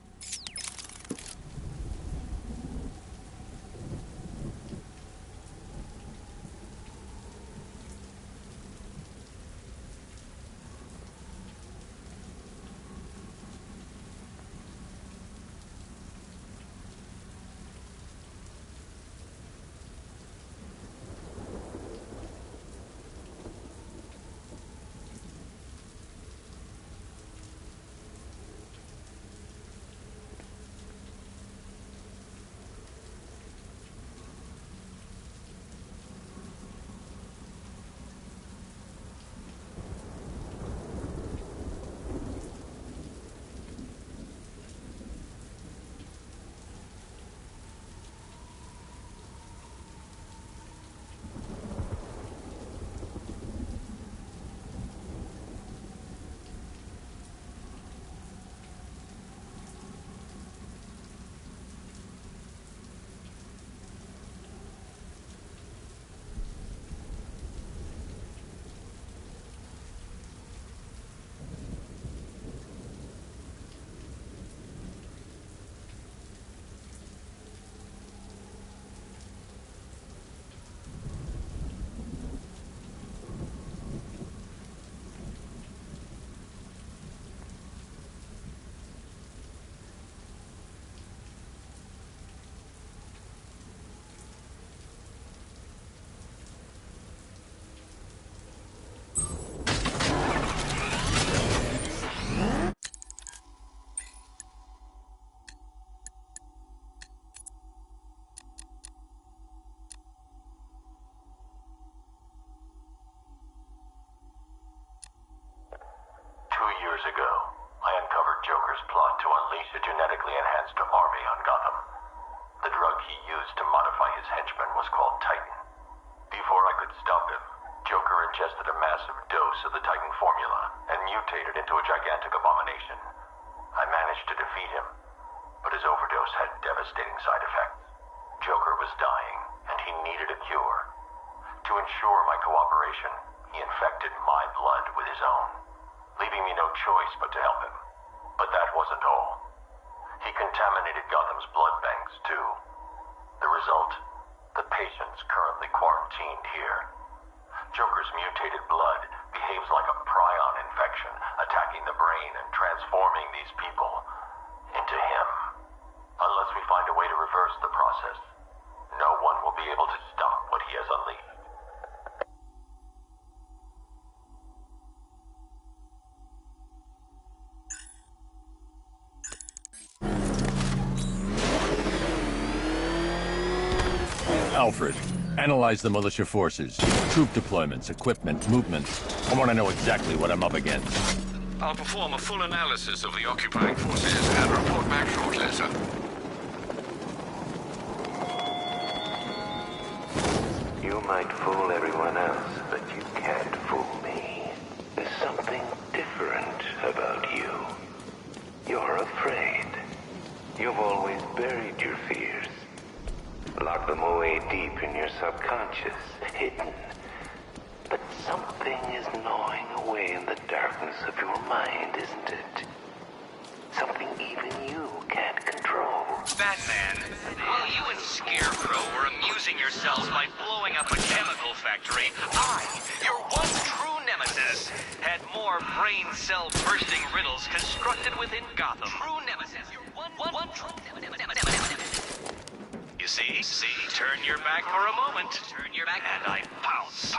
Ago, I uncovered Joker's plot to unleash a genetically enhanced army on Gotham. The drug he used to modify his henchmen was called Titan. Before I could stop him, Joker ingested a massive dose of the Titan formula and mutated into a gigantic abomination. I managed to defeat him, but his overdose had devastating side effects. Joker was dying, and he needed a cure. To ensure my cooperation, he infected my blood with his own, leaving me no choice but to help him. But that wasn't all. He contaminated Gotham's blood banks, too. The result? The patients currently quarantined here. Joker's mutated blood behaves like a prion infection, attacking the brain and transforming these people into him. Unless we find a way to reverse the process, no one will be able to stop what he has unleashed.
Alfred, analyze the militia forces, troop deployments, equipment, movements. I want to know exactly what I'm up against.
I'll perform a full analysis of the occupying forces and report back shortly, sir.
You might fool everyone else, but you can't fool me. There's something different about you. You're afraid. You've always buried your fears. Lock them away deep in your subconscious, hidden. But something is gnawing away in the darkness of your mind, isn't it? Something even you can't control.
Batman, while you and Scarecrow were amusing yourselves by blowing up a chemical factory, I, your one true nemesis, had more brain cell bursting riddles constructed within Gotham. True nemesis, your one true nemesis. You see? Turn your back for a moment. Turn your back, and I pounce.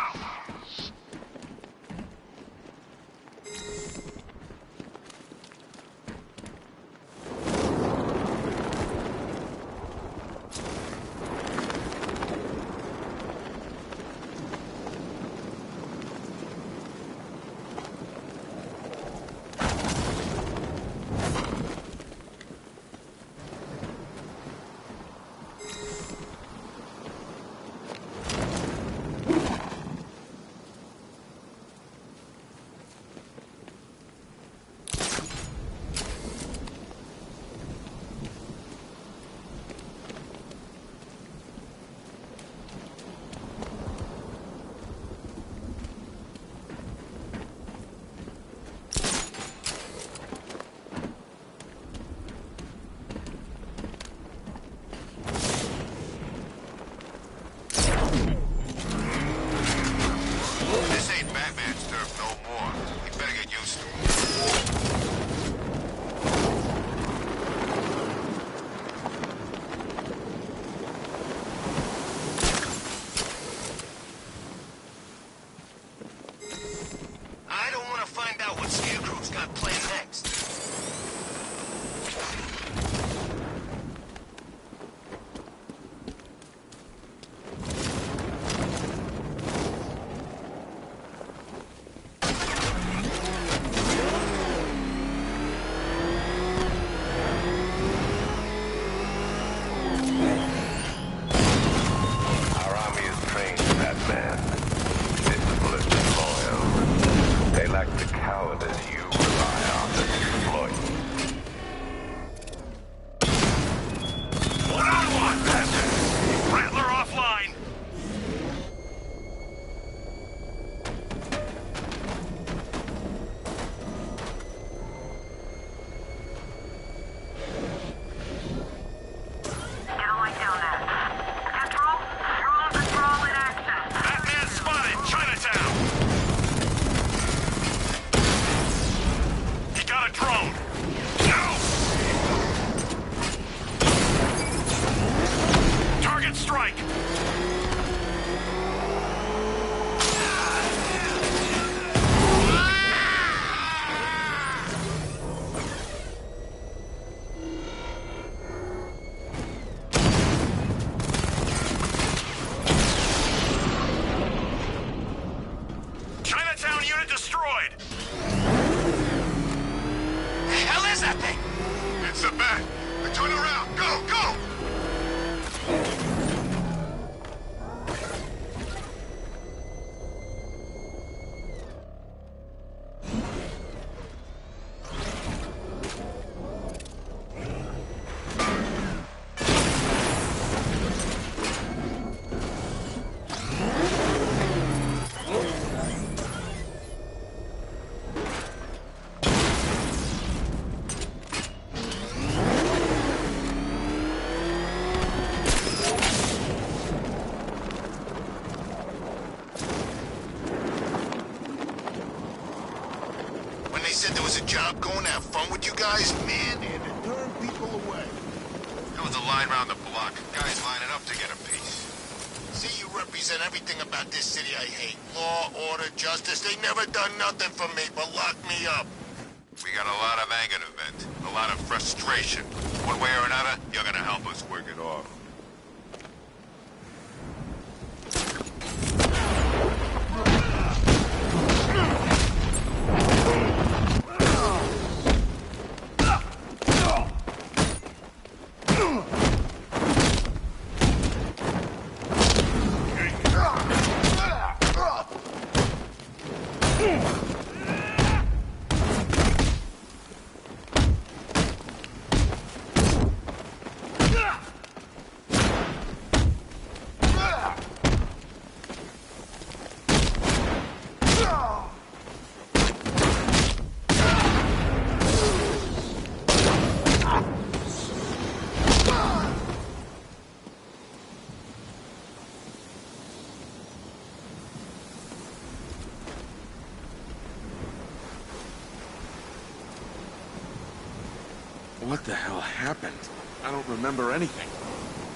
job going to have fun with you guys? Man, and to turn people away. There was a line round the block. Guys lining up to get a piece. See, you represent everything about this city I hate. Law, order, justice. They never done nothing for me but lock me up. We got a lot of anger to vent. A lot of frustration. One way or another, you're gonna help us work it off.
What the hell happened? I don't remember anything.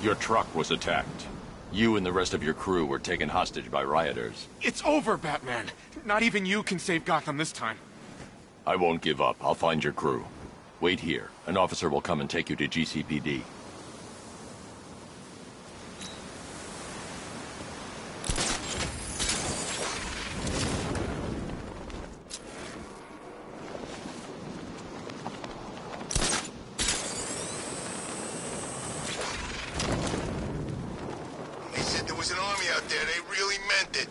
Your truck was attacked. You and the rest of your crew were taken hostage by rioters.
It's over, Batman. Not even you can save Gotham this time.
I won't give up. I'll find your crew. Wait here. An officer will come and take you to GCPD.
They said there was an army out there. They really meant it.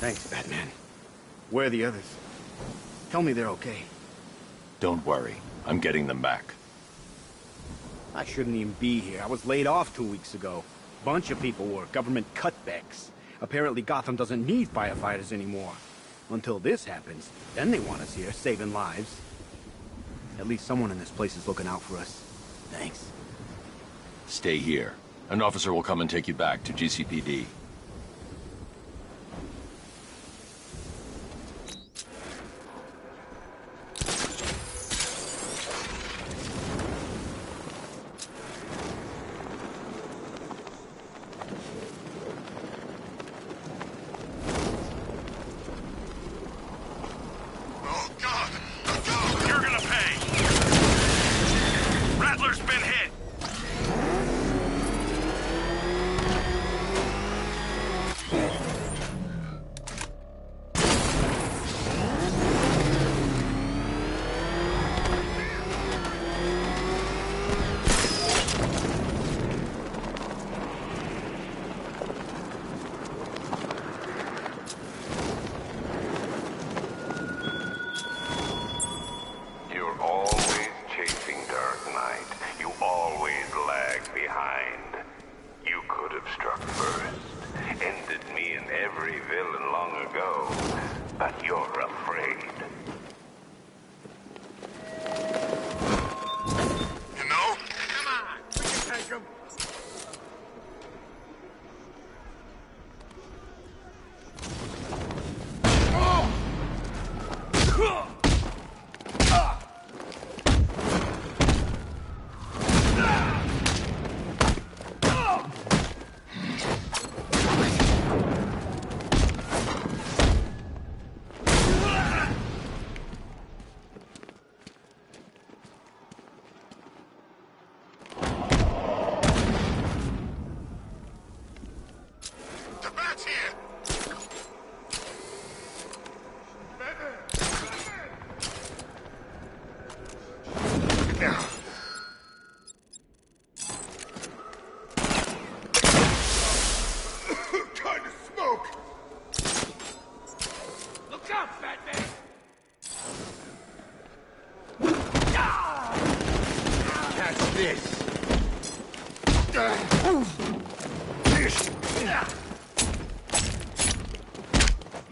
Thanks, Batman. Where are the others? Tell me they're okay.
Don't worry. I'm getting them back.
I shouldn't even be here. I was laid off 2 weeks ago. Bunch of people were. Government cutbacks. Apparently Gotham doesn't need firefighters anymore. Until this happens, then they want us here, saving lives. At least someone in this place is looking out for us. Thanks.
Stay here. An officer will come and take you back to GCPD.
You're gonna pay! Rattler's been hit!
You're always chasing Dark Knight. You always
this.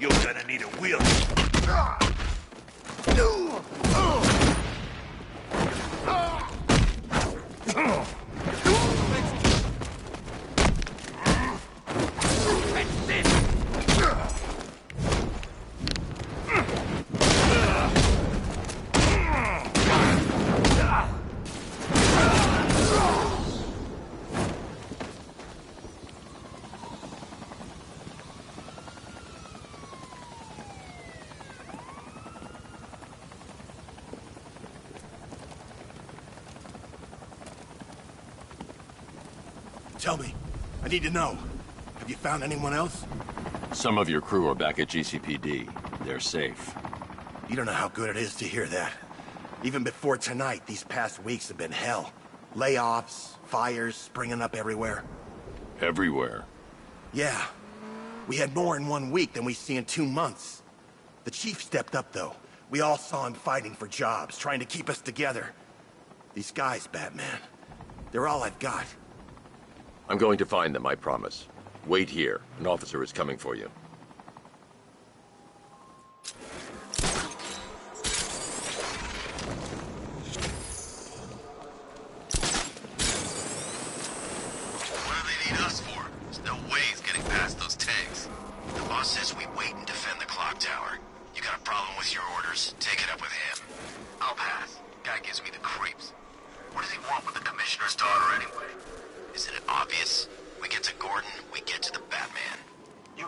You're gonna need a wheelchair.
Tell me. I need to know. Have you found anyone else?
Some of your crew are back at GCPD. They're safe.
You don't know how good it is to hear that. Even before tonight, these past weeks have been hell. Layoffs, fires springing up everywhere.
Everywhere?
Yeah. We had more in 1 week than we see in 2 months. The chief stepped up, though. We all saw him fighting for jobs, trying to keep us together. These guys, Batman, they're all I've got.
I'm going to find them, I promise. Wait here. An officer is coming for you.
What do they need us for? There's no way he's getting past those tanks. The boss says we wait and defend the clock tower. You got a problem with your orders? Take it up with him. I'll pass. Guy gives me the creeps. What does he want with the commissioner's daughter anyway? Isn't it obvious? We get to Gordon, we get to the Batman.
We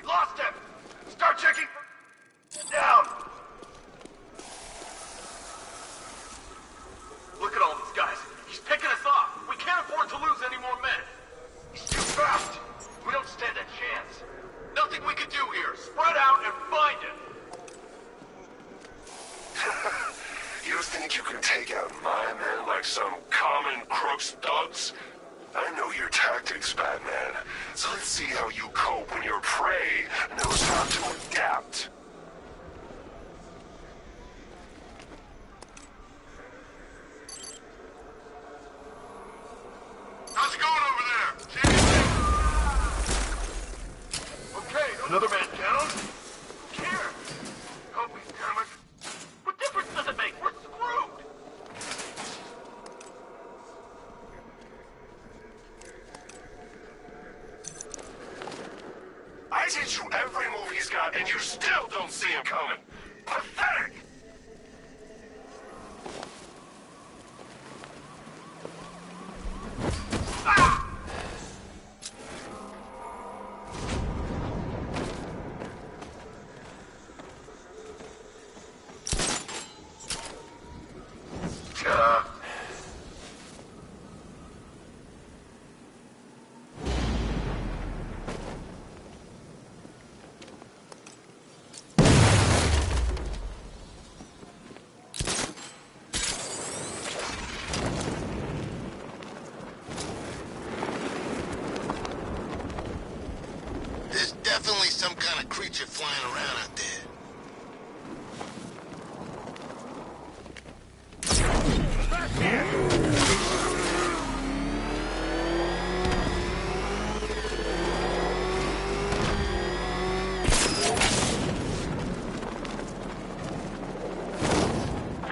lost him! Start checking down! Look at all these guys. He's picking us off. We can't afford to lose any more men. He's too fast. We don't stand a chance. Nothing we can do here. Spread out and find him.
You think you can take out my men like some common crooks thugs? I know your tactics, Batman. So let's see how you cope when your prey knows how to adapt.
How's it going over there? See anything? Okay, another man down. Who cares? Oh, damn it. What difference does it make? We're screwed.
I teach you every move he's got, and you still don't see him coming. Pathetic!
There's definitely some kind of creature flying around out there.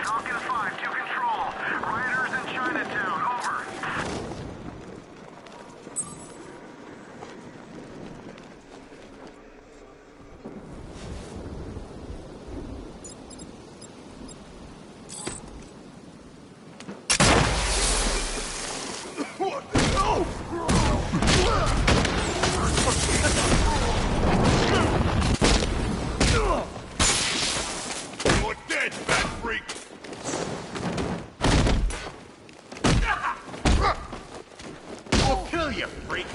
Falcon 5 to control. Riders in Chinatown. Over.
You're dead, bat freak!
I'll kill you, freak!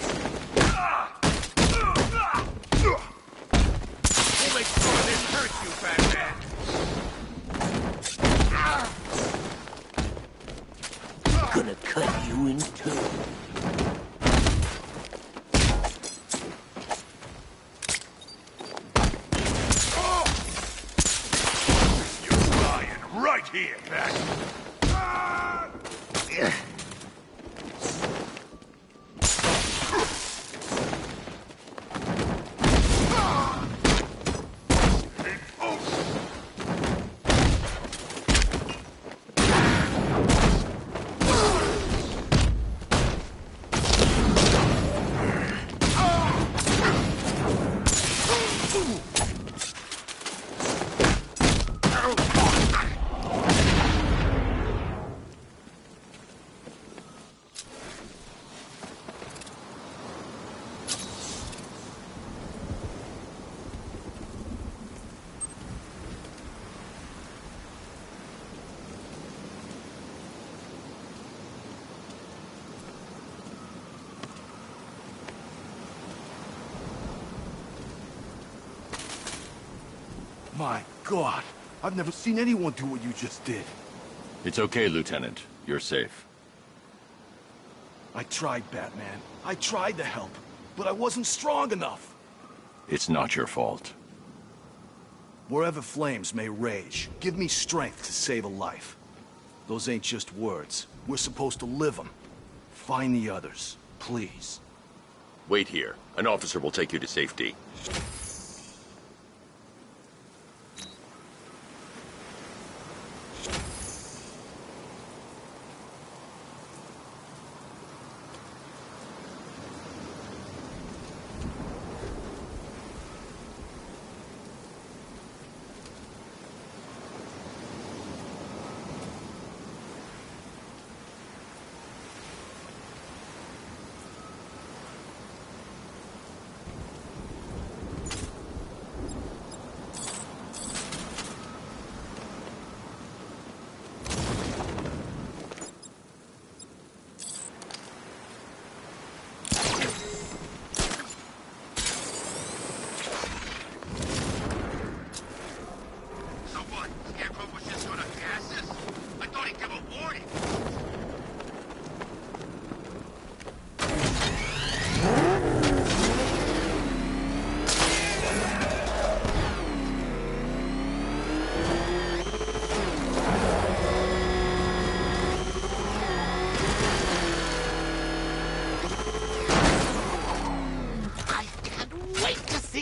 We'll make sure this hurts you, Batman!
gonna cut you in two.
Right here, Pat.
My God, I've never seen anyone do what you just did.
It's okay, Lieutenant. You're safe.
I tried, Batman. I tried to help, but I wasn't strong enough.
It's not your fault.
Wherever flames may rage, give me strength to save a life. Those ain't just words. We're supposed to live them. Find the others, please.
Wait here. An officer will take you to safety.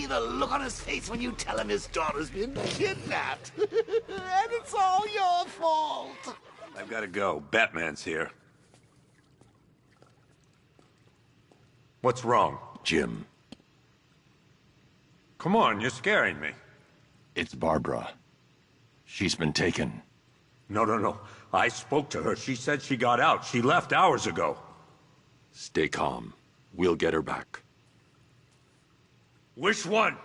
The look on his face when you tell him his daughter's been kidnapped. And it's all your fault.
I've got to go. Batman's here. What's wrong?
Jim.
Come on, you're scaring me.
It's Barbara. She's been taken.
No. I spoke to her. She said she got out. She left hours ago.
Stay calm. We'll get her back.
Which one?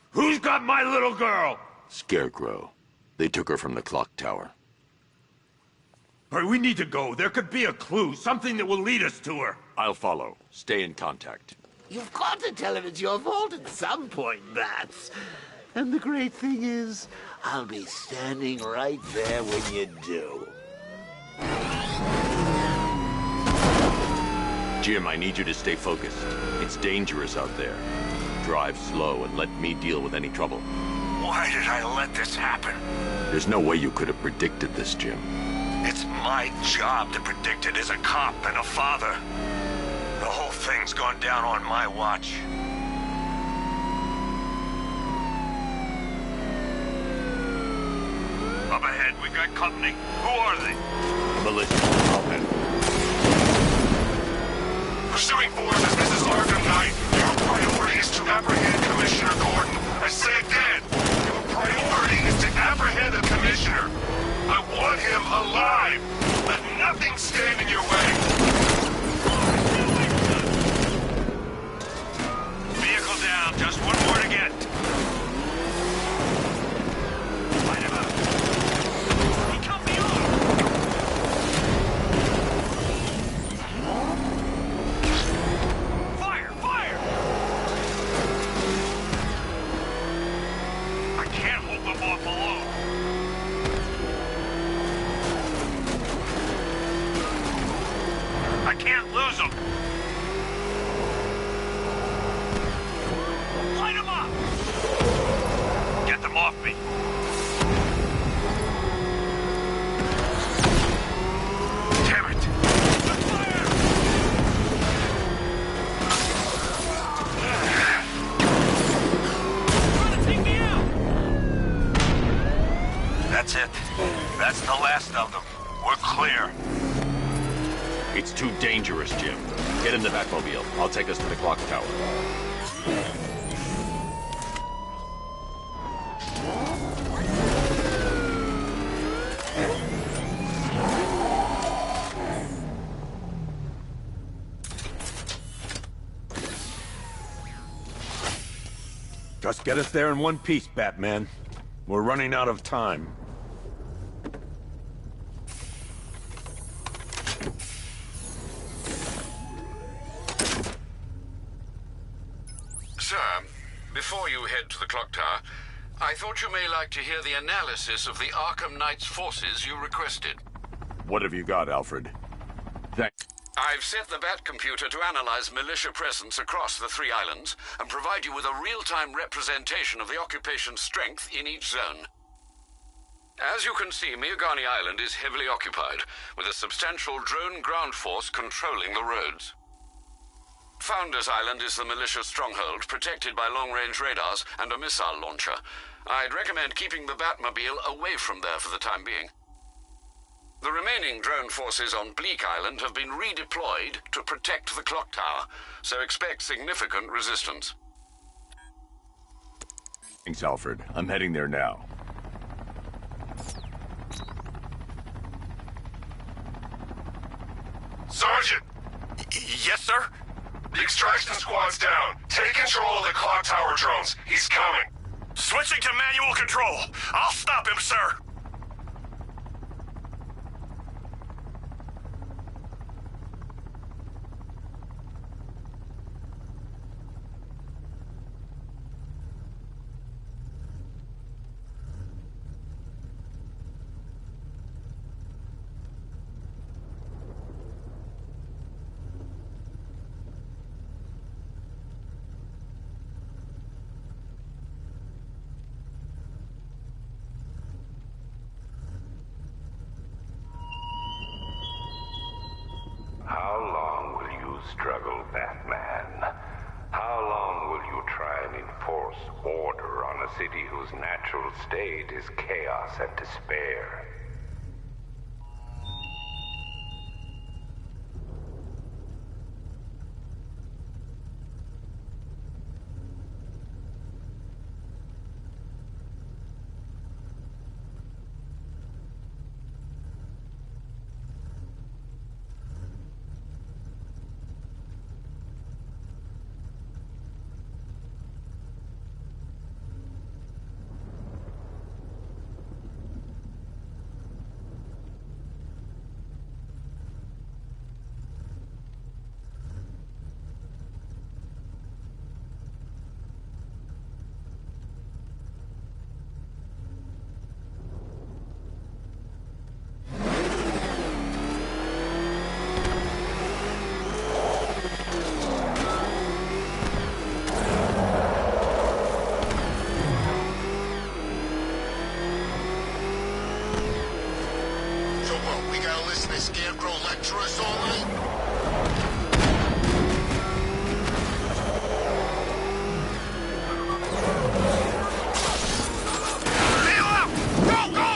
Who's got my little girl?
Scarecrow. They took her from the clock tower.
All right, we need to go. There could be a clue, something that will lead us to her.
I'll follow. Stay in contact.
You've got to tell him it's your fault at some point, Bats. And the great thing is, I'll be standing right there when you do.
Jim, I need you to stay focused. It's dangerous out there. Drive slow and let me deal with any trouble.
Why did I let this happen?
There's no way you could have predicted this, Jim.
It's my job to predict it as a cop and a father. The whole thing's gone down on my watch. Up ahead, we've got company. Who are they?
Militia. I'll head.
Pursuing forces, this is Arkham Knight. Your priority is to apprehend Commissioner Gordon. I say again, your priority is to apprehend the Commissioner. I want him alive. Let nothing stand in your way.
Vehicle down, just one more to get. Light him up. He cut me off. I can't lose them. Light them up! Get them off me. Damn it! That's it. That's the last of them. We're clear.
It's too dangerous, Jim. Get in the Batmobile. I'll take us to the clock tower.
Just get us there in one piece, Batman. We're running out of time.
Sir, before you head to the clock tower, I thought you may like to hear the analysis of the Arkham Knight's forces you requested.
What have you got, Alfred?
I've set the Bat computer to analyze militia presence across the 3 islands and provide you with a real-time representation of the occupation's strength in each zone. As you can see, Miagani Island is heavily occupied, with a substantial drone ground force controlling the roads. Founders Island is the militia stronghold, protected by long-range radars and a missile launcher. I'd recommend keeping the Batmobile away from there for the time being. The remaining drone forces on Bleak Island have been redeployed to protect the clock tower, so expect significant resistance.
Thanks, Alfred. I'm heading there now.
Sergeant!
Yes, sir?
The extraction squad's down. Take control of the clock tower drones. He's coming.
Switching to manual control. I'll stop him, sir.
How long will you struggle, Batman? How long will you try and enforce order on a city whose natural state is chaos and despair?
Scarecrow lecture us all night?
Bail out! Go, go!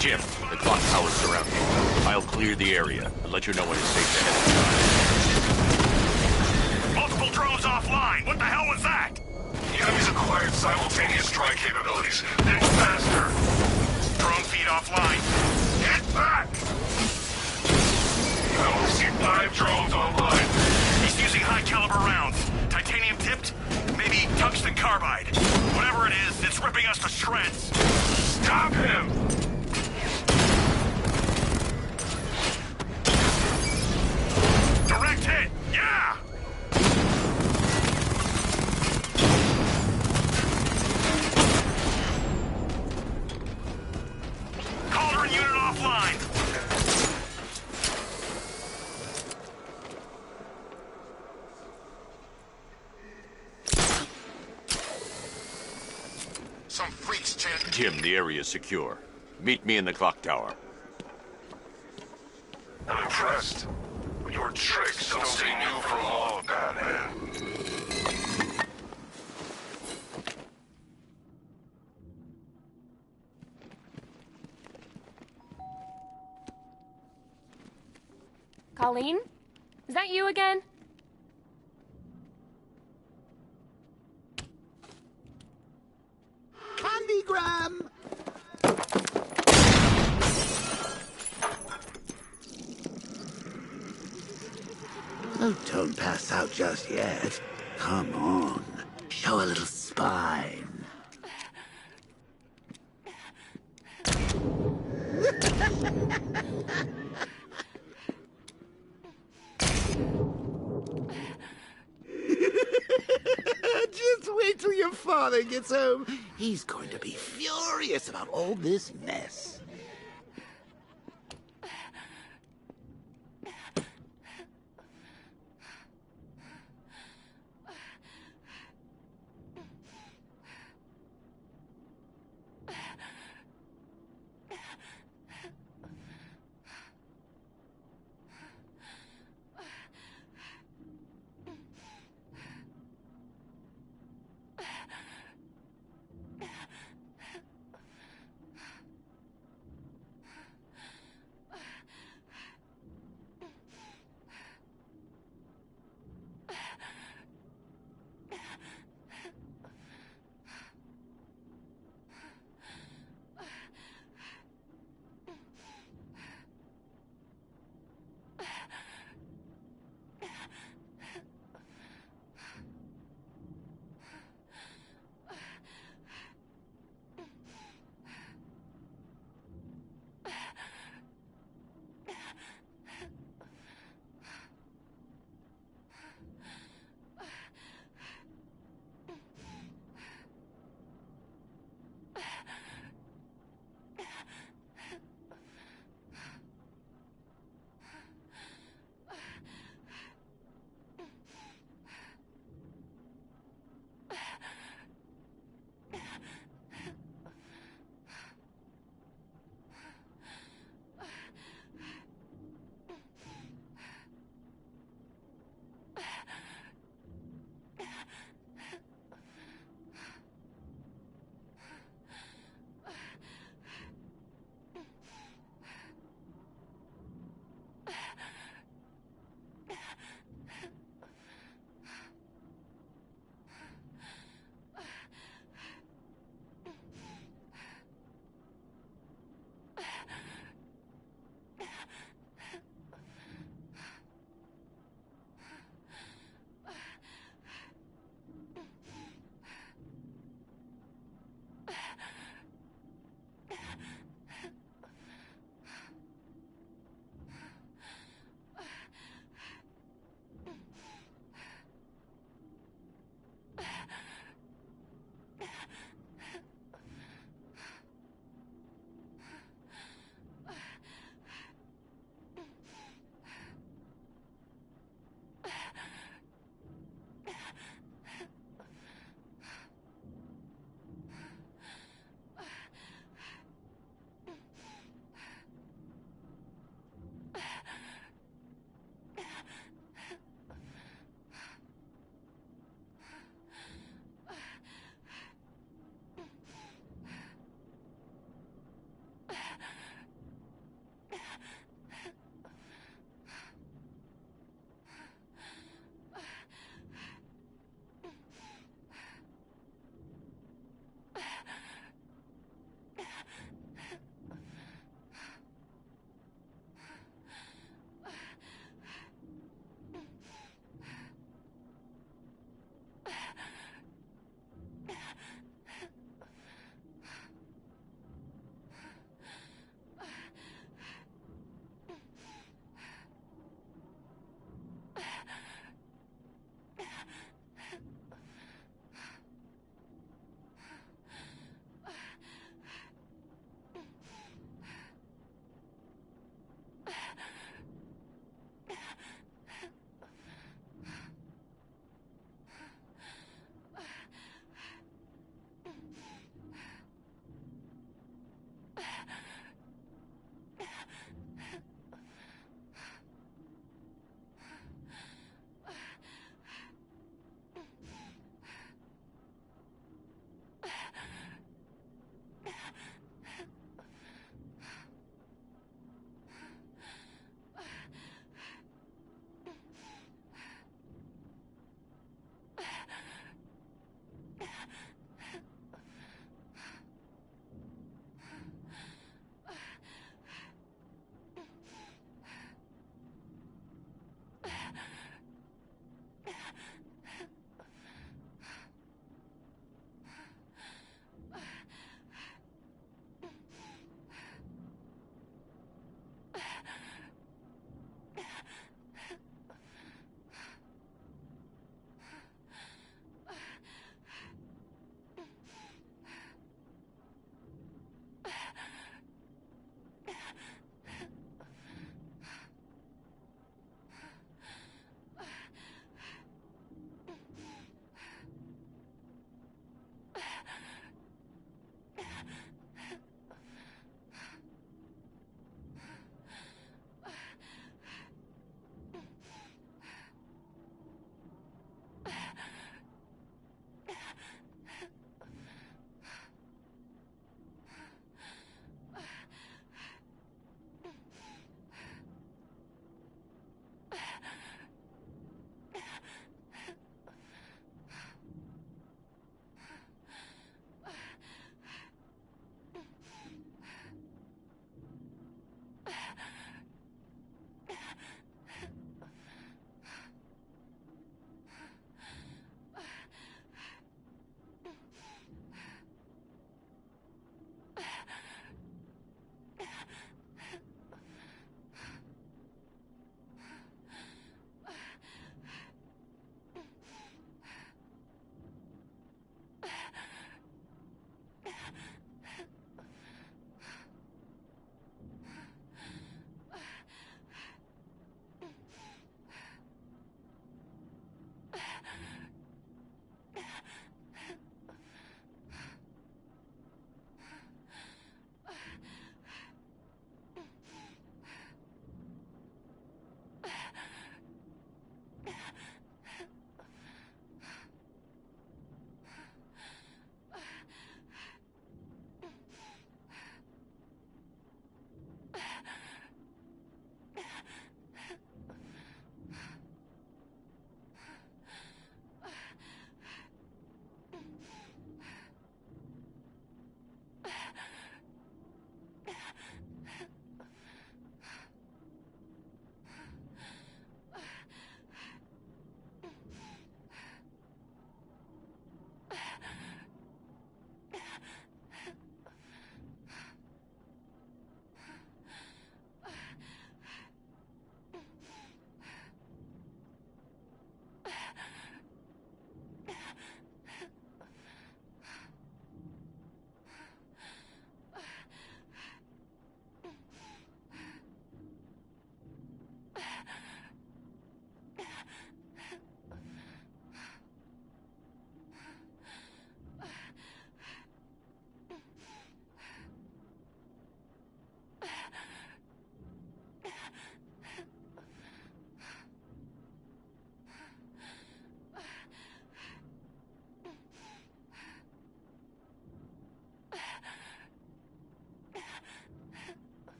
Jim, the clock tower's surrounded. I'll clear the area and let you know when it's safe to head.
Multiple drones offline. What the hell was that?
The enemy's acquired simultaneous strike capabilities. Then faster.
Drone feed offline.
Get back! I only see 5 drones online.
He's using high-caliber rounds. Titanium tipped? Maybe tungsten carbide. Whatever it is, it's ripping us to shreds.
Stop him!
Direct hit! Yeah! Cauldron unit offline.
Jim, the area is secure. Meet me in the clock tower.
I'm impressed. But your tricks don't stay new for long, Batman.
Colleen? Is that you again?
Candygram! Oh, don't pass out just yet. Come on. Show a little spine. Just wait till your father gets home. He's going to be furious about all this mess.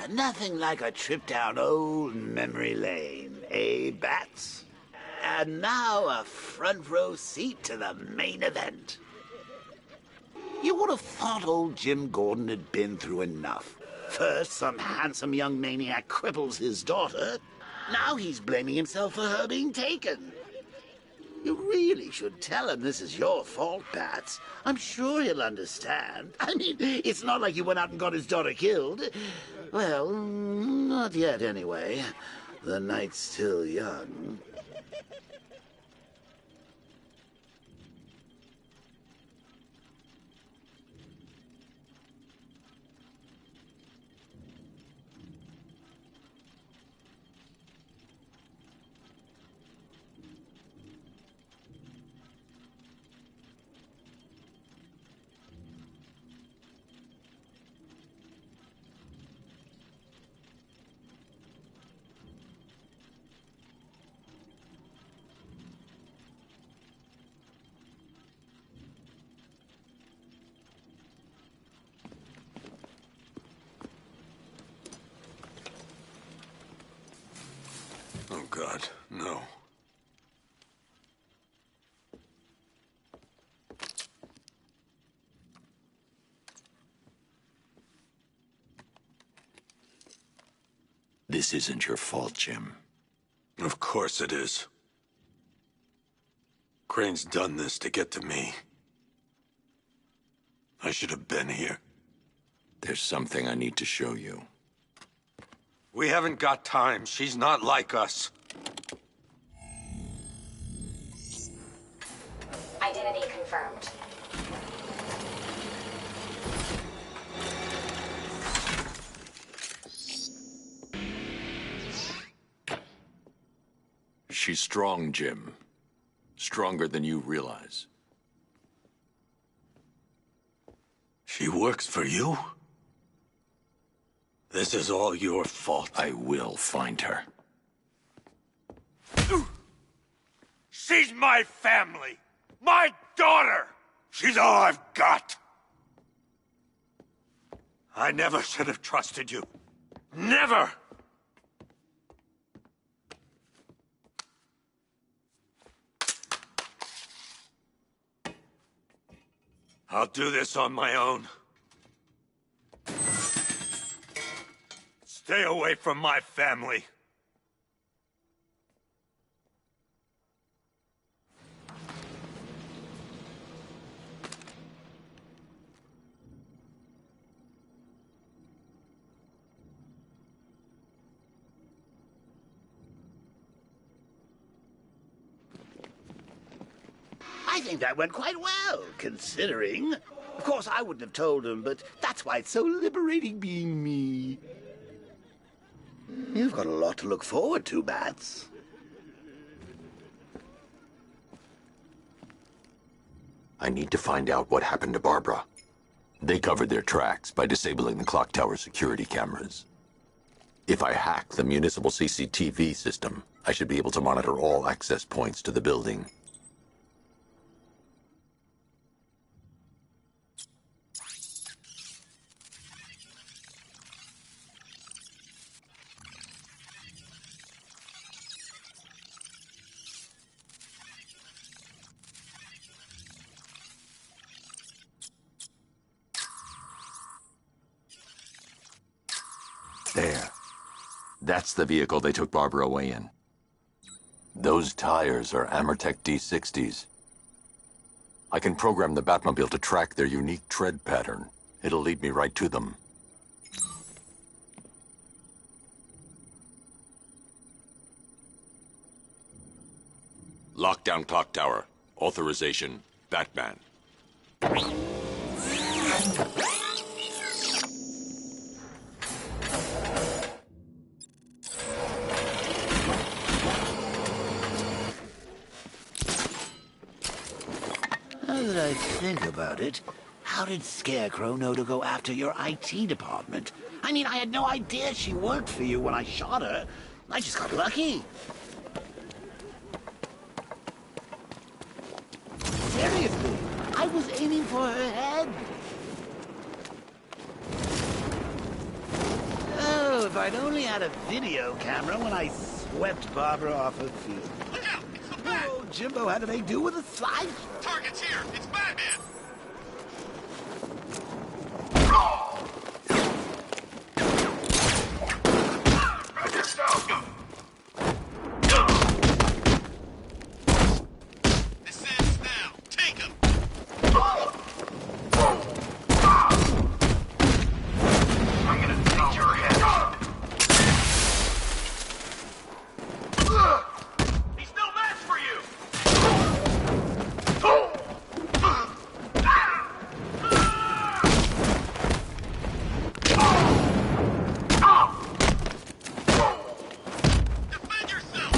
Nothing like a trip down old memory lane, eh, Bats? And now a front row seat to the main event. You would have thought old Jim Gordon had been through enough. First, some handsome young maniac cripples his daughter. Now he's blaming himself for her being taken. You really should tell him this is your fault, Bats. I'm sure he'll understand. I mean, it's not like you went out and got his daughter killed. Well, not yet anyway. The night's still young.
Oh, God, no.
This isn't your fault, Jim.
Of course it is. Crane's done this to get to me. I should have been here.
There's something I need to show you.
We haven't got time. She's not like us.
Identity confirmed.
She's strong, Jim. Stronger than you realize.
She works for you? This is all your fault.
I will find her.
She's my family! My daughter! She's all I've got! I never should have trusted you. Never! I'll do this on my own. Stay away from my family.
I think that went quite well, considering. Of course, I wouldn't have told him, but that's why it's so liberating being me. You've got a lot to look forward to, Bats.
I need to find out what happened to Barbara. They covered their tracks by disabling the clock tower security cameras. If I hack the municipal CCTV system, I should be able to monitor all access points to the building. There. That's the vehicle they took Barbara away in. Those tires are Amertech D60s. I can program the Batmobile to track their unique tread pattern. It'll lead me right to them. Lockdown clock tower. Authorization, Batman.
Now that I think about it, how did Scarecrow know to go after your IT department? I mean, I had no idea she worked for you when I shot her. I just got lucky. Seriously, I was aiming for her head. I'd only had a video camera when I swept Barbara off her feet.
Look out! It's the
Poor
Bat!
old Jimbo had to make do with a slicer.
Target's here! It's Batman!
Back yourself!
This ends now. Take him!
I'm gonna take your head off.
He's no match for you! Defend yourself!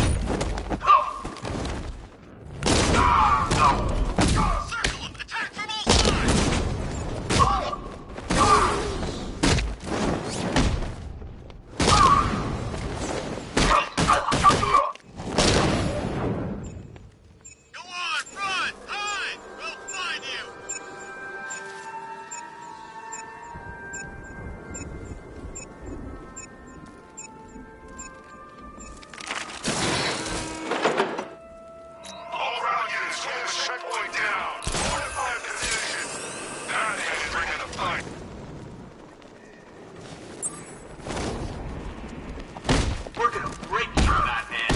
Circle him! Attack from all sides! Go on, run! Hide! We'll find you!
All around units, hold the checkpoint down. Fortify position. Batman is bringing the fight.
We're gonna break you, Batman!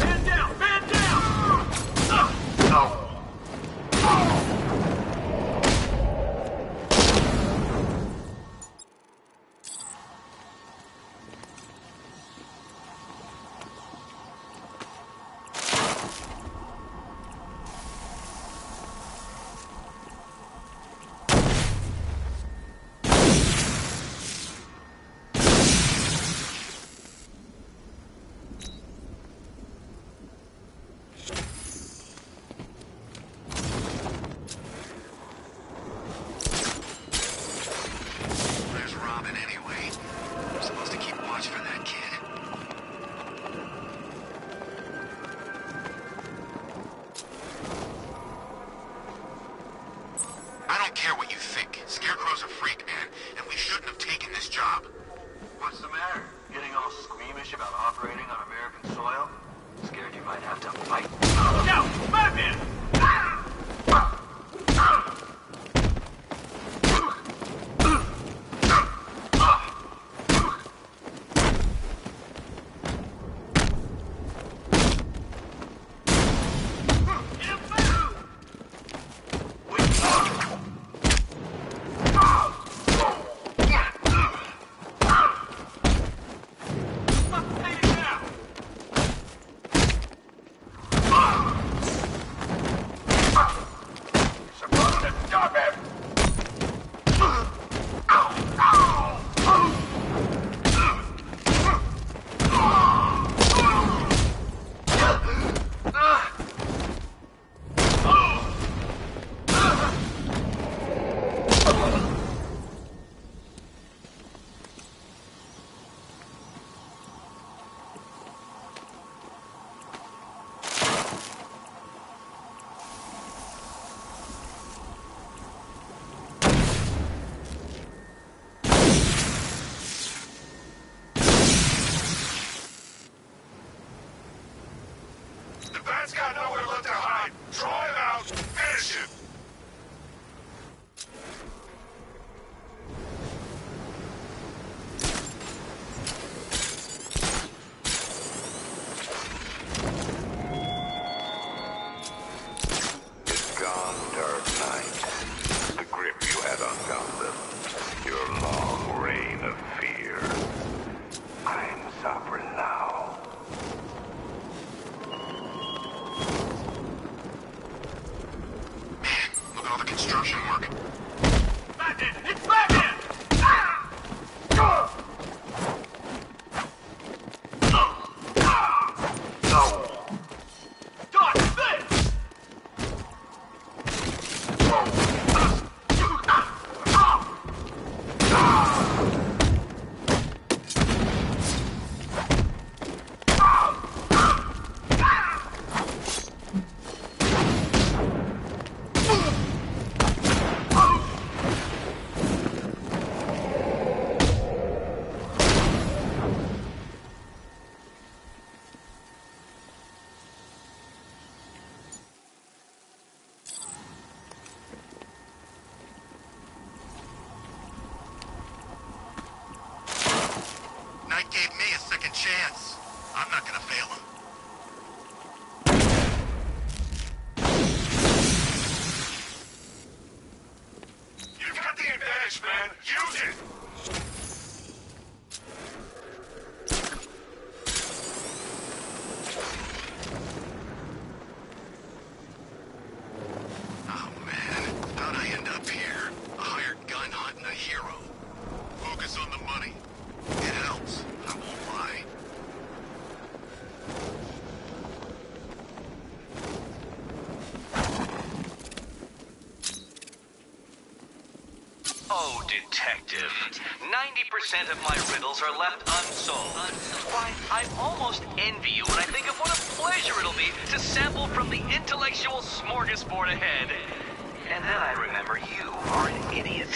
Man down! Man down! Where's Robin anyway? I'm supposed to keep watch for that kid. I don't care what you think. Scarecrow's a freak, man, and we shouldn't have taken this job.
What's the matter? Getting all squeamish about operating on American soil? Scared you might have to fight?
Look out! Batman! Knight gave me a second chance. I'm not gonna fail him.
You've got the advantage, man. Use it!
Oh, man. How'd I end up here? A hired gun hunting a hero. Focus on the money. It helps. I won't lie.
Oh, Detective. 90% of my riddles are left unsolved. Why, I almost envy you when I think of what a pleasure it'll be to sample from the intellectual smorgasbord ahead. And then I remember you are an idiot.